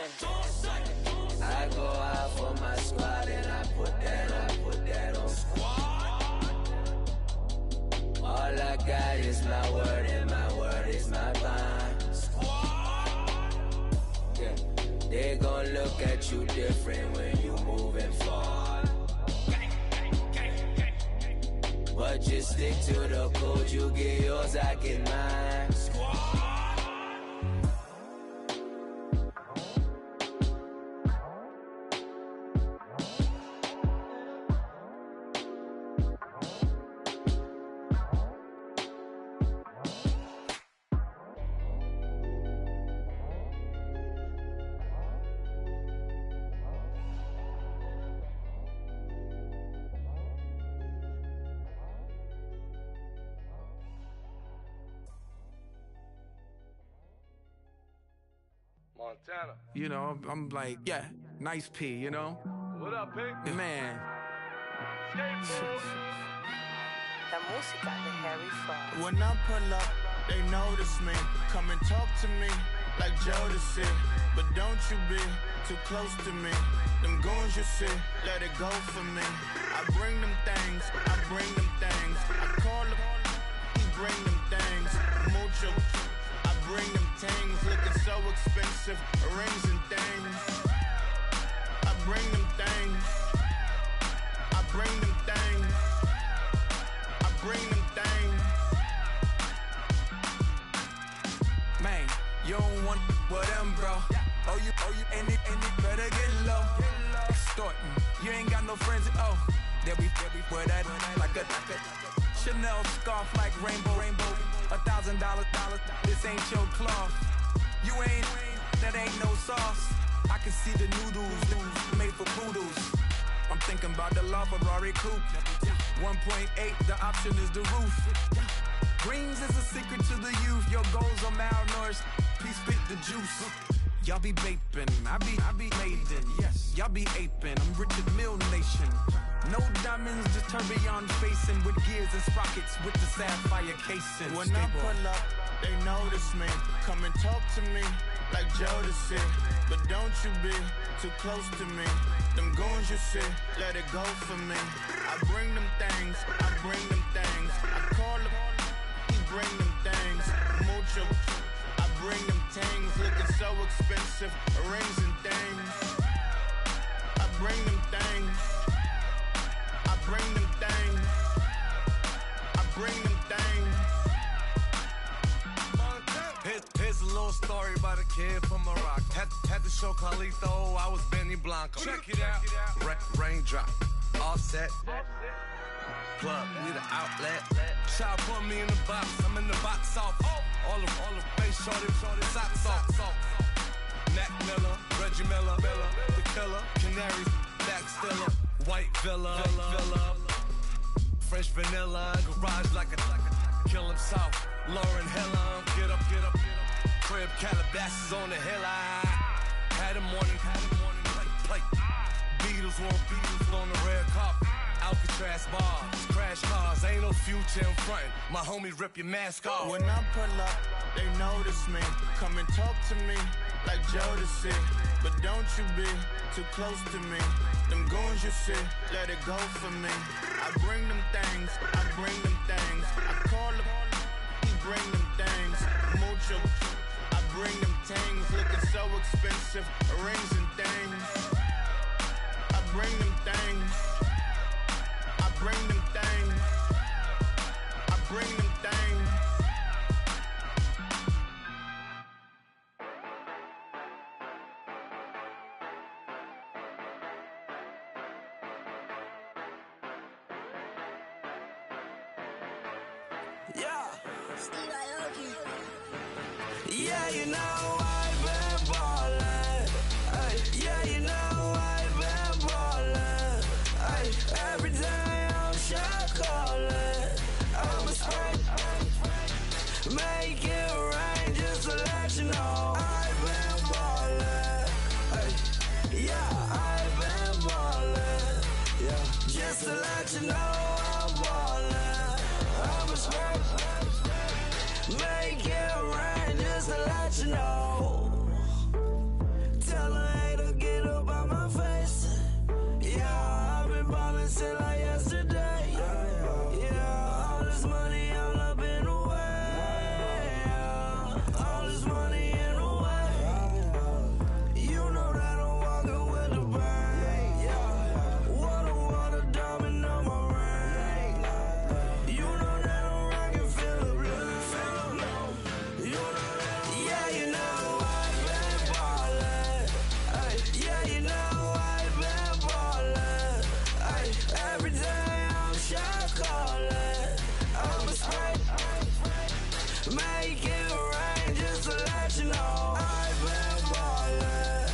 Speaker 5: I go out for my squad and I put that on. Squad. All I got is my word and my word is my bond. Squad. Yeah, they gon' look at you different when you moving forward. But just stick to the code, you get yours, I get mine. Squad.
Speaker 7: Montana. You know, I'm like, yeah, nice P, you know? What up, Pink? Man.
Speaker 20: La música de Harry Fraud.
Speaker 7: When I pull up, they notice me. Come and talk to me like Jodeci. But don't you be too close to me. Them goons you see, let it go for me. I bring them things, I bring them things. I call them, he bring them things. Mucho, I bring them things. Looking so expensive, rings and things. I bring them things. I bring them things. I bring them things.
Speaker 6: Man, you don't want with them, bro. Oh, you, and it better get low. Extorting, you ain't got no friends. Oh, they'll be for that like a Chanel scarf like rainbow. $1,000, this ain't your cloth. You ain't, that ain't no sauce. I can see the noodles made for poodles. I'm thinking about the LaFerrari coupe. 1.8, the option is the roof. Greens is a secret to the youth. Your goals are malnourished. Please spit the juice. Y'all be vaping, I be laden. Yes, y'all be aping. I'm Richard Mill Nation. No diamonds, just tourbillon facing with gears and sprockets with the sapphire casing.
Speaker 7: When I pull up, they notice me. Come and talk to me like Jodeci. But don't you be too close to me. Them goons you see, let it go for me. I bring them things, I bring them things. I call them, he bring them things. Mucho, I bring them things. Looking so expensive, rings and things. I bring them things. I bring them things. I bring them things.
Speaker 21: Here's a little story about a kid from Morocco. Had to show Carlito I was Benny Blanco. Check it out. Raindrop, offset. Plug, need an outlet. Child put me in the box, I'm in the box office. All the face shorty, socks off. Mac Miller, Reggie Miller, the killer, Canaries, back stiller, white villa, French vanilla, garage like a kill himself. Lauren Hill, get up. Crib Calabasas on the hill. I had a morning plate. Beatles on the red carpet. Alcatraz bars, crash cars, ain't no future in front. My homies rip your mask off.
Speaker 7: When I pull up, they notice me. Come and talk to me like Jodeci. But don't you be too close to me. Them goons you see, let it go for me. I bring them things, I bring them things. I call them, he bring them things. Mucho, I bring them things. Looking so expensive, rings and things. I bring them things. I bring them things. I bring them things.
Speaker 6: Yeah, you know I've been ballin'. Yeah, you know I've been ballin'. Every day I'm shot callin'. I'm a spring. Make it rain just to let you know I've been ballin'. Yeah, I've been ballin'. Yeah, just to let you know I'm ballin'. I'm a spring. Make it rain just to let you know. Tell a hater get up out my face. Yeah, I've been ballin' since like yesterday. Yeah, all this money all up in the way. All this money in the way. You know that I'm walking with the bank. Yeah, water diamond on my ring. You know that I'm rockin' Philip Blue. You know that, yeah, you know I've been ballin'. Yeah, you know I've been ballin'. Every day I'm shot callin'. I'm a spray. Make it rain just to let you know I've been ballin'.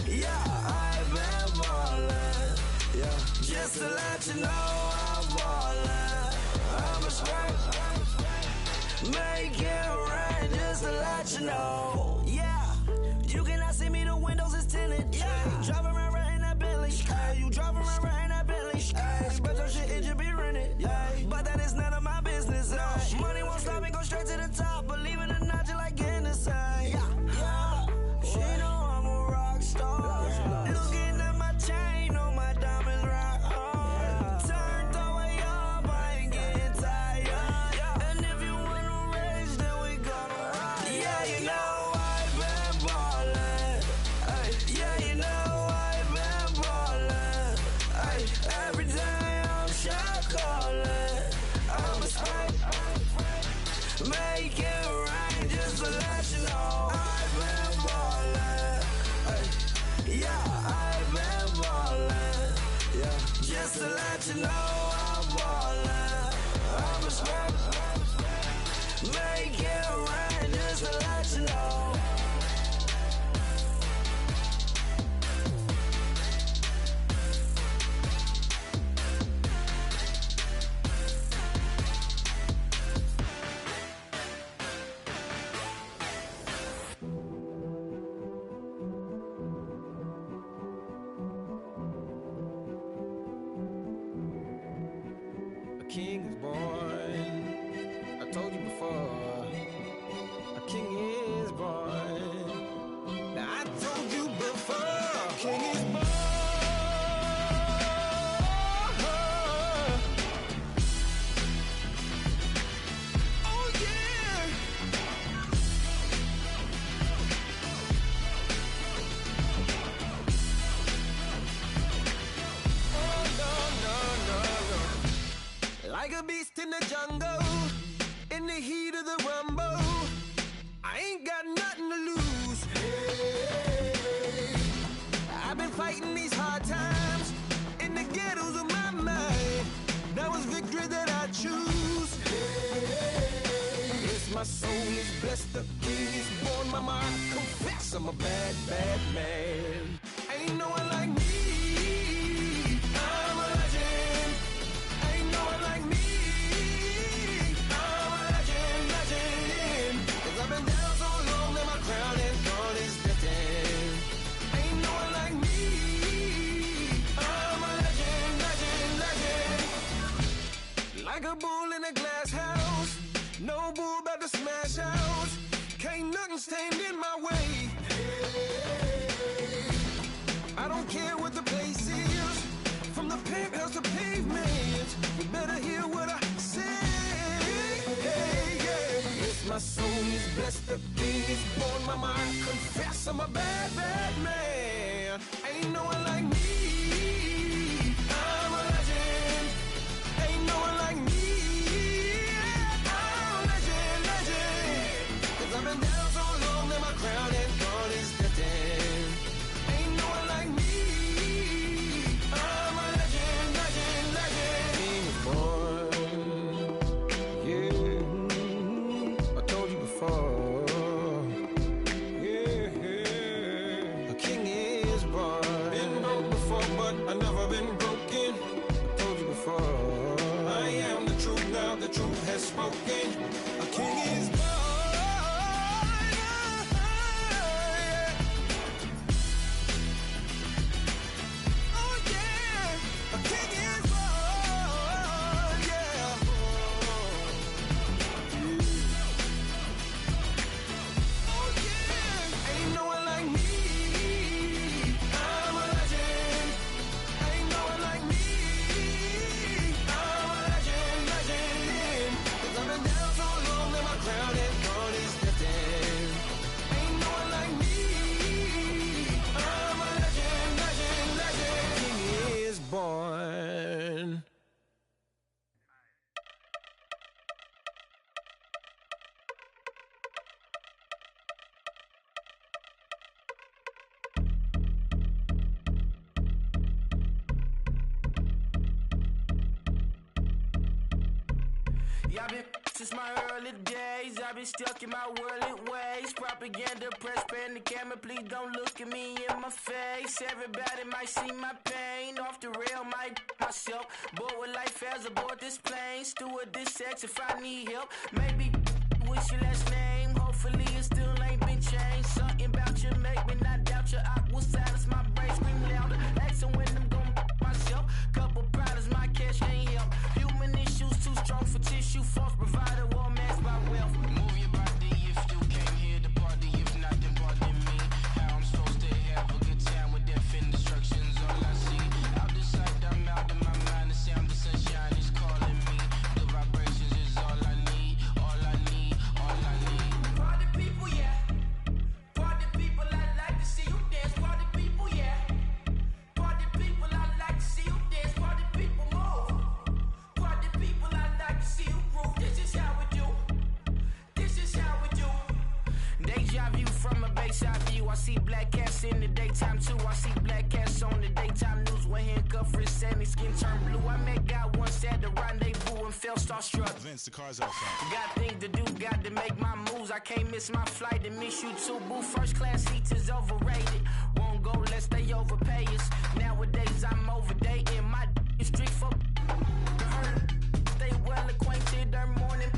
Speaker 6: Yeah, I've been ballin'. Yeah, just to let you know I'm ballin'. I'm a spray. Make it rain just to let you know. Yeah, you cannot see me, the windows is tinted. Yeah, driving around in that Bentley.
Speaker 10: drive around right in that Bentley. Bet your shit, it just be rented. But that is none of my business. Money won't stop me, go straight to the top. Believe it or not, you like getting the same. Yeah. She know I'm a rock star. Looking at my chain, on my diamonds rock hard. Turned the way up, I ain't getting tired. And if you wanna race, then we gonna ride. Yeah, you know I've been ballin'. Yeah, you know I've been ballin'. Every day I'm shot calling. I'm a spike. Make it rain just to let you know I've been ballin'. Yeah, I've been ballin'. Yeah, just to let you know I'm ballin'. I'm a spike. Make it rain just to let you know.
Speaker 6: A king is born. I told you before. A king is born. Now I told you before. A king is born. Oh yeah. Oh no. Like a beast in the jungle, in the heat of the rumble, I ain't got nothing to lose. Hey, I've been fighting these hard times in the ghettos of my mind. Now it's victory that I choose. Hey, yes, my soul is blessed, the king is born. Mama, I confess I'm a bad, bad man. Ain't no one like me. I'm a legend. Ain't no one like me. I'm a legend, legend. 'Cause I've been down so long that my crown and God is destined. Ain't no one like me. I'm a legend, legend, legend. Like a bull in a glass house. No bull about to smash out. Can't nothing stand in my way. I don't care what the place is, from the penthouse to pavement. You better hear what I say. Hey, yeah. Yes, my soul is blessed, the king is born. Mama, I confess I'm a bad, bad man. Ain't no one like me. I'm a legend. Ain't no one like me. I'm a legend, legend. 'Cause I've been down so long that my crown and God is destined. Ain't no one like me. I'm a legend, legend, legend. King is born. Yeah, I told you before. Yeah, a king is born. Been broke before, but I never been broken. I told you before. I am the truth now, the truth has spoken. A king is born. Oh yeah, a king is born. Yeah. Oh yeah, ain't no one like me. I'm a legend. Ain't no one like me. I'm a legend, legend. 'Cause I've been down so long that my crown and God is destined. Ain't no one like me. I'm a legend, legend, legend. King is born.
Speaker 10: Yeah, I've been since my early days. I've been stuck in my worldly ways. Propaganda, press, pan the camera. Please don't look at me in my face. Everybody might see my pain. Off the rail, might myself. Bored with life as aboard this plane. Steward this sex if I need help. Maybe what's your last name? Hopefully it still ain't been changed. Something about you make me not doubt you. I will silence my brain, scream louder. Asking when I'm gon' my see black cats in the daytime too. I see black cats on the daytime news when handcuffed wrists and his skin turned blue. I met God once at the rendezvous and felt starstruck.
Speaker 12: Vince, the car's out front.
Speaker 10: Got things to do, got to make my moves. I can't miss my flight and miss you too, boo. First class seats is overrated. Won't go lest they overpay us. Nowadays I'm overdating. My is street for stay well acquainted. Their morning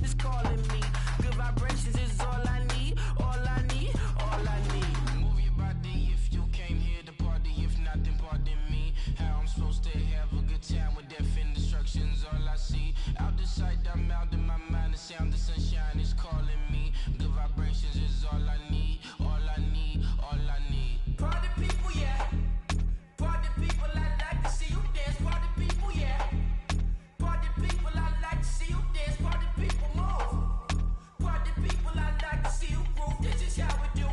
Speaker 10: is calling me. Good vibrations is all I need. All I need. All I need. Move your body if you came here to party. If not, then pardon me. How I'm supposed to have a good time with death and destruction's all I see. Out the sight, I'm out in my mind. The sound of sunshine is calling me. Good vibrations is all I need. All I need. All I need. Party people, yeah. Party people, I like to see you dance. Party people, yeah. Party people, I like to see you dance. Party people, move. Party people, I like to see you groove. This is how we do.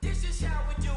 Speaker 10: This is how we do.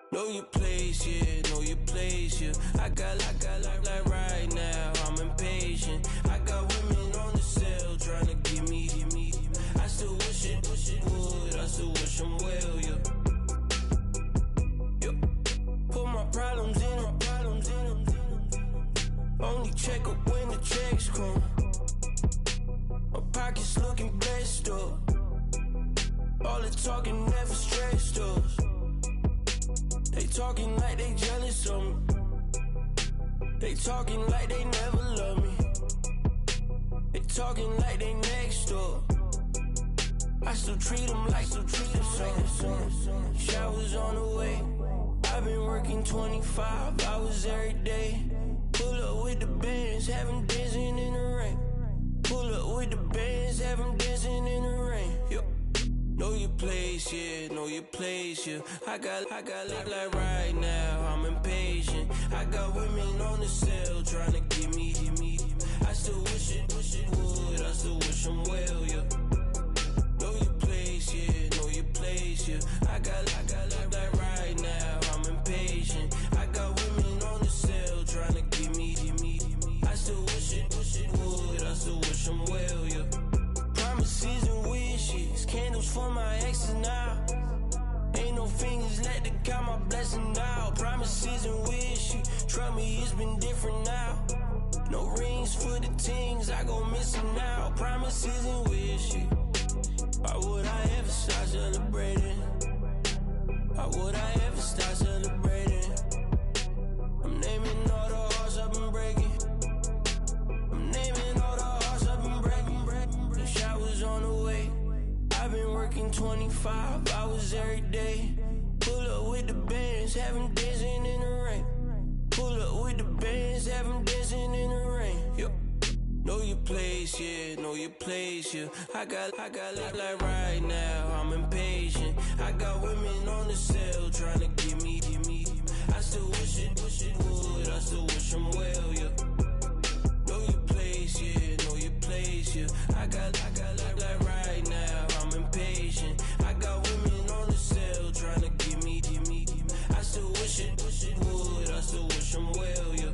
Speaker 3: Know your place, yeah, know your place, yeah. I got like right now, I'm impatient. I got women on the cell trying to give me. I still wish it would, I still wish them well, yeah. Put my problems in. Only check up when the checks come. My pockets looking blessed up. All the talking never stressed us. They talking like they jealous of me. They talking like they never love me. They talking like they next door. I still treat them like son. Showers on the way. I've been working 25 hours every day. Pull up with the bands, have them dancing in the rain. Pull up with the bands, have them dancing in the rain. Yo. Know your place, yeah, know your place, yeah. I got like right now, I'm impatient. I got women on the cell trying to give me. I still wish it would, I still wish them well, yeah. Know your place, yeah, know your place, yeah. I got like right now, I'm impatient. I got women on the cell trying to give me. I still wish it would, I still wish them well, yeah. Promises and wishes, candles for my exes now. Ain't no fingers let to count my blessing now. Promises and wishes, trust me, it's been different now. No rings for the things I go missing now. Promises and wishes, why would I ever start celebrating? Why would I ever start celebrating? I'm naming all the hearts I've been breaking. I'm naming all the hearts I've been breaking. The showers on the way. I've been working 25 hours every day. Pull up with the bands, have them dancing in the rain. Pull up with the bands, have them dancing in the rain. Yo. Know your place, yeah, know your place, yeah. I got like right now, I'm impatient. I got women on the cell trying to give me. I still wish it would, I still wish them well, yeah. Know your place, yeah, know your place, yeah. I got like right now, I'm impatient. I got women on the cell trying to give me. I still wish it would, I still wish them well, yeah.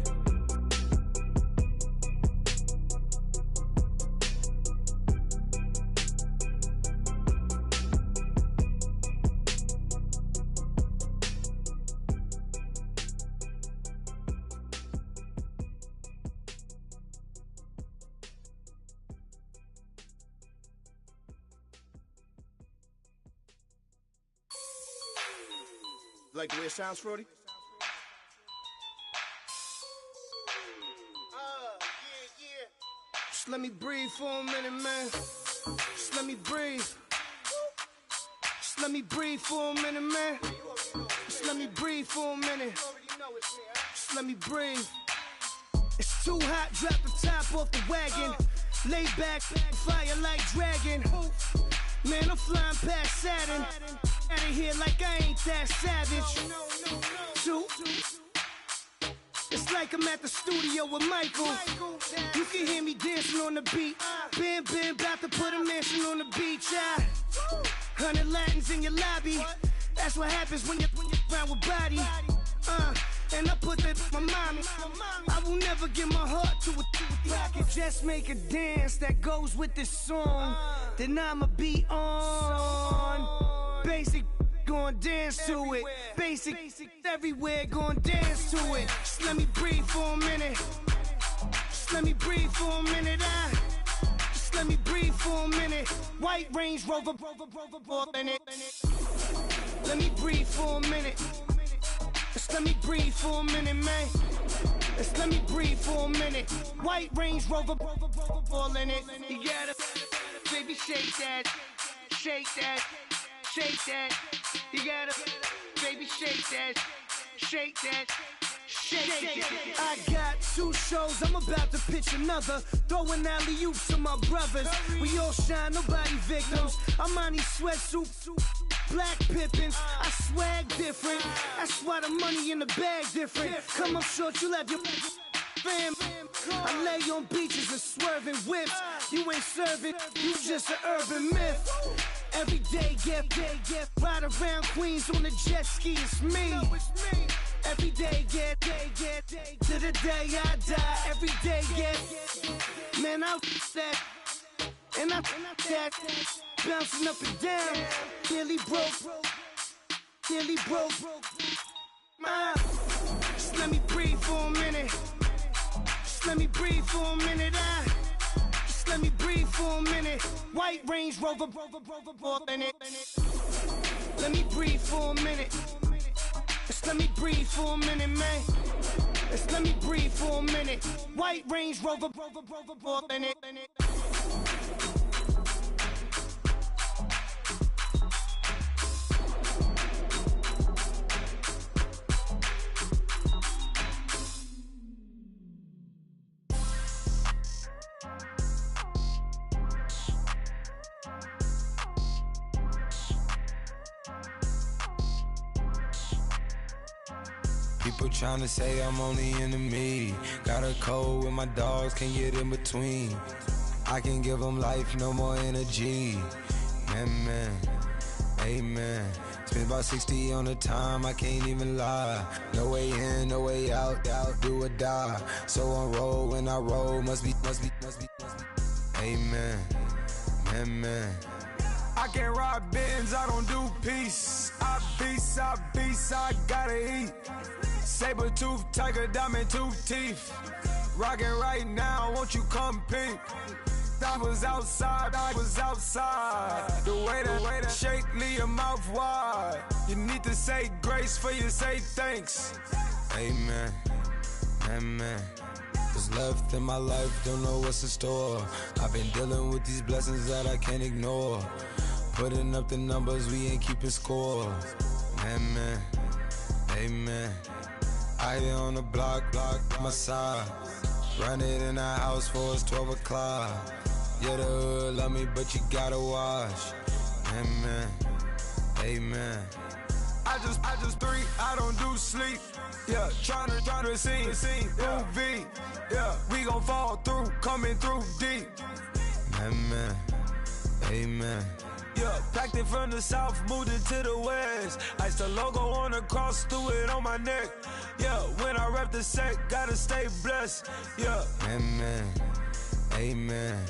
Speaker 7: Like the way it sounds, Frody?
Speaker 10: Just let me breathe for a minute, man. Just let me breathe. let me breathe for a minute, man. Just let me breathe for a minute. Just let me breathe. It's too hot, drop the top off the wagon. Lay back, fire like dragon. Man, I'm flying past Saturn. Out of here like I ain't that savage. Two. It's like I'm at the studio with Michael. You can hear me dancing on the beat. Bam, about to put a mansion on the beach. 100 Latins in your lobby. That's what happens when you're around with body. And I put that my mommy. I will never give my heart to a I can just make a dance that goes with this song. Then I'ma be on. Basic, gon' dance to it. Basic, everywhere, gon' dance to it. Just let me breathe for a minute. Just let me breathe for a minute. Just let me breathe for a minute. White Range Rover, in it. Let me breathe for a minute. Just let me breathe for a minute, man. Just let me breathe for a minute. White Range Rover, all in it. You gotta, baby, shake that, shake that, shake that. You gotta, baby, shake that, shake that. Shake it. I got 2 shows, I'm about to pitch another. Throwing alley-oops to my brothers. We all shine, nobody victims. I'm on these sweatsuits, black Pippins. I swag different. That's why the money in the bag different. Come up short, you left your fam. I lay on beaches and swerving whips. You ain't serving, you just an urban myth. Every day, get ride around Queens on the jet ski, it's me. Every day, get to the day I die. Every day, get man, I that and I that bouncing up and down. Nearly broke. Just let me breathe for a minute. Just let me breathe for a minute. Just let me breathe for a minute. White Range Rover, in it. Let me breathe for a minute. Just let me breathe for a minute, man. Just let me breathe for a minute. White Range Rover, in it.
Speaker 16: People tryna say I'm only into me. Got a code with my dogs, can't get in between. I can give them life, no more energy. Man, amen. Spent about 60 on the time, I can't even lie. No way in, no way out, do or die. So on roll, when I roll, must be. Amen, man. I can't ride Benz, I don't do peace. I beast, I gotta eat. Saber tooth, tiger, diamond tooth teeth. Rockin' right now, won't you come peep? I was outside. The way that shake, leave your mouth wide. You need to say grace for you say thanks. Amen. What's left in my life, don't know what's in store. I've been dealing with these blessings that I can't ignore. Putting up the numbers, we ain't keeping score. Amen. I here on the block, my side. Run it in the house for it's 12 o'clock. Yeah, the hood love me, but you gotta watch. Amen. I just 3, I don't do sleep. Yeah, tryna see, movie. Yeah, we gon' fall through, coming through deep. Amen. Yeah, packed it from the south, moved it to the west. Iced the logo on the cross, threw it on my neck. Yeah, when I rep the set, gotta stay blessed. Yeah. Amen.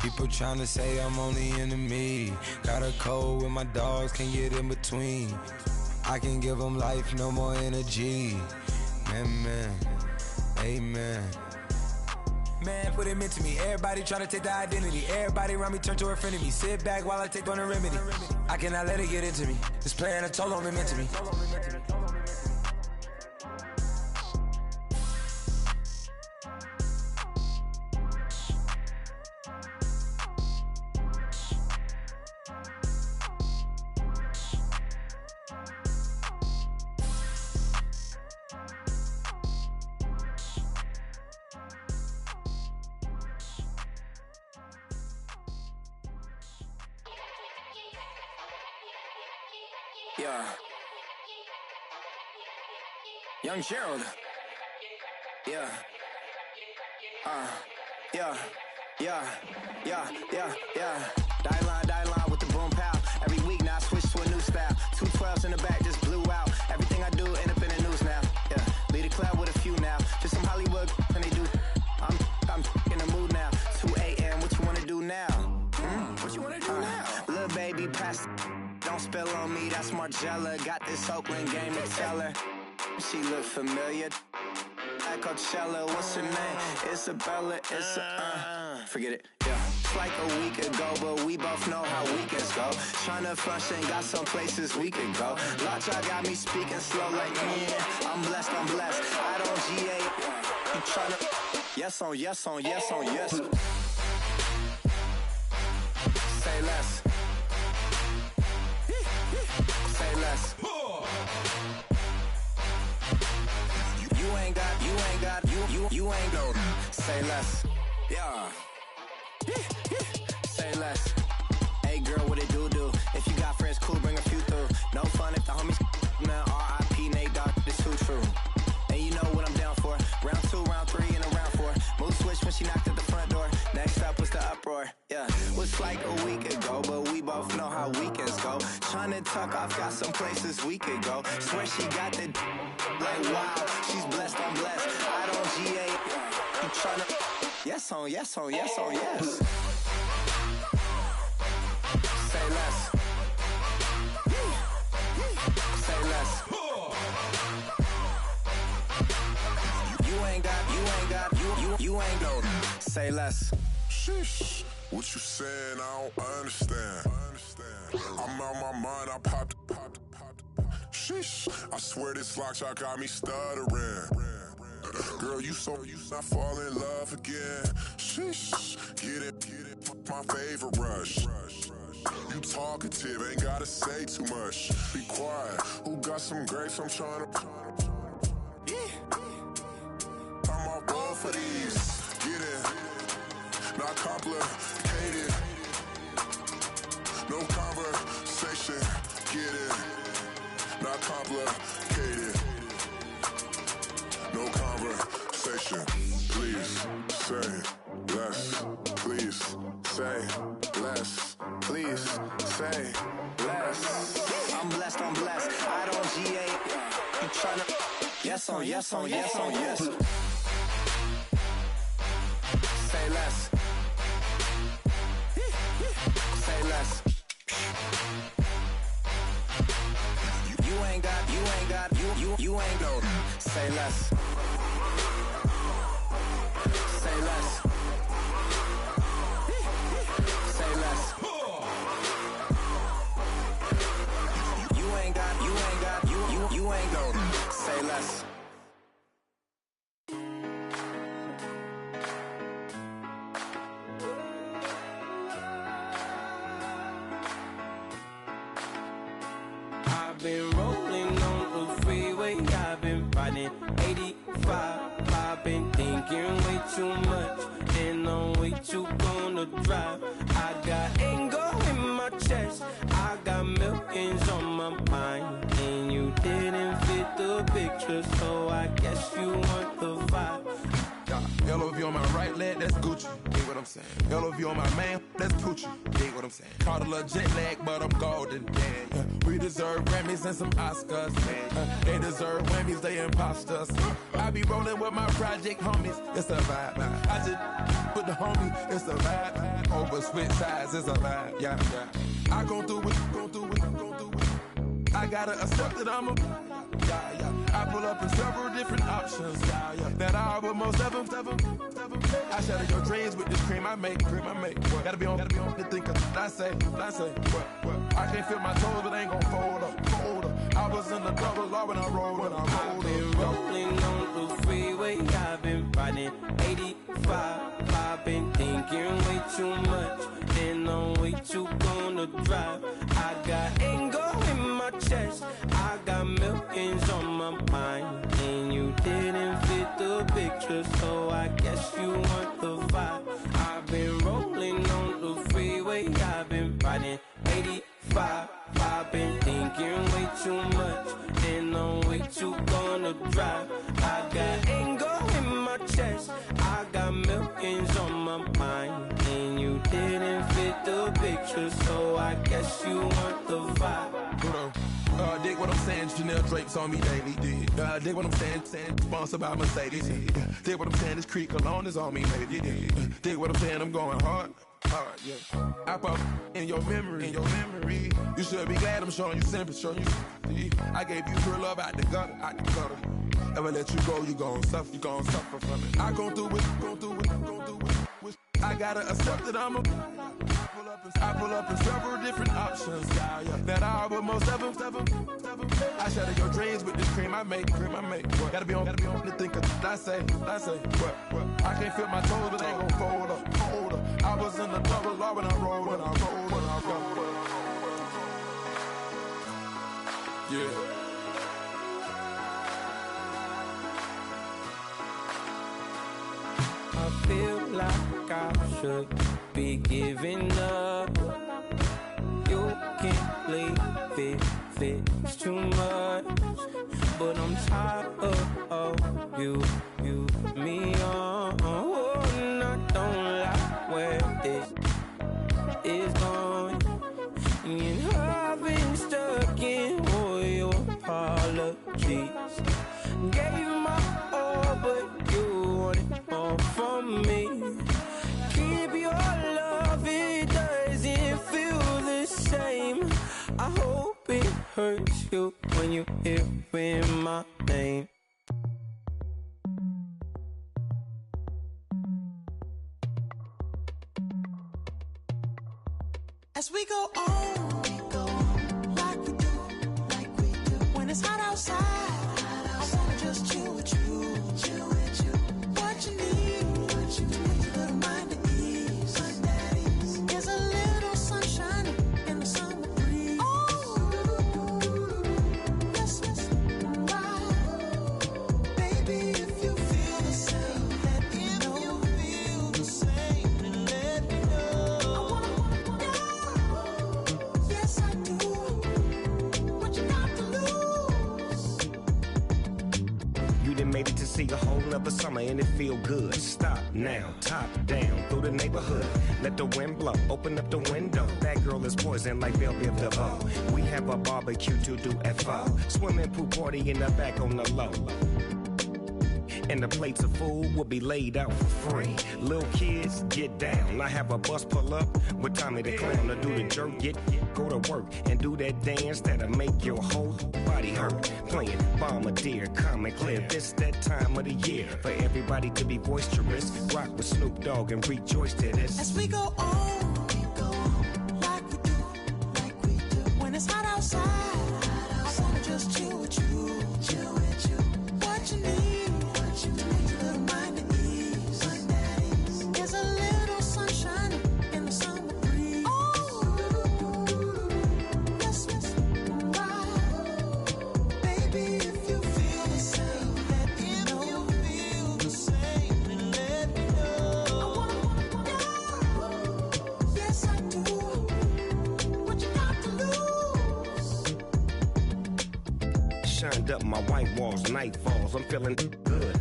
Speaker 16: People tryna say I'm only into me. Got a code with my dogs, can't get in between. I can give them life, no more energy. Amen.
Speaker 1: Man, what it meant to me. Everybody tryna take the identity. Everybody around me turn to a friend of me. Sit back while I take on the remedy. I cannot let it get into me. This playing a toll on me, meant to me.
Speaker 4: Yeah. Young Gerald. Yeah. Yeah. Die line with the boom pow. Every week now I switch to a new style. 212s in the back just blew out. Everything I do end up in the news now. Yeah. Lead a club with a few now. Just some Hollywood and they do. I'm in the mood now. 2 a.m. What you wanna do now? What you wanna do now? Little baby pass. Don't spill on me. That's Margella. Got this Oakland game to tell her. She look familiar. Like Coachella, what's her name? Isabella, forget it, yeah. It's like a week ago, but we both know how weekends go. Tryna function, got some places we could go. Lockjaw got me speaking slow like, yeah, I'm blessed. I don't GA, you tryna, yes on yes. Say less. Say less. You ain't go. Say less. Yeah. Say less. Hey girl, what it do? If you got friends, cool, bring a few through. No fun if the homies now R.I.P. Nate Dogg, this too true. And you know what I'm down for. Round 2, round 3, and a round 4. Mood switch when she knocked at the front door. Next up was the uproar. Yeah. Was like a week ago, but we both know how weekends go. Tryna tuck off, got some places we could go. Swear she got the like wow, she's blessed, I'm blessed. I don't GA. You tryna yes on yes. Say less. Say less. You ain't go. Say less.
Speaker 22: Sheesh. What you saying? I don't understand. I'm out my mind. I popped. Sheesh. I swear this lockjaw got me stuttering. Girl, you not fall in love again. Sheesh. Get it. My favorite rush. You talkative, ain't gotta say too much. Be quiet. Who got some grapes? I'm trying to. I'm all both for these. Get it. Not complicated. No conversation. Get it. Not complicated. No conversation. Please say less. Please say less. Please say less.
Speaker 4: I'm blessed. I don't GA. You tryna yes on yes. Say less. Say less. You ain't go. Say less. Say less. Say less. You ain't go. Say less.
Speaker 3: I've been rolling on the freeway, I've been riding 85. I've been thinking way too much, and I'm way too gonna drive. I got anger in my chest, I got millions on my mind, and you didn't fit the picture, so I guess you want the vibe.
Speaker 7: LOV on my right leg, that's Gucci. Dig what I'm saying? LOV on my man, that's Gucci. Dig what I'm saying? Caught a little jet lag, but I'm golden. Yeah. We deserve Grammys and some Oscars. They deserve Whammies, they imposters. I be rolling with my project homies, it's a vibe. I just put the homie, it's a vibe. Over switch sides, it's a vibe. Yeah. I gon' do it. I gotta accept that I'm a. I pull up in several different options. That I would most ever. I shatter your dreams with this cream I make. Gotta be on the thinker. I say. I can't feel my toes, but ain't gon' fold up. I was in the double law when I rolled.
Speaker 3: I've been rolling on the freeway, I've been riding 85. I've been thinking way too much, and I'm way too gonna drive. I got anger in my chest, I got millions on my mind, and you didn't fit the picture, so I guess you want the vibe. I've been rolling on the freeway, I've been riding 85. I've been thinking way too much, and I'm way too gonna drive. I got anger in my chest, I got millions on my mind, and you didn't fit the picture, so I guess you want the vibe.
Speaker 2: Dig what I'm saying, Chanel drapes on me daily. Dig what I'm saying, sponsored by Mercedes. Dig what I'm saying, this creek alone is on me, baby. Dig what I'm saying, I'm going hard, yeah. I pop in your memory, You should be glad I'm showing you sympathy, I gave you pure love out the gutter, Ever let you go, you gon' suffer, from it. I gon' do it, I gotta accept that I'm a. I pull up in several different options, that I but most of them. I shatter your dreams with this cream I make. What? Gotta be on the thinker. I say, what? I can't feel my toes, but they gon' fold up. I was in the double law when I rolled. Yeah.
Speaker 3: I feel like I should be giving up. You can't leave it, it's too much. But I'm tired of you, me on. Oh, and I don't like where this is going. And I've been stuck in all your apologies. Gave my all, but you wanted more from me. Keep your love, it doesn't feel the same. I hope it hurts you when you hear my name.
Speaker 8: As we go on, like we do. When it's hot outside, I wanna just chill with you. What you need, little mind at ease. There's a little sunshine in the summer breeze. Oh, yes, right. Baby, if you feel the same, let me know. If you feel the same, then let me know. Yes, I do. What you got to lose?
Speaker 23: You done made it to see a whole nother summer and it feel good. Stop now, top down through the neighborhood. Let the wind blow, open up the window. That girl is poison like Belle DeVoe. We have a barbecue to do FO. Swimming pool party in the back on the low. And the plates of food will be laid out for free. Little kids, get down. I have a bus pull up with Tommy the Clown to do the jerk, go to work and do that dance that'll make your whole body hurt. Playing Bombardier, Common Clear. This that time of the year for everybody to be boisterous. Rock with Snoop Dogg and rejoice to this.
Speaker 8: As we go on, like we do. When it's hot outside, I wanna just chill with you. What you need, little mind at ease. There's a little sunshine in the summer breeze. Oh, yes, right. Baby, if you feel the same, let me know. Yes, I do. What you got to lose?
Speaker 23: Shined up my white walls, night falls. I'm feeling good.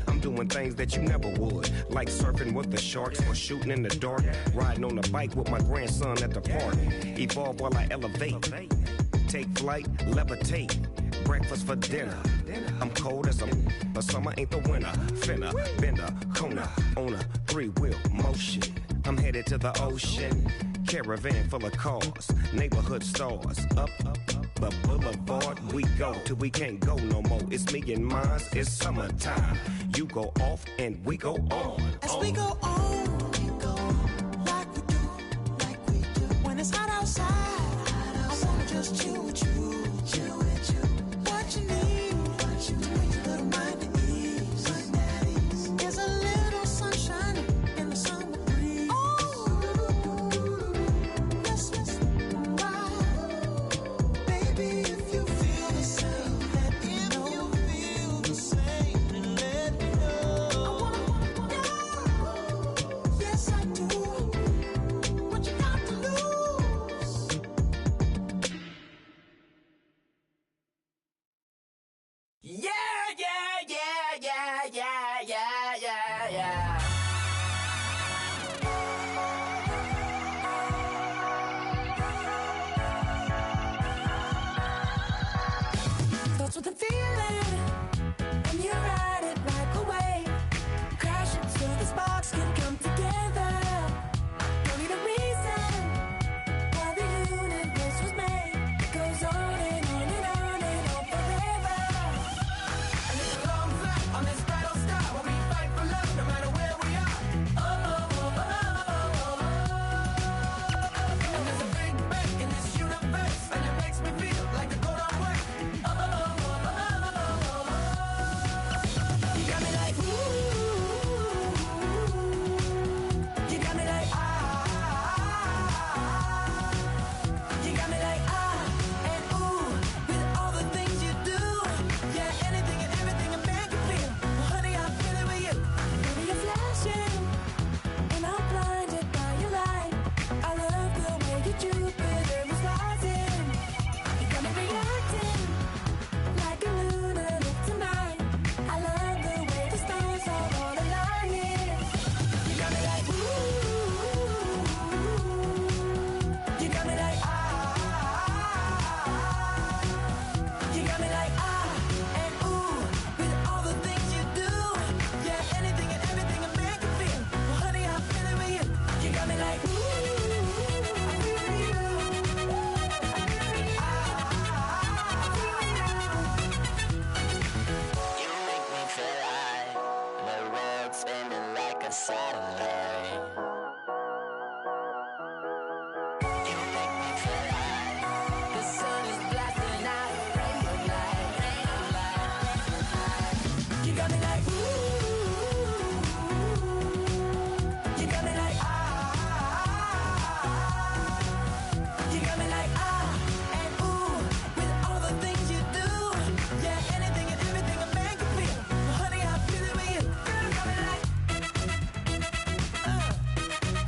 Speaker 23: I'm doing things that you never would, like surfing with the sharks or shooting in the dark. Riding on a bike with my grandson at the park. Evolve while I elevate. Take flight, levitate. Breakfast for dinner. I'm cold as but summer ain't the winter. Finna, bender, Kona, on a 3-wheel motion. I'm headed to the ocean. Caravan full of cars, neighborhood stars. Up the boulevard we go till we can't go no more. It's me and mine, it's summertime. You go off and we go on.
Speaker 8: As we go on, like we do. When it's hot outside, I wanna just chill with you. What you need, little mind at ease. There's a little sunshine in the summer breeze. Oh, yes, right. Baby, if you feel the same, let me know. Yes, I do. What you got to lose?
Speaker 5: Yeah, yeah, yeah, yeah, yeah, yeah, yeah, yeah.
Speaker 8: Starts with a feeling, and you ride it like a wave. Crash it so the sparks can come together. Don't need a reason why the universe was made. It goes on and on and on and on forever.
Speaker 5: And it's a long flight on this battle star where we fight for love no matter where we are. Oh, oh, oh, oh, oh, oh. And there's a big bang in this universe, and it makes me feel like the go don't work. Oh, oh, oh, oh, oh, oh. You got me like, ooh. You got me like, ah. You got me like, ah, and ooh, with all the things you do. Yeah, anything and everything a man can feel. Well, honey, I'm feeling with you.
Speaker 8: Baby, you're flashing, and I'm blinded by your light. I love the way you Jupiter is rising. You got me reacting like a lunatic tonight. I love the way the stars are all aligning.
Speaker 5: You got me like, ooh. You got me like, ah. You got me like, ah, and ooh, with all the things you do. Yeah, anything and everything a man can feel. Well, honey, I'm feeling with you. You got me like, ooh. I'm feeling you.
Speaker 9: You make me feel like the world's spinning like a satellite. You make me feel like
Speaker 5: The sun is blasting out, rainbow light, rainbow light. You got me like, ooh. You got me like, ah. You got me like, ah, and ooh, with all the things you do. Yeah, anything and everything a man can feel. Well, honey, I'm feeling with you. Girl, you got me like,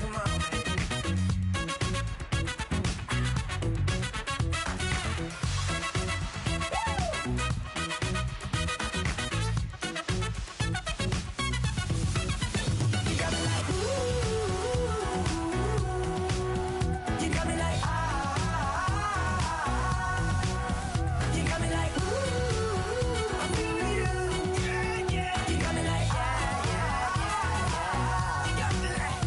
Speaker 5: come on. You got me like, ooh. You got me like, ah. You got me like, ooh. I'm feeling you. Yeah, yeah. You got me like, yeah, yeah, yeah. You got me like,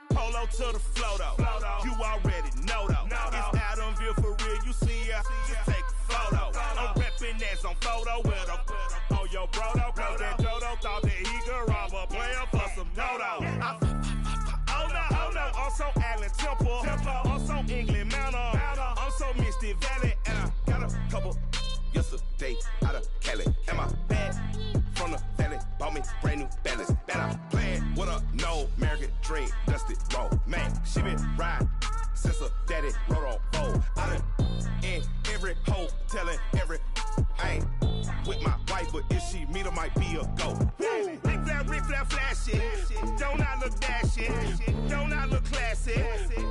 Speaker 15: Polo to the flow though. You already know though. It's Adamville for real. You see ya, just take a photo. I'm reppin' that's on photo with a on your bro though. Cause that Dodo thought that he could rob a player for some no-do. Oh no, also Allen Temple. Also England Mountain. Also Misty Valley. And I got a couple yesterday out of Cali. And my bag from the valley bought me brand new balance. Bet I'm playing with a no American dream, dusty road. Man, she been riding since her daddy rode on fold. I done in every hole, telling every I ain't with my wife, but if she meet her, might be a go. Rick Flair flashy. Don't I look dashing? Don't I look classy?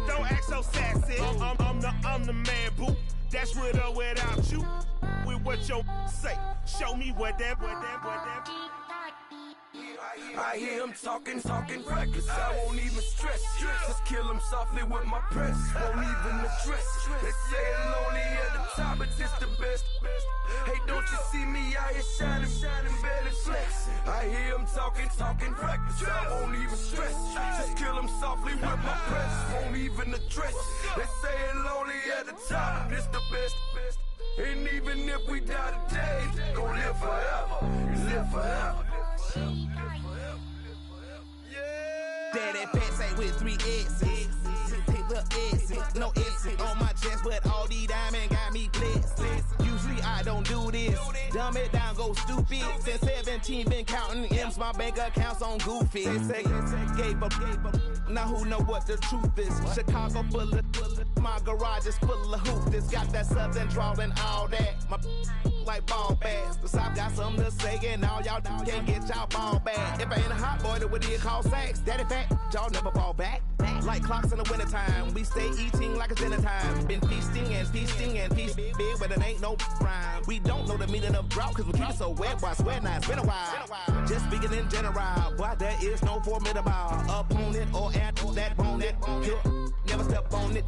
Speaker 15: Don't act so sassy. I'm the man, boo. That's with or without you. With what your say. Show me what that.
Speaker 5: I hear him talking reckless. I won't even stress. Just kill him softly with my press. Won't even address. They say it's lonely at the top, but this the best. Hey, don't you see me out here shining, barely flexing? I
Speaker 2: I hear him talking reckless. I won't even stress. Just kill him softly with my press. Won't even address. They say it lonely at the top. This the best. And even if we die today, gon' live forever. Live forever.
Speaker 11: Daddy pants say with 3 S's. Pick the S's, no S's on my chest, but all these diamonds got me blessed. Usually I don't do this. Dumb it down, go stupid. Since 17 been counting M's, my bank account's on goofy. Say gave up. Now who know what the truth is? Chicago full of my garage is full of hoop. This got that southern drawl and all that. My like ball bags. The South got something to say and all y'all can't get y'all ball back. If I ain't a hot boy, then what do you call sex? Daddy fat, y'all never fall back. Like clocks in the wintertime, we stay eating like it's dinner time. Been feasting and feasting and feasting big, but it ain't no rhyme. We don't know the meaning of drought, cause we keep it so wet, boy, I swear now it's been a while. Just speaking in general, boy, there is no formidable opponent or at that bonnet. Never step on it.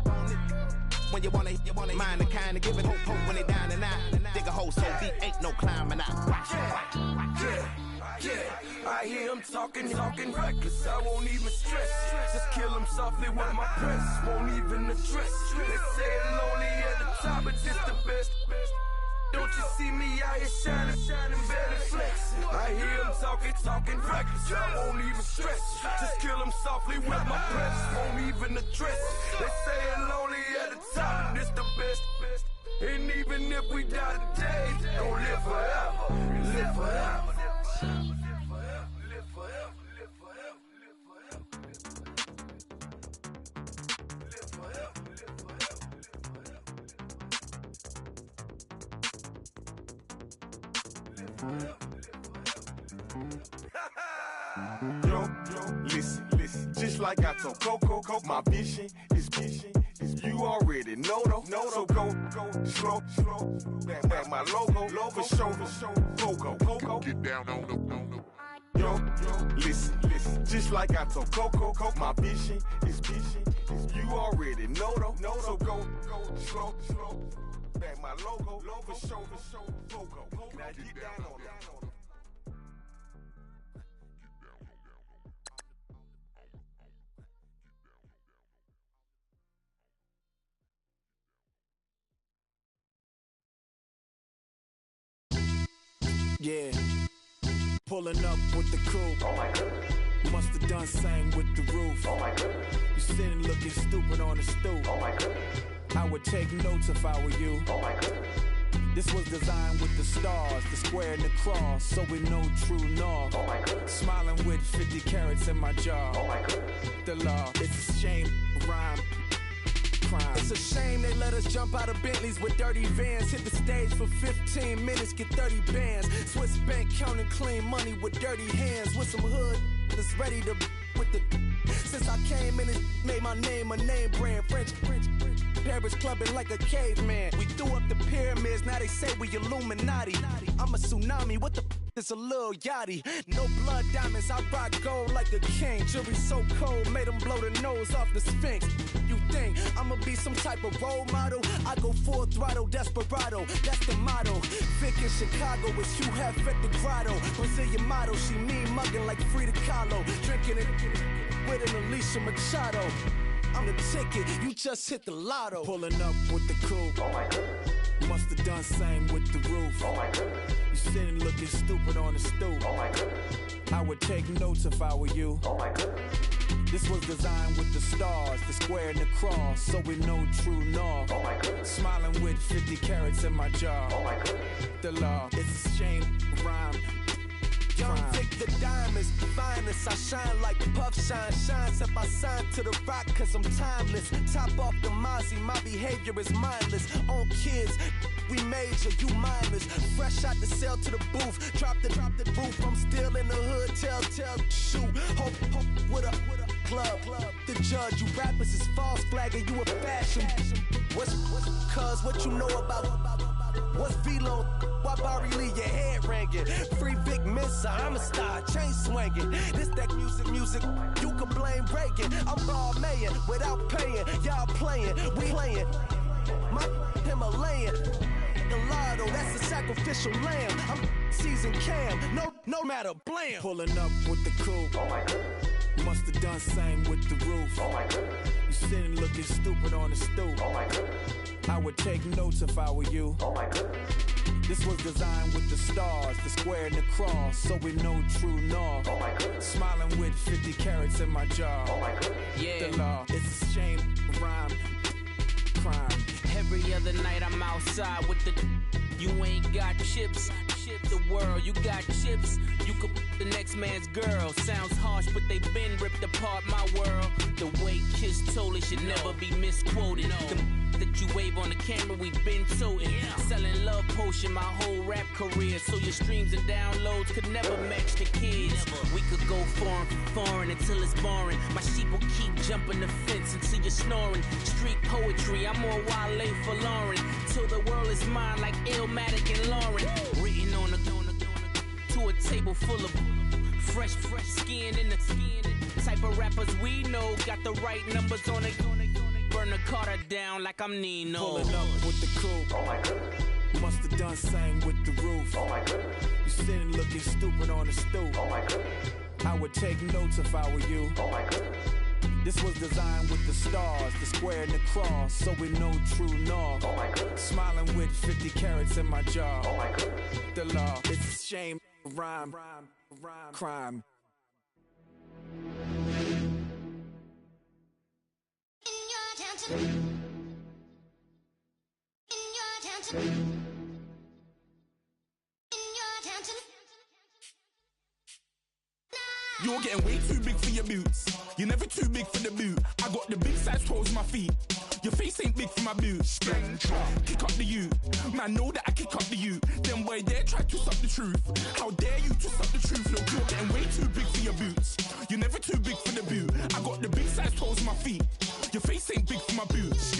Speaker 11: When you want it, mind the kind of give it hope when they down and out. Dig a hole so deep, ain't no climbing out.
Speaker 2: Yeah, I hear him talking reckless. I won't even stress. Just kill him softly with my press. Won't even address. They say it lonely at the top, but it's the best. Don't you see me out here shining, barely flexing? I hear him talking reckless. I won't even stress. Just kill him softly with my press. Won't even address. They say it lonely at the top, and it's the best. And even if we die today, don't live forever. Live forever.
Speaker 13: Yo, listen, just like I told Coco, my vision is you already know, so go, slow, back my logo, for show, Coco, get down on the. Yo, listen, just like I told Coco, my vision is you already know, so go, slow, back my logo, for show, Coco, now get down on it.
Speaker 14: Yeah, pulling up with the crew. Oh my goodness. Must have done same with the roof. Oh my goodness. You sitting looking stupid on the stoop. Oh my goodness. I would take notes if I were you. Oh my goodness. This was designed with the stars, the square and the cross, so we know true north. Oh my goodness. Smiling with 50 carats in my jaw. Oh my goodness. The law, it's a shame, rhyme. It's a shame they let us jump out of Bentleys with dirty vans. Hit the stage for 15 minutes, get 30 bands. Swiss bank counting clean money with dirty hands. With some hood that's ready to with the. Since I came in and made my name a name brand. French Paris clubbing like a caveman. We threw up the pyramids, now they say we Illuminati. I'm a tsunami, what the it's a little yachty. No blood diamonds, I rock gold like a king. Jury so cold, made them blow the nose off the Sphinx. You think I'ma be some type of role model? I go full throttle, desperado, that's the motto. Vic in Chicago is Hugh Hef at the grotto. Brazilian model, she mean mugging like Frida Kahlo. Drinking it with an Alicia Machado. I'm the ticket, you just hit the lotto. Pulling up with the crew. Oh my goodness. Must have done same with the roof. Oh my goodness. You sitting looking stupid on the stoop. Oh my goodness. I would take notes if I were you. Oh my goodness. This was designed with the stars, the square and the cross, so we know true north. Oh my goodness. Smiling with 50 carats in my jaw. Oh my goodness. The law, it's a shame, rhyme. Young Vic the diamonds, the finest. I shine like Puff shines if I sign to the rock cause I'm timeless. Top off the Mozzie, my behavior is mindless. On kids, we major, you mindless. Fresh out the cell to the booth, drop the roof. I'm still in the hood, tell, shoot. Hope with a club. The judge, you rappers is false flagging, you a fashion. What's cuz, what you know about? What's Velo? Why Barry leave your head ringing? Free Vic Mensa, I'm a star, chain swinging. This that music, you can blame Reagan. I'm ball mayin' without paying, y'all playing, we playing. My Himalayan,
Speaker 11: the lotto, that's a sacrificial lamb. I'm seasoned cam, no matter, blam.
Speaker 14: Pulling up with the coupe. Oh my goodness. Must have done same with the roof. Oh my goodness. You sitting looking stupid on the stoop. Oh my goodness. I would take notes if I were you. Oh my goodness. This was designed with the stars, the square and the cross, so we know true north. Oh my goodness. Smiling with 50 carats in my jaw. Oh my goodness.
Speaker 5: Yeah.
Speaker 14: The law, it's a shame, rhyme, crime.
Speaker 5: Every other night I'm outside with the. You ain't got chips. The world, you got chips. You could the next man's girl. Sounds harsh, but they been ripped apart my world. The way Kiss told it should never be misquoted. The that you wave on the camera, we been toting. Selling love potion my whole rap career. So your streams and downloads could never match the kids. We could go foreign until it's boring. My sheep will keep jumping the fence until you're snoring. Street poetry, I'm more Wale for Lauren. Till the world is mine like Illmatic and Lauren. Written on to a table full of fresh skin in the type of rappers we know. Got the right numbers on it. Burn the Carter down like I'm Nino.
Speaker 14: Pulling up with the coupe. Oh my goodness. Must have done same with the roof. Oh my goodness. You sitting looking stupid on the stoop. Oh my goodness. I would take notes if I were you. Oh my goodness. This was designed with the stars, the square and the cross, so we know true north. Oh my goodness. Smiling with 50 carats in my jaw. Oh my goodness. The law, it's a shame, rhyme, crime.
Speaker 2: You're getting way too big for your boots. You're never too big for the boot. I got the big size toes on my feet. Your face ain't big for my boots. Kick up the you. Man, know that I kick up the you. Then boy dare try to suck the truth. How dare you to suck the truth? Look, you're getting way too big for your boots. You're never too big for the boot. I got the big size toes on my feet. Your face ain't big for my boots.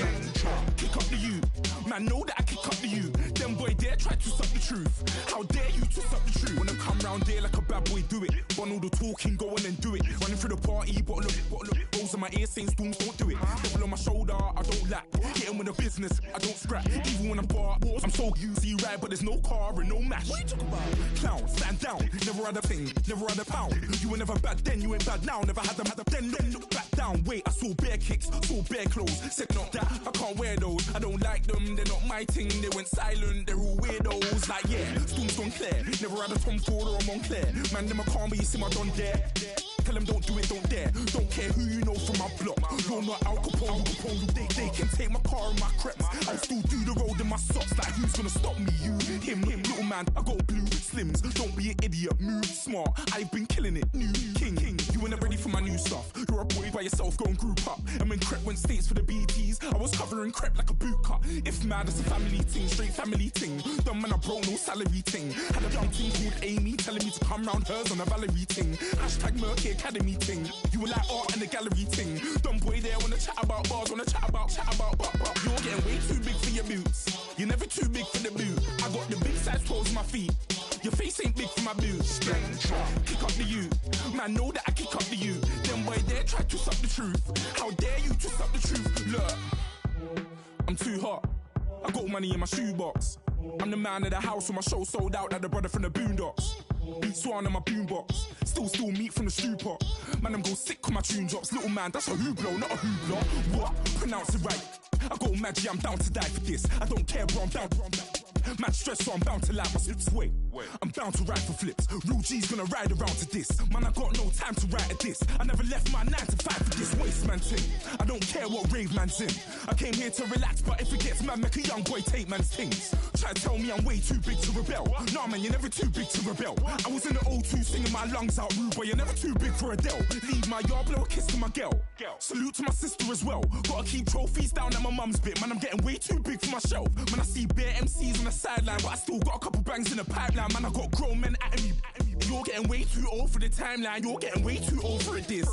Speaker 2: Kick up the you. Man, know that I kick up the you. Then boy dare try to suck the truth. How dare you to suck the truth? Wanna come round there like a bad boy, do it. Want all the talking, go on and do it. Running through the party, bottle up. Rolls in my ear saying storms, don't do it. Double on my shoulder, I don't lack. Getting with the business, I don't scrap. Even when I'm bar, I'm so easy right, but there's no car and no match. What you talking about? Clown, stand down. Never had a thing, never had a pound. You were never bad then, you ain't bad now. Never had them, then look back down. Wait, I saw bare kicks, saw bare clothes. Said not that, I can't wear those. I don't like them, they're not my thing. They went silent, they're all weirdos. Like yeah, storm's gone clear. Never had a Tom Ford or a Montclair. Man, them I can't, but you see my Don there. Tell them don't do it, don't dare. Don't care who you know from my block. You're not Al Capone. They can take my car and my crepes. I'll still do the road in my socks. Like who's gonna stop me? You, him, little man. I got blue slims. Don't be an idiot. Move smart. I've been killing it. New king. You ain't ready for my new stuff. You're a boy by yourself. Go and group up. And when Crep went states for the BTs, I was covering Crep like a boot cut. If mad, it's a family thing. Straight family thing. Dumb man, I bro, no salary thing. Had a young thing called Amy telling me to come round hers on a Valerie thing. Hashtag Murky Academy thing. You were like art and the gallery thing. Dumb boy there wanna chat about bars, wanna chat about. You're getting way too big for your boots. You're never too big for the boot. I got the big size toes on my feet. Your face ain't big for my boots. Kick up the you. Man, know that I kick up the you. Then boy dare try to suck the truth. How dare you to suck the truth? Look, I'm too hot. I got money in my shoebox. I'm the man of the house when my show sold out like the brother from the Boondocks. Beat Swan in my boombox. Still meat from the stew pot. Man, I'm go sick when my tune drops. Little man, that's a hooplo, not a hoopla. What? Pronounce it right. I got magic, I'm down to die for this. I don't care, bro, I'm down. Man stressed, so I'm bound to like my slips. Wait, I'm bound to ride for flips. Real G's gonna ride around to this. Man, I got no time to write at this. I never left my 9 to 5 for this waste man thing. I don't care what rave man's in. I came here to relax, but if it gets mad, make a young boy take man's things. Try to tell me I'm way too big to rebel. Nah, man, you're never too big to rebel. I was in the O2 singing my lungs out rude, but you're never too big for Adele. Leave my yard, blow a kiss to my girl. Salute to my sister as well. Gotta keep trophies down at my mum's bit. Man, I'm getting way too big for my shelf. Man, I see bare MCs on the sideline, but I still got a couple bangs in the pipeline. Man, I got grown men at me. You're getting way too old for the timeline. You're getting way too old for a diss.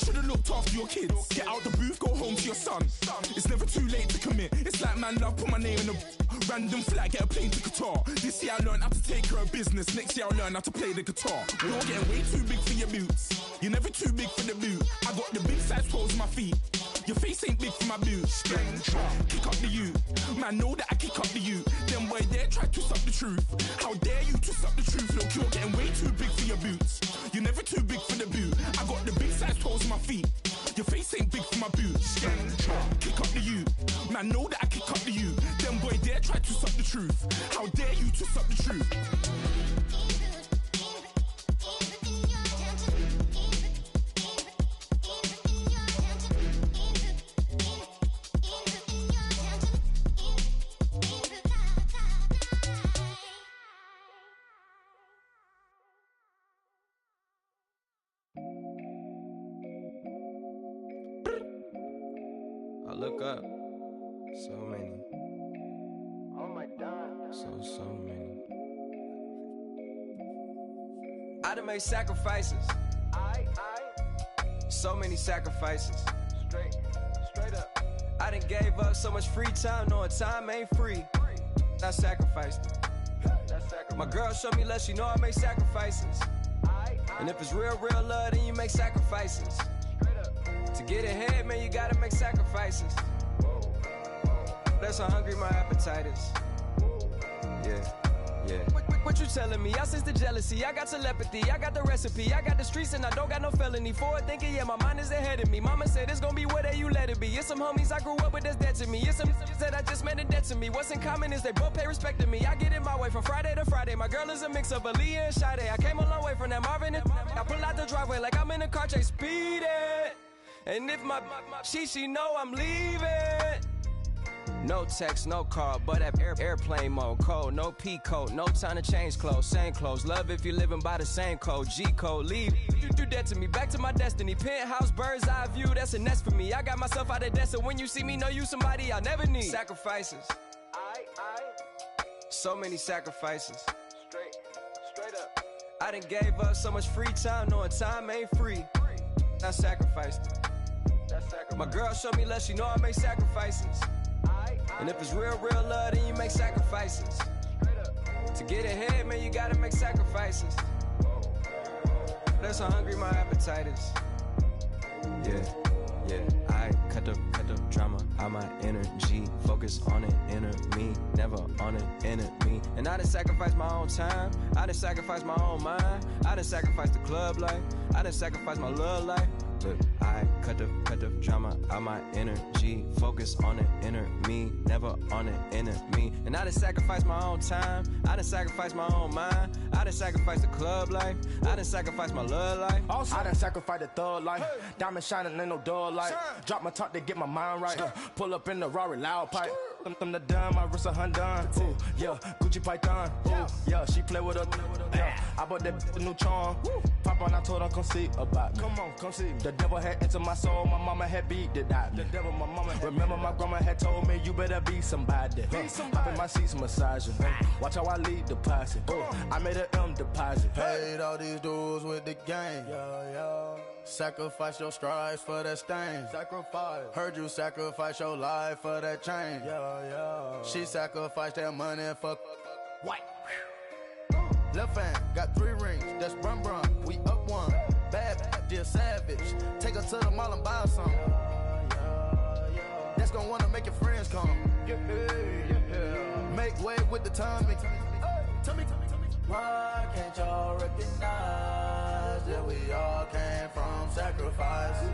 Speaker 2: Should've looked after your kids. Get out the booth, go home to your son. It's never too late to commit. It's like man love, put my name in a random flag, get a plane to Qatar. This year I learned how to take care of business. Next year I'll learn how to play the guitar. You're getting way too big for your boots. You're never too big for the boot. I got the big size toes on my feet. Your face ain't big for my boots. Kick up the you. Man, know that I kick up the you. Them boy there try to twist up the truth. How dare you twist up the truth? Look, you're getting way too big for your boots. You're never too big for the boot. I got the big size toes on my feet. Your face ain't big for my boots. Kick up the you. Man, know that I kick up the you. Them boy there try to twist up the truth. How dare you twist up the truth?
Speaker 6: I look up, so many. Oh my God. So many. I done made sacrifices. So many sacrifices. Straight up. I done gave up so much free time, knowing time ain't free. I sacrificed it. My girl showed me love, she know I make sacrifices. And if it's real love, then you make sacrifices. To get ahead, man, you gotta make sacrifices. That's how hungry my appetite is. Yeah. What you telling me? I sense the jealousy, I got telepathy, I got the recipe, I got the streets and I don't got no felony. Forward thinking, yeah, my mind is ahead of me. Mama said it's gonna be whatever you let it be. It's some homies I grew up with that's dead to me. It's some that I just met in debt to me. What's in common is they both pay respect to me. I get it my way from Friday to Friday. My girl is a mix of Aaliyah and Sade. I came a long way from that Marvin and I pull out the driveway like I'm in a car chase speeding. And if my she know I'm leaving. No text, no call, but at airplane mode. Code, no P code, no time to change clothes. Same clothes, love if you're living by the same code. G code, leave. You do that to me, back to my destiny. Penthouse, bird's eye view, that's a nest for me. I got myself out of debt, so when you see me, know you somebody I never need. Sacrifices. So many sacrifices. Straight up. I done gave up so much free time, knowing time ain't free. I sacrificed it. My girl showed me love, she know I make sacrifices. And if it's real love, then you make sacrifices. To get ahead, man, you gotta make sacrifices. That's how hungry my appetite is. Yeah. I cut the drama out my energy. Focus on an inner me, never on an enemy. And I done sacrificed my own time. I done sacrificed my own mind. I done sacrificed the club life. I done sacrificed my love life. Look, I cut the drama out my energy. Focus on an inner me, never on an enemy. And I done sacrificed my own time. I done sacrificed my own mind. I done sacrificed the club life. I done sacrificed my love life.
Speaker 7: Also, I done sacrificed the thug life. Diamond shining, ain't no dull light. Drop my top to get my mind right. Pull up in the Rari loud pipe. Them the dime, my wrist a Hyundai. Ooh, yeah, Gucci Python. Ooh, yeah, she play with her. Yeah, I bought that new charm. Pop on, I told her come see about me. Come on, come see me. The devil had entered my soul, my mama had beat it out. The devil, my mama. Remember my grandma had told me you better be somebody. Hop in my seats, massaging. Watch how I lead the posse. I made an M deposit.
Speaker 17: Paid all these dudes with the game. Yeah. Sacrifice your strides for that stain. Sacrifice. Heard you sacrifice your life for that change. Yeah. She sacrificed that money for white. Left hand got 3 rings. That's brum. We up one. Bad, dear savage. Take her to the mall and buy some. That's gonna wanna make your friends come. Yeah. Make way with the timing. Tell me. Why can't y'all recognize that we all came from sacrifice?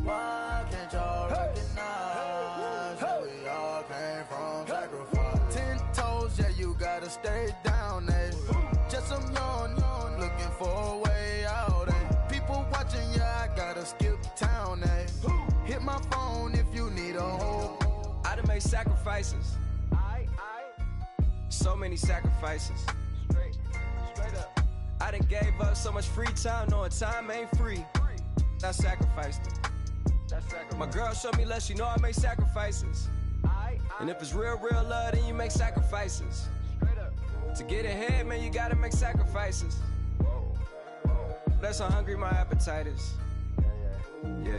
Speaker 17: Why can't y'all recognize that we all came from sacrifice? 10 toes, yeah, you gotta stay down, eh? Just some yawn, looking for a way out, eh? People watching, yeah, I gotta skip town, eh? Hit my phone if you need a hold.
Speaker 6: I done made sacrifices. So many sacrifices. Straight up. I done gave up so much free time, knowing time ain't free. I sacrificed it. My girl showed me love, she know I make sacrifices. And if it's real love, then you make sacrifices. To get ahead, man, you gotta make sacrifices. That's how hungry my appetite is. Yeah.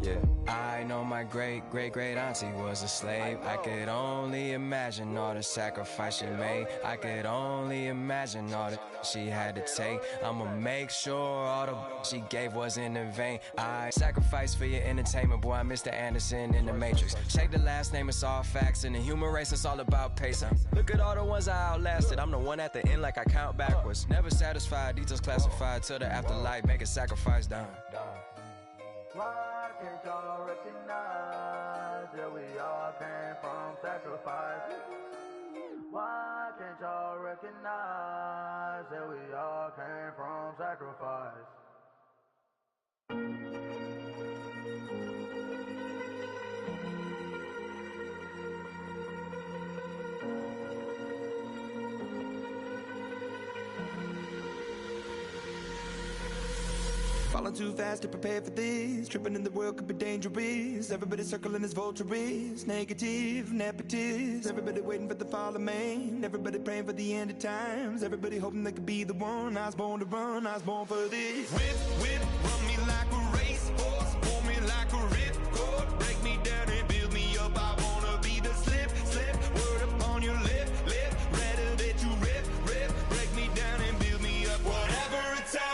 Speaker 6: Yeah, I know my great auntie was a slave. I could only imagine all the sacrifice she made. I could only imagine all that she had to take. I'ma make sure all the she gave wasn't in vain. I sacrificed for your entertainment, boy. I'm Mr. Anderson in the Matrix. Check the last name, it's all facts. In the human race, it's all about pacing. Look at all the ones I outlasted. I'm the one at the end, like I count backwards. Never satisfied, details classified till the afterlife. Make a sacrifice down.
Speaker 18: Why can't y'all recognize that we all came from sacrifice? Why can't y'all recognize that we all came from sacrifice?
Speaker 19: Falling too fast to prepare for this. Tripping in the world could be dangerous. Everybody circling as vultures. Negative, nepotist. Everybody waiting for the fall of man. Everybody praying for the end of times. Everybody hoping they could be the one. I was born to run, I was born for this. Whip, run me like a racehorse. Pull me like a ripcord. Break me down and build me up. I wanna be the slip. Word upon your lip. Rather that you rip. Break me down and build me up. Whatever it takes.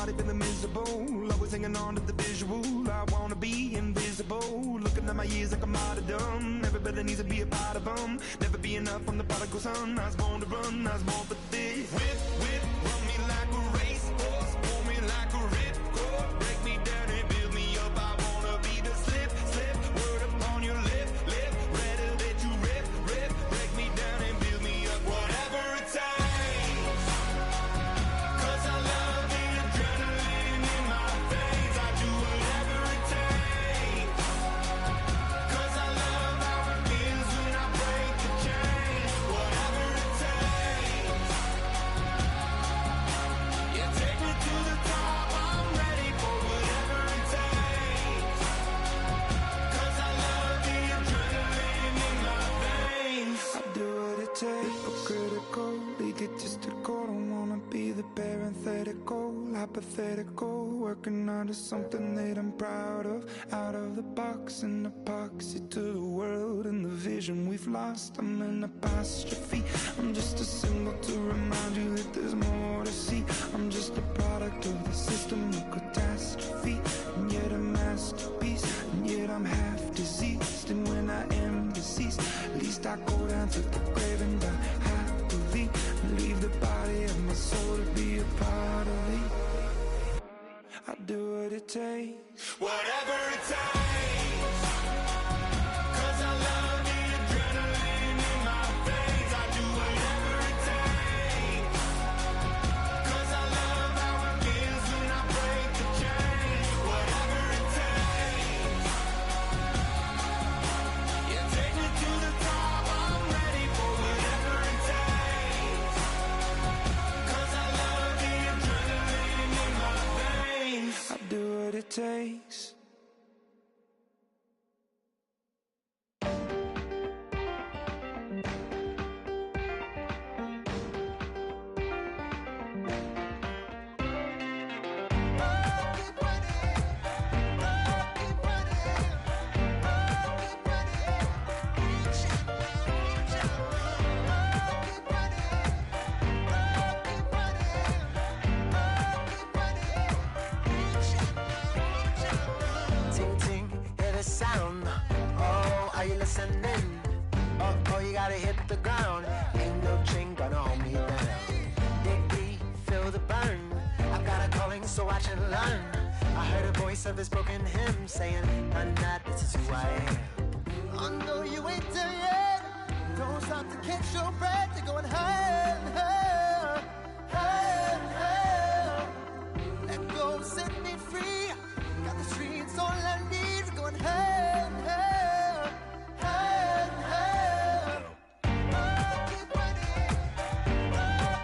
Speaker 19: Feeling miserable, always hanging on to the visual. I wanna be invisible, looking at my years like I'm martyrdom. Everybody needs to be a part of them. Never be enough from the prodigal son. I was born to run, I was born for this. Whip, run me like a racehorse. Pull me like a ripcord. Break me down and build me up. I wanna be the slip. Word upon your lip. Rather that you rip. Break me down and build me up. Whatever it takes. Don't wanna be the parenthetical, hypothetical, working onto something that I'm proud of. Out of the box, an epoxy to the world and the vision we've lost. I'm an apostrophe, I'm just a symbol to remind you that there's more to see. I'm just a product of the system of catastrophe, and yet a masterpiece, and yet I'm half diseased. And when I am deceased, at least I go down to the grave and die happily. Leave the body of my soul to be a part of it. I do what it takes, whatever it takes. 'Cause I love the adrenaline in my veins. I do whatever it takes. 'Cause I love how it feels when I break the chains. Whatever it takes. Yeah, take me to the top. I'm ready for whatever it takes. 'Cause I love the adrenaline in my veins. I do what it takes.
Speaker 20: Sound. Oh, are you listening? Oh, you gotta hit the ground. Ain't no chain gonna hold me down. Dig deep, feel the burn. I've got a calling, so watch and learn. I heard a voice of this broken hymn saying, "I'm not, this is who I am."
Speaker 8: I know you ain't there yet. Don't stop to catch your breath. You're going higher, higher, higher, higher. Let go, set me free. Got the streets all I need. Going higher, higher, higher, higher. Oh, keep running. Oh,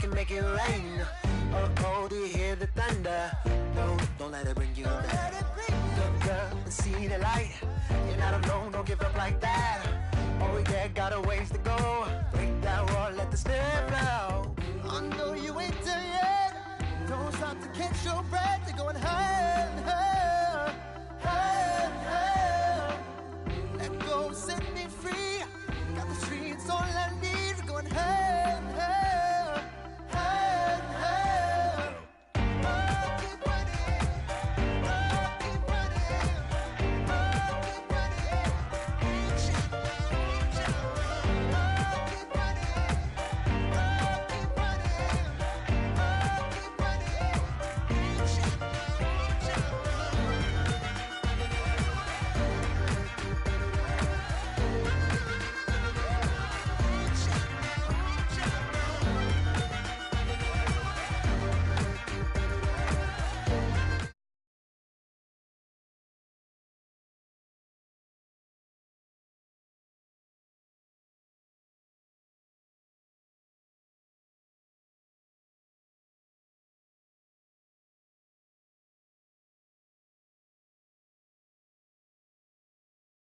Speaker 20: can make it rain. Oh, do you hear the thunder? No, don't let it bring you down. Look up and see the light. You're not alone, don't give up like that. Oh yeah, got a ways to go. Break that wall, let the spirit flow.
Speaker 17: I know you ain't there yet. Don't stop to catch your breath. You're going high.